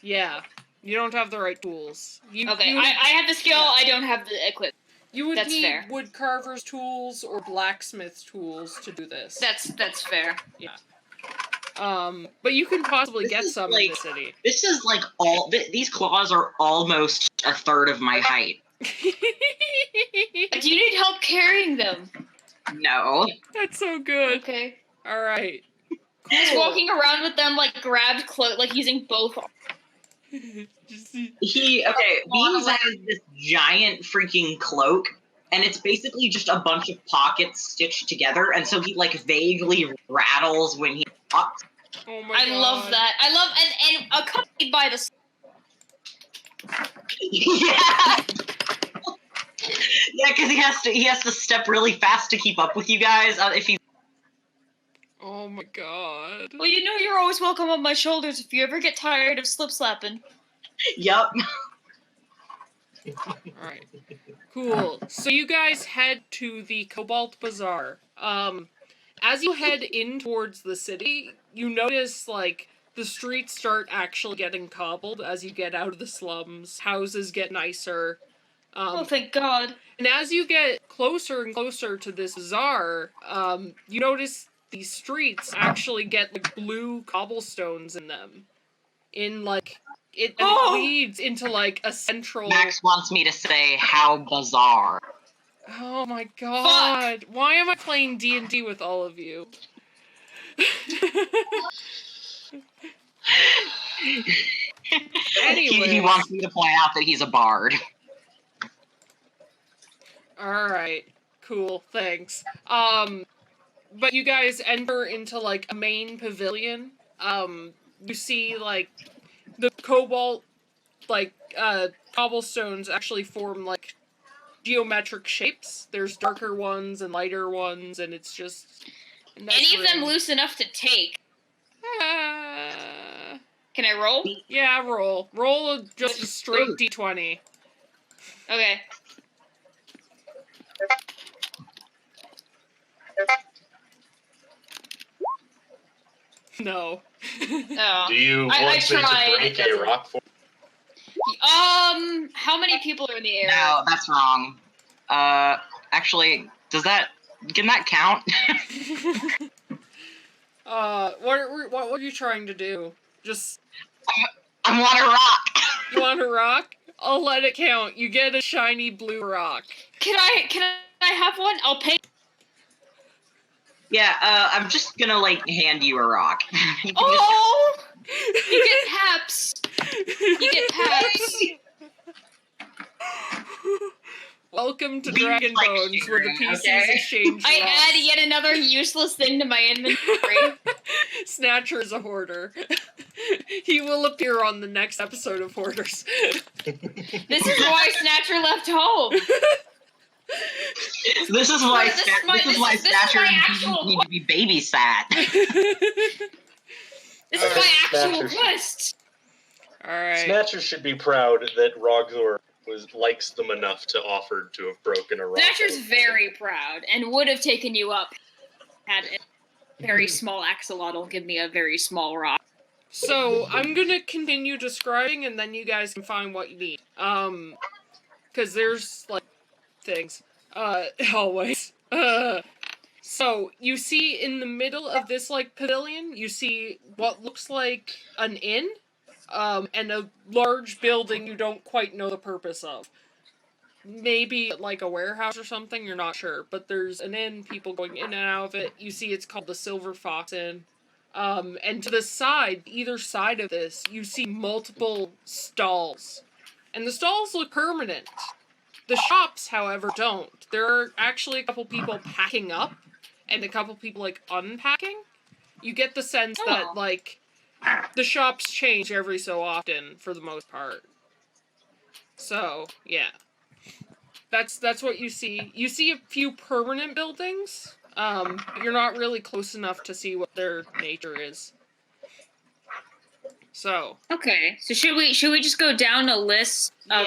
Yeah, you don't have the right tools. I have the skill. I don't have the equipment. You would That's need fair. woodcarver's tools or blacksmith's tools to do this. That's fair. Yeah. But you can possibly get some in the city. This is like these claws are almost a third of my height. Do you need help carrying them? No. That's so good. Okay. All right. Just walking around with them like grabbed like using both. Beans has this giant freaking cloak, and it's basically just a bunch of pockets stitched together, and so he like vaguely rattles when he talks. Oh my I god. love that. I love and accompanied by the. Yeah. Yeah, because he has to step really fast to keep up with you guys. If he. Oh my god. Well, you know you're always welcome on my shoulders if you ever get tired of slip slapping. Yup. Alright. Cool. So you guys head to the Cobalt Bazaar. As you head in towards the city, you notice, like, the streets start actually getting cobbled as you get out of the slums. Houses get nicer. Oh, thank God. And as you get closer and closer to this bazaar, you notice these streets actually get, like, blue cobblestones in them. It leads into, like, a central... Max wants me to say, how bizarre. Oh my god. Fuck. Why am I playing D&D with all of you? Anyway. He wants me to point out that he's a bard. Alright. Cool. Thanks. But you guys enter into, like, a main pavilion. You see, like, the cobalt, like, cobblestones actually form, like, geometric shapes. There's darker ones and lighter ones, and it's just... Any of them loose enough to take? Can I roll? Yeah, roll. Roll just a straight d20. Okay. No. Oh. Do you want me to break a rock for? How many people are in the area? No, that's wrong. Actually, can that count? What are you trying to do? Just... I want a rock! You want a rock? I'll let it count. You get a shiny blue rock. Can I have one? I'll pay. Yeah, I'm just gonna, like, hand you a rock. You get taps! You get taps! Welcome to Dragon Bones, where the PCs exchange I rocks. add yet another useless thing to my inventory. Snatcher is a hoarder. He will appear on the next episode of Hoarders. This is why Snatcher left home. This is why This is my Snatcher actual need to be babysat. This is my actual Snatcher. quest. Alright. Snatcher should be proud that Rogzor likes them enough to offer to have broken a rock. Snatcher's very proud and would have taken you up had a very small axolotl give me a very small rock. So, I'm gonna continue describing and then you guys can find what you need. Cause there's, like, things. Always. So, you see in the middle of this, like, pavilion, you see what looks like an inn, and a large building you don't quite know the purpose of. Maybe, like, a warehouse or something, you're not sure. But there's an inn, people going in and out of it. You see it's called the Silver Fox Inn. And to the side, either side of this, you see multiple stalls. And the stalls look permanent. The shops, however, don't. There are actually a couple people packing up, and a couple people, like, unpacking. You get the sense that, like, the shops change every so often, for the most part. So, yeah. That's what you see. You see a few permanent buildings. You're not really close enough to see what their nature is. So. Okay, so should we just go down a list of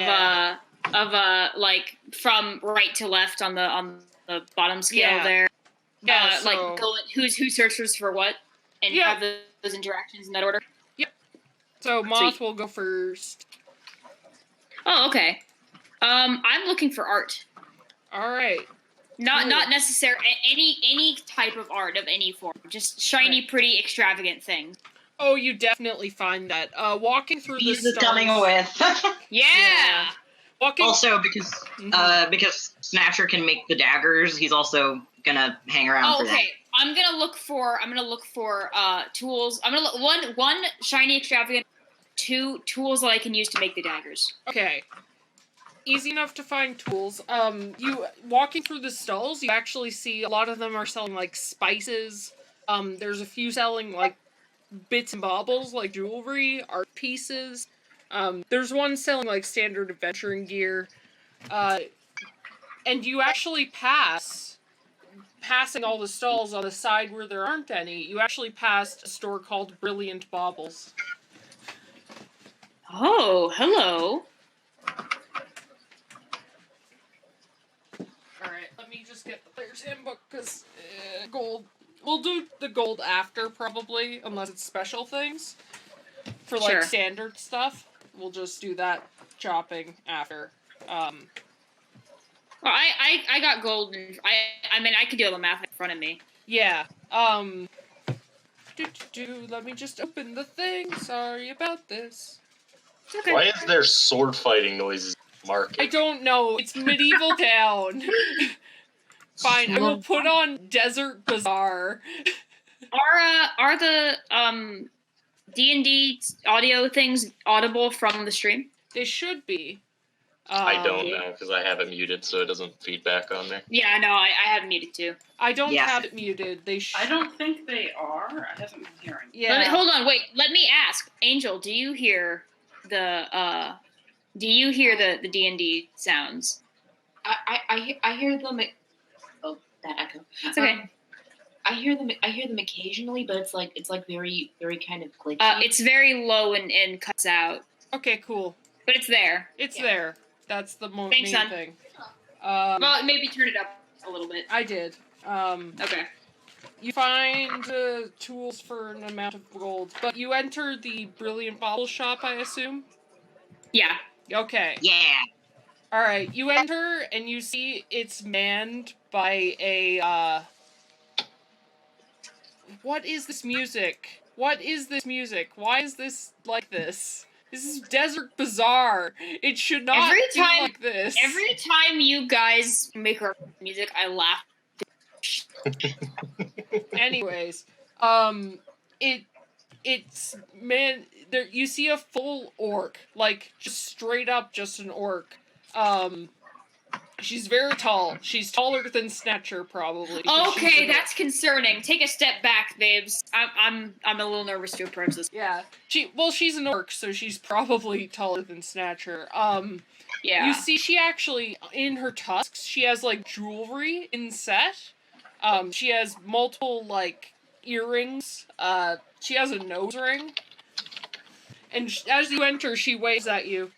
like from right to left on the bottom scale there? Yeah. Like go who searches for what and have those interactions in that order. Yep. So Moth will go first. Oh, okay. I'm looking for art. All right. Not necessary any type of art of any form. Just shiny, pretty, extravagant things. Oh, you definitely find that. Walking through the He's stalls. coming with. Yeah. Walking. Also, because Snatcher can make the daggers, he's also gonna hang around for that. Okay. I'm gonna look for tools. I'm gonna look one shiny, extravagant, 2 tools that I can use to make the daggers. Okay. Easy enough to find tools. You walking through the stalls, you actually see a lot of them are selling like spices. There's a few selling like bits and baubles, like jewelry, art pieces. There's one selling like standard adventuring gear. And you actually passing all the stalls on the side where there aren't any, you actually passed a store called Brilliant Baubles. Oh, hello. Alright, let me just get the player's handbook, because gold. We'll do the gold after, probably, unless it's special things. For, like, standard stuff, we'll just do that chopping after. Well, I got gold, and I mean, I can do all the math in front of me. Yeah, let me just open the thing, sorry about this. Okay. Why is there sword fighting noises in the market? I don't know, it's Medieval Town. Fine, I will put on Desert Bazaar. Are the D&D audio things audible from the stream? They should be. I don't know, because I have it muted, so it doesn't feed back on there. Yeah, no, I have it muted too. I don't have it muted. I don't think they are. I haven't been hearing. Yeah. Hold on, wait. Let me ask, Angel. Do you hear the the D&D sounds? I hear them. Oh, that echo. It's okay. I hear them occasionally, but it's like very kind of glitchy. It's very low and cuts out. Okay, cool. But it's there. It's there. That's the main thing. Well, maybe turn it up a little bit. I did. Okay. You find tools for an amount of gold, but you enter the Brilliant Bauble shop, I assume? Yeah. Okay. Yeah. Alright, you enter, and you see it's manned by a, What is this music? What is this music? Why is this like this? This is Desert Bazaar. It should not be like this. Every time you guys make our music, I laugh. Anyways, it's man. There you see a full orc, like just straight up, just an orc. She's very tall. She's taller than Snatcher, probably. because she's Okay, an that's concerning. Take a step back, babes. I'm a little nervous to approach this. Yeah. She's an orc, so she's probably taller than Snatcher. Yeah. You see, she actually, in her tusks, she has, like, jewelry inset. She has multiple, like, earrings. She has a nose ring. And as you enter, she waves at you.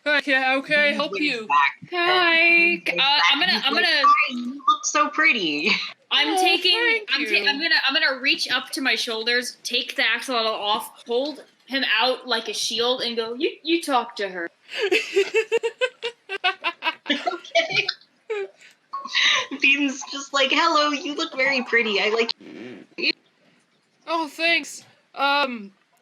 Okay, help Waves you. back. Hi. Waves back. I'm He's gonna. like, "Hi, you look so pretty." I'm Oh, taking. thank you. I'm gonna reach up to my shoulders, take the axolotl off, hold him out like a shield, and go. You talk to her. Okay. Bean's just like, "Hello, you look very pretty. I like." Oh, thanks.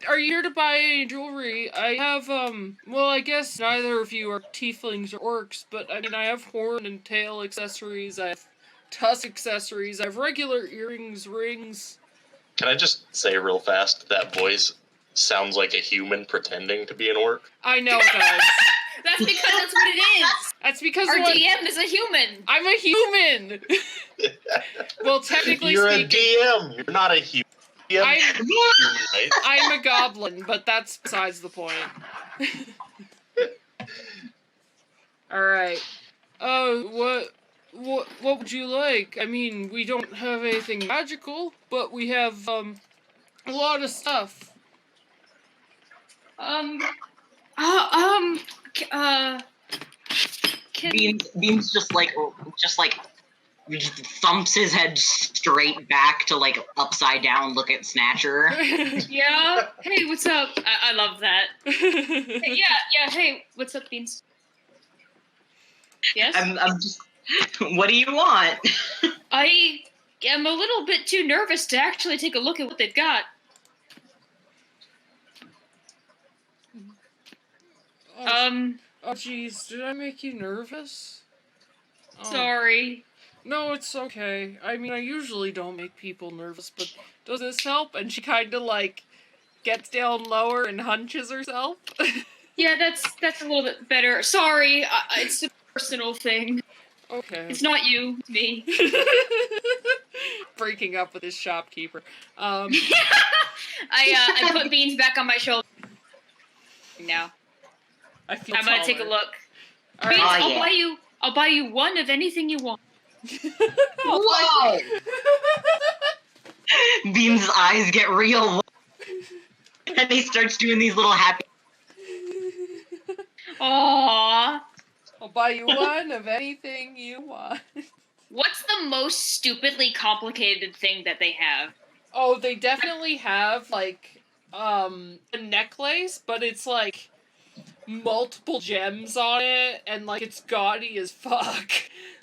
Are you here to buy any jewelry? I have, well, I guess neither of you are tieflings or orcs, but, I mean, I have horn and tail accessories, I have tusk accessories, I have regular earrings, rings. Can I just say real fast that voice sounds like a human pretending to be an orc? I know, guys. That's because that's what it is. That's because Our what- DM is a human. I'm a human! Well, technically You're speaking, a DM. You're not a human. I'm- Human, right? I'm a goblin, but that's besides the point. Alright. What would you like? I mean, we don't have anything magical, but we have, a lot of stuff. Can, Bean's just like thumps his head straight back to like upside down look at Snatcher. yeah. Hey, what's up? I love that. Hey, yeah. Hey, what's up, Beans? Yes. I'm just. What do you want? I am a little bit too nervous to actually take a look at what they've got. Oh, jeez, did I make you nervous? Oh. Sorry. No, it's okay. I mean, I usually don't make people nervous, but does this help? And she kind of, like, gets down lower and hunches herself. Yeah, that's a little bit better. Sorry, it's a personal thing. Okay. It's not you, it's me. Breaking up with his shopkeeper. I put Beans back on my shoulder. Now I feel I'm gonna take a taller. look. All Beans, right. Oh, yeah. I'll buy you one of anything you want. Whoa! Bean's eyes get real, and he starts doing these little happy. Aww. I'll buy you one of anything you want. What's the most stupidly complicated thing that they have? Oh, they definitely have, like, a necklace, but it's, like, multiple gems on it, and, like, it's gaudy as fuck.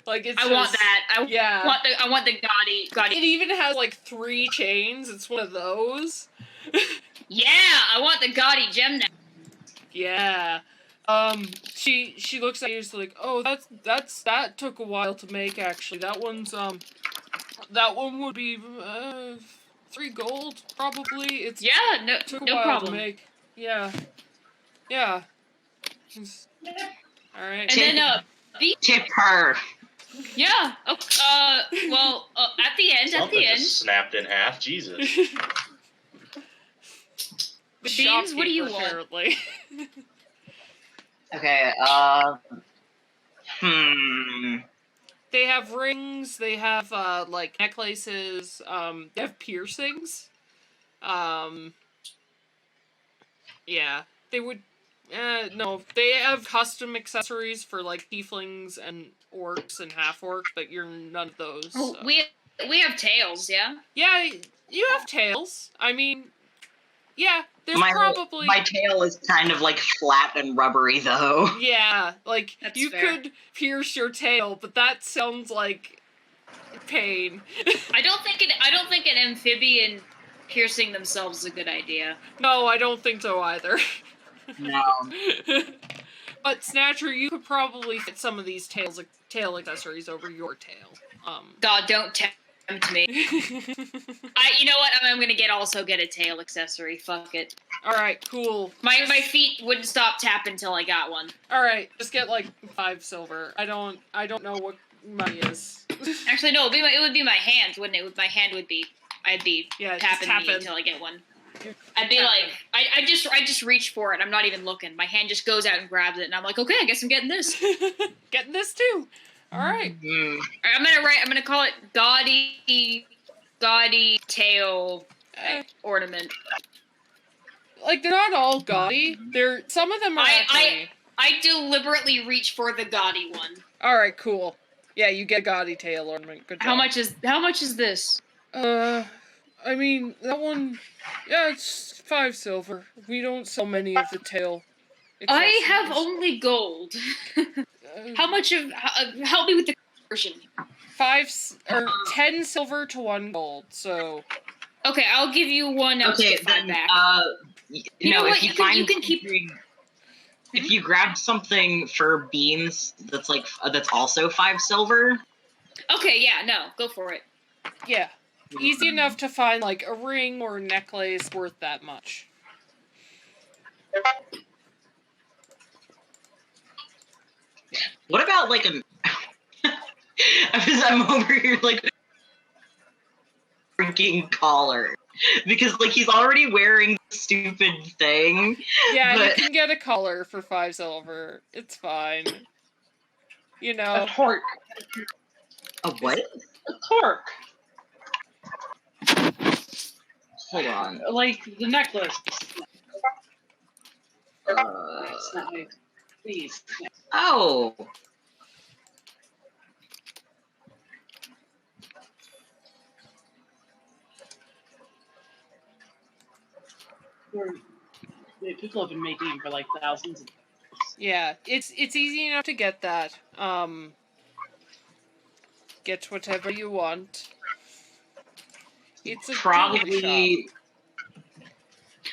Like, it's I want that. I want the gaudy. It even has, like, 3 chains. It's one of those. Yeah, I want the gaudy gem now. Yeah. She looks at you and is like, oh, that took a while to make, actually. That that one would be, 3 gold, probably. It's Yeah, took a no while problem. to make. Yeah. Yeah. Alright. And then Tip her. yeah. Oh, at the end, Something just snapped in half. Jesus. Beans, what do you want? Apparently. Okay. They have rings, they have, like, necklaces, they have piercings. Yeah. They would, no, they have custom accessories for, like, tieflings and orcs and half-orcs, but you're none of those. Oh, So. we have tails, yeah? Yeah, you have tails. I mean, yeah, there's My probably... my tail is kind of like flat and rubbery though. Yeah, like, That's you fair. could pierce your tail, but that sounds like pain. I don't think an amphibian piercing themselves is a good idea. No, I don't think so either. No. But Snatcher, you could probably fit some of these tail accessories over your tail. God, don't to me. You know what? I'm gonna get a tail accessory. Fuck it. All right, cool. My feet wouldn't stop tapping until I got one. All right, just get like 5 silver. I don't know what money is. Actually, no. It would be my hands, wouldn't it? My hand would be. I'd be tapping tapping until I get one. I'd be like, I just reach for it. I'm not even looking. My hand just goes out and grabs it, and I'm like, okay, I guess I'm getting this. Getting this too. All right. I'm gonna call it gaudy tail ornament. Like they're not all gaudy. Some of them are. I deliberately reach for the gaudy one. All right, cool. Yeah, you get a gaudy tail ornament. Good job. How much is this? I mean that one. Yeah, it's 5 silver. We don't sell many of the tail. I have only gold. How much of help me with the conversion? 10 silver to 1 gold. So. Okay, I'll give you 1 else to 5 back. You know what? You can keep. If you grab something for beans, that's also 5 silver. Okay, yeah, no, go for it. Yeah, easy enough to find like a ring or a necklace worth that much. What about like I'm over here like freaking collar because like he's already wearing the stupid thing. Yeah, you can get a collar for 5 silver. It's fine. You know. A torque. A what? A torque. Hold on. Like the necklace. That's not me. Please. Oh. People have been making them for like thousands of years. Yeah, it's easy enough to get that. Get whatever you want. It's a probably.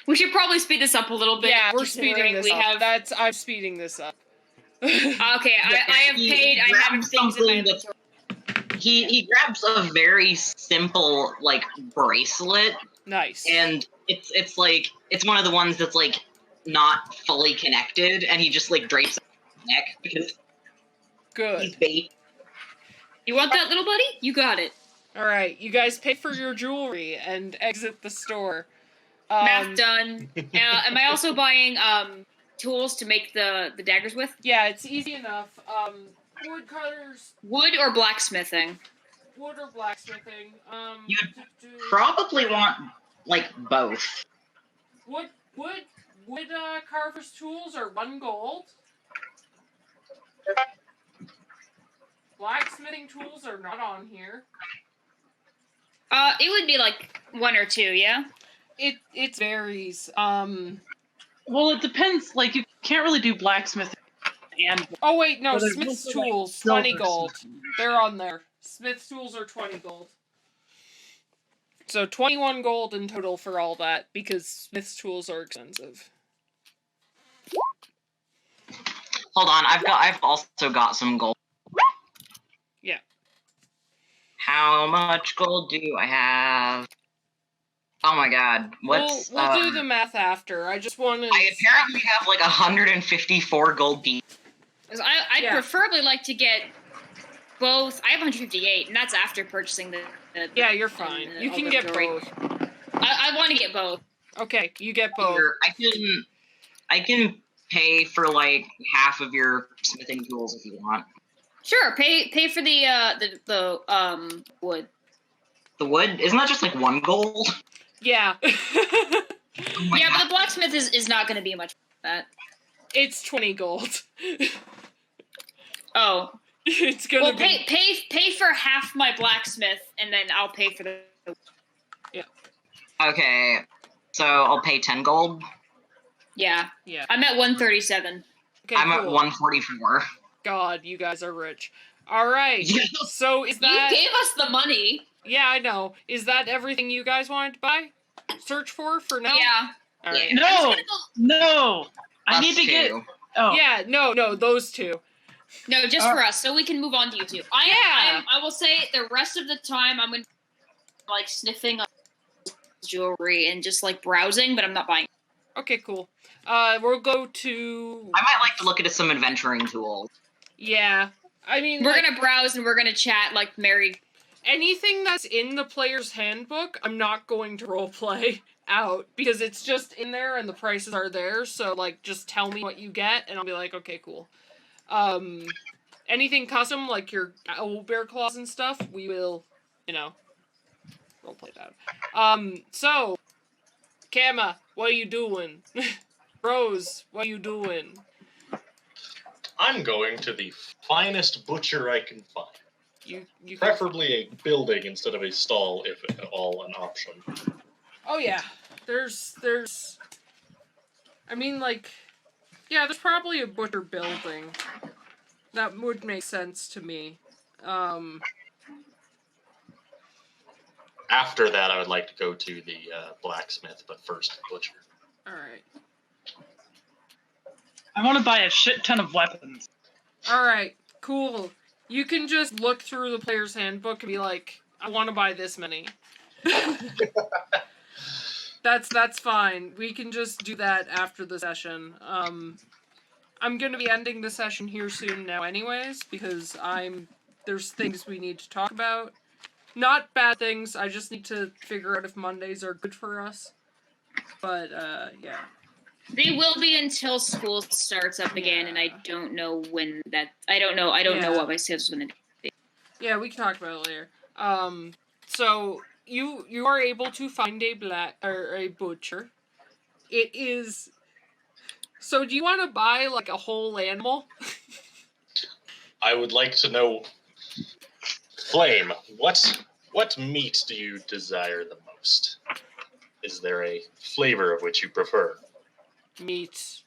We should probably speed this up a little bit. Yeah, we're speeding this up. I'm speeding this up. Okay, I have paid. I have things in my inventory. He grabs a very simple like bracelet. Nice. And it's like it's one of the ones that's like not fully connected, and he just like drapes it on his neck because he's bait. You want that, little buddy? You got it. All right, you guys pay for your jewelry and exit the store. Math done. Am I also buying tools to make the daggers with? Yeah, it's easy enough. Woodcutters. Wood or blacksmithing? Wood or blacksmithing. You'd probably want like both. Wood carver's tools are 1 gold. Blacksmithing tools are not on here. It would be like 1 or 2, yeah? It varies. Well, it depends. Like you can't really do blacksmithing and. Oh wait, no. Well, Smith's tools, 20 gold. They're on there. Smith's tools are 20 gold. So 21 gold in total for all that because Smith's tools are expensive. Hold on, I've also got some gold. Yeah. How much gold do I have? Oh my god, what's... We'll do the math after. I just want to... I apparently have like 154 gold pieces. I'd preferably like to get both. I have 158, and that's after purchasing the yeah, you're fine. You can get both. I want to get both. Okay, you get both. I can pay for like half of your smithing tools if you want. Sure, pay for the wood. The wood? Isn't that just like 1 gold? Yeah. Yeah, but the blacksmith is not going to be much for that. It's 20 gold. Oh. It's gonna be... pay for half my blacksmith, and then I'll pay for the... Yeah. Okay, so I'll pay 10 gold? Yeah. Yeah. I'm at 137. Okay, I'm at 144. God, you guys are rich. Alright, so is that... You gave us the money! Yeah, I know. Is that everything you guys wanted to buy? Search for now? Yeah. All right. No! I need to get... Oh. Yeah, no, those 2. No, just for us, so we can move on to you two. I will say the rest of the time I'm going to like sniffing up jewelry and just like browsing, but I'm not buying. Okay, cool. We'll go to. I might like to look into some adventuring tools. Yeah, I mean, We're like, gonna browse and we're gonna chat like Mary. anything that's in the player's handbook, I'm not going to roleplay out because it's just in there and the prices are there. So like, just tell me what you get, and I'll be like, okay, cool. Anything custom like your owl bear claws and stuff, we will, roleplay that. So, Kama, what are you doing? Rose, what are you doing? I'm going to the finest butcher I can find. You Preferably a building instead of a stall, if at all an option. Oh yeah, there's. I mean, like, yeah, there's probably a butcher building. That would make sense to me. After that, I would like to go to the blacksmith, but first the butcher. All right. I want to buy a shit ton of weapons. All right. Cool. You can just look through the player's handbook and be like, I want to buy this many. That's fine. We can just do that after the session. I'm gonna be ending the session here soon now anyways, because there's things we need to talk about. Not bad things, I just need to figure out if Mondays are good for us. But, yeah. They will be until school starts up again, and I don't know when that. I don't know what my schedule's gonna be. Yeah, we can talk about it later. So you are able to find a butcher. It is. So do you want to buy like a whole animal? I would like to know, Flame, what meat do you desire the most? Is there a flavor of which you prefer? Meat.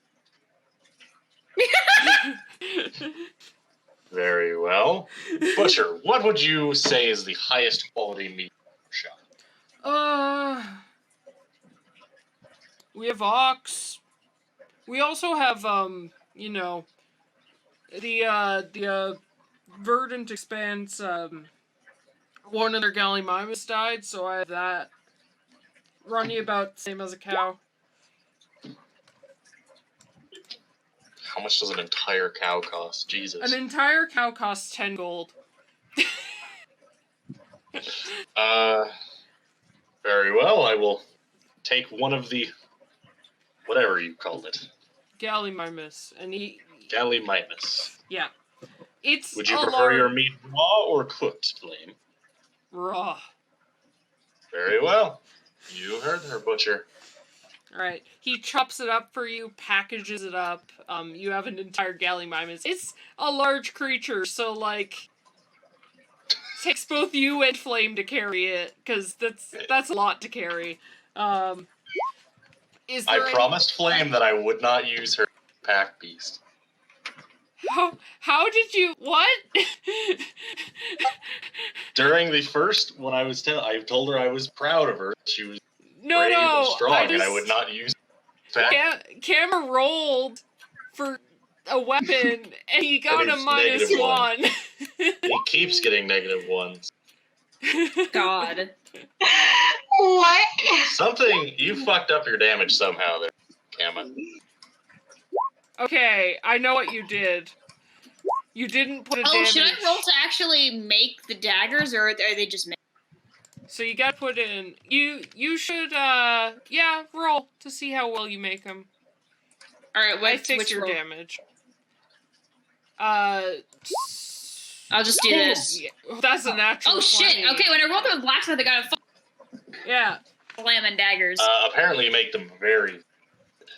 Very well. Butcher, what would you say is the highest quality meat shop? We have ox. We also have the Verdant Expanse, one of their Gallimimus died, so I have that. Run you about the same as a cow. How much does an entire cow cost? Jesus. An entire cow costs 10 gold. Very well. I will take one of the, whatever you called it. Gallimimus, and he. Gallimimus. Yeah. It's Would you prefer your meat raw or cooked, Flame? Raw. Very well. You heard her, Butcher. Alright. He chops it up for you, packages it up. You have an entire Gallimimus. It's a large creature, so, like, takes both you and Flame to carry it, because that's a lot to carry. I promised Flame that I would not use her pack beast. How did you... What? During the first, when I told her I was proud of her. She was brave and strong, and I would not use Camera rolled for a weapon, and he got a -1. He keeps getting -1s. God. What? You fucked up your damage somehow there, Kama. Okay, I know what you did. You didn't put a damage... should I roll to actually make the daggers, or are they just made? So you gotta put in... You should, roll to see how well you make them. Alright, I fixed your roll? damage. I'll just do this. Yeah, that's a natural 20. Shit! Okay, when I rolled them with blacksmith, I got a Yeah. slam and daggers. Apparently you make them very...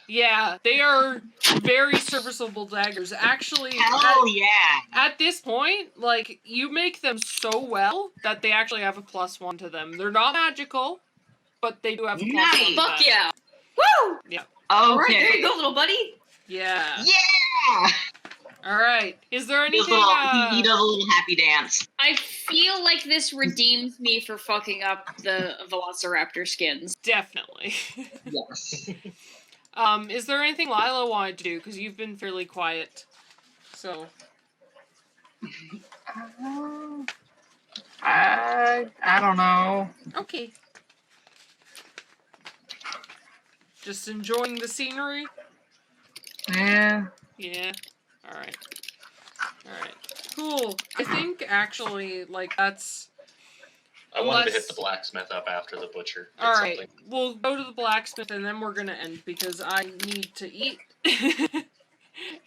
Yeah, they are very serviceable daggers. Actually, at this point, like, you make them so well that they actually have a +1 to them. They're not magical, but they do have a +1 to them. Fuck yeah! Woo! Yeah. Okay. Alright, there you go, little buddy! Yeah! Yeah. Alright, is there anything, he does a little happy dance. I feel like this redeems me for fucking up the Velociraptor skins. Definitely. Yes. Is there anything Lila wanted to do? Because you've been fairly quiet. So. I don't know. Okay. Just enjoying the scenery? Yeah. Yeah. Alright. Alright. Cool. I think, actually, like, that's... I wanted to hit the blacksmith up after the butcher. Alright, we'll go to the blacksmith and then we're gonna end because I need to eat.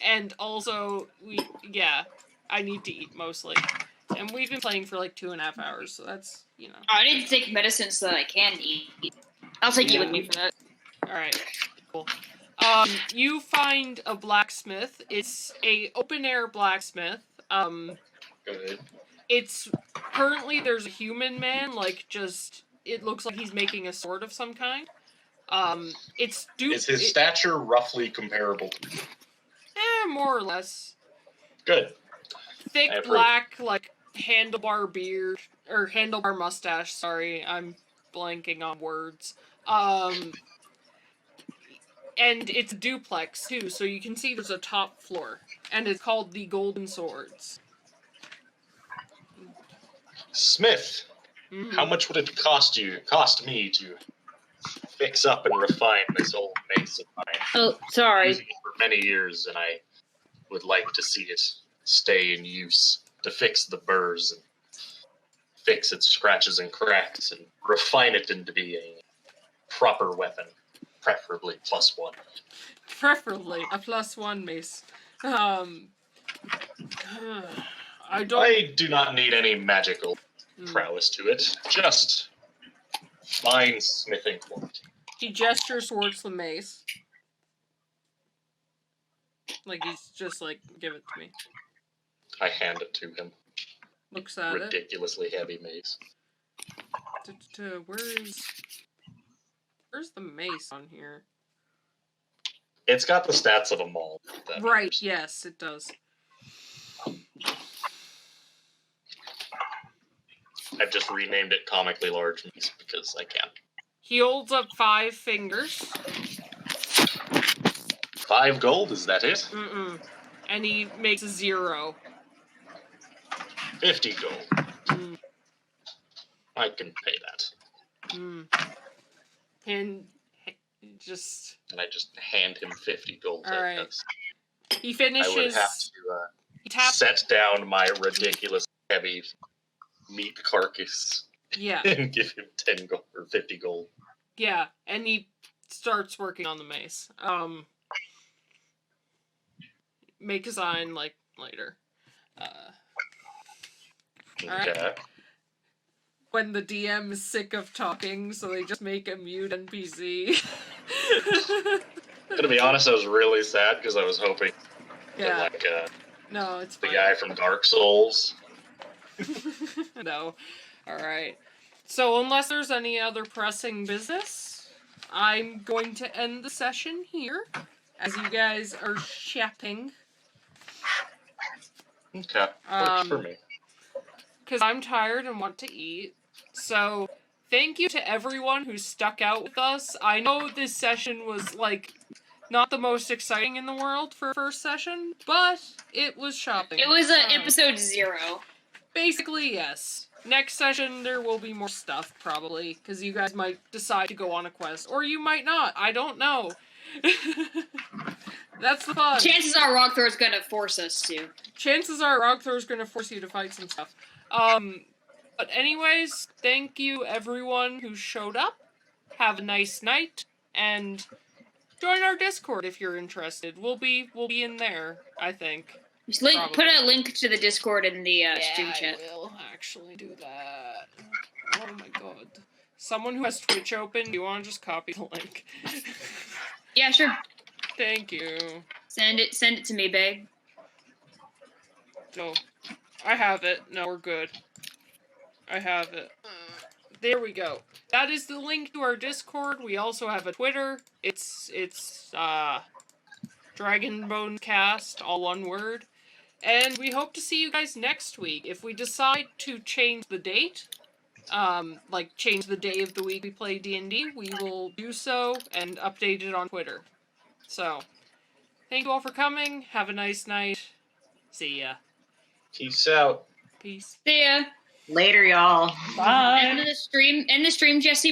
And also, I need to eat mostly. And we've been playing for like 2.5 hours, so that's, I need to take medicine so that I can eat. I'll take you with me for that. Alright, cool. You find a blacksmith. It's a open-air blacksmith. Good. It's currently there's a human man, like it looks like he's making a sword of some kind. Is his stature roughly comparable to more or less. Good. Thick black, like handlebar beard or handlebar mustache, sorry, I'm blanking on words. And it's duplex too, so you can see there's a top floor. And it's called the Golden Swords. Smith, how much would it cost me to fix up and refine this old mace of mine? Oh, sorry. Using it for many years, and I would like to see it stay in use to fix the burrs and fix its scratches and cracks and refine it into be a proper weapon, preferably +1. Preferably a +1 mace. I do not need any magical prowess to it, just fine smithing quality. He gestures towards the mace. Like he's just like, give it to me. I hand it to him. Looks at Ridiculously heavy mace. Where's the mace on here? It's got the stats of a maul. Right, yes, it does. I've just renamed it comically large mace because I can. He holds up 5 fingers. 5 gold, is that it? Mm-mm. And he makes a 0. 50 gold. I can pay that. And I just hand him 50 gold. All right. He finishes. I would have to set down my ridiculous heavy meat carcass. Yeah. And give him 10 gold or 50 gold. Yeah, and he starts working on the mace. Make a sign like later. Alright. Okay. When the DM is sick of talking, so they just make a mute NPC. To be honest, I was really sad because I was hoping Yeah. that, No, it's the fine. guy from Dark Souls. No. Alright. So, unless there's any other pressing business, I'm going to end the session here, as you guys are shopping. Okay, works for me. Because I'm tired and want to eat. So, thank you to everyone who stuck out with us. I know this session was, like, not the most exciting in the world for a first session, but it was shopping. It was episode 0. Basically, yes. Next session, there will be more stuff, probably, because you guys might decide to go on a quest, or you might not. I don't know. That's the fun. Chances are Rockthor's gonna force us to. Chances are Rockthor's gonna force you to fight some stuff. But anyways, thank you everyone who showed up. Have a nice night, and join our Discord if you're interested. We'll be in there, I think. Just put a link to the Discord in the stream chat. I will actually do that. Oh my god. Someone who has Twitch open, do you want to just copy the link? Yeah, sure. Thank you. Send it to me, babe. So, I have it. No, we're good. I have it. There we go. That is the link to our Discord. We also have a Twitter. It's Dragon Bones Cast, all one word. And we hope to see you guys next week. If we decide to change the date, like change the day of the week we play D&D, we will do so and update it on Twitter. So, thank you all for coming. Have a nice night. See ya. Peace out. Peace. See ya. Later, y'all. Bye. End the stream, Jesse.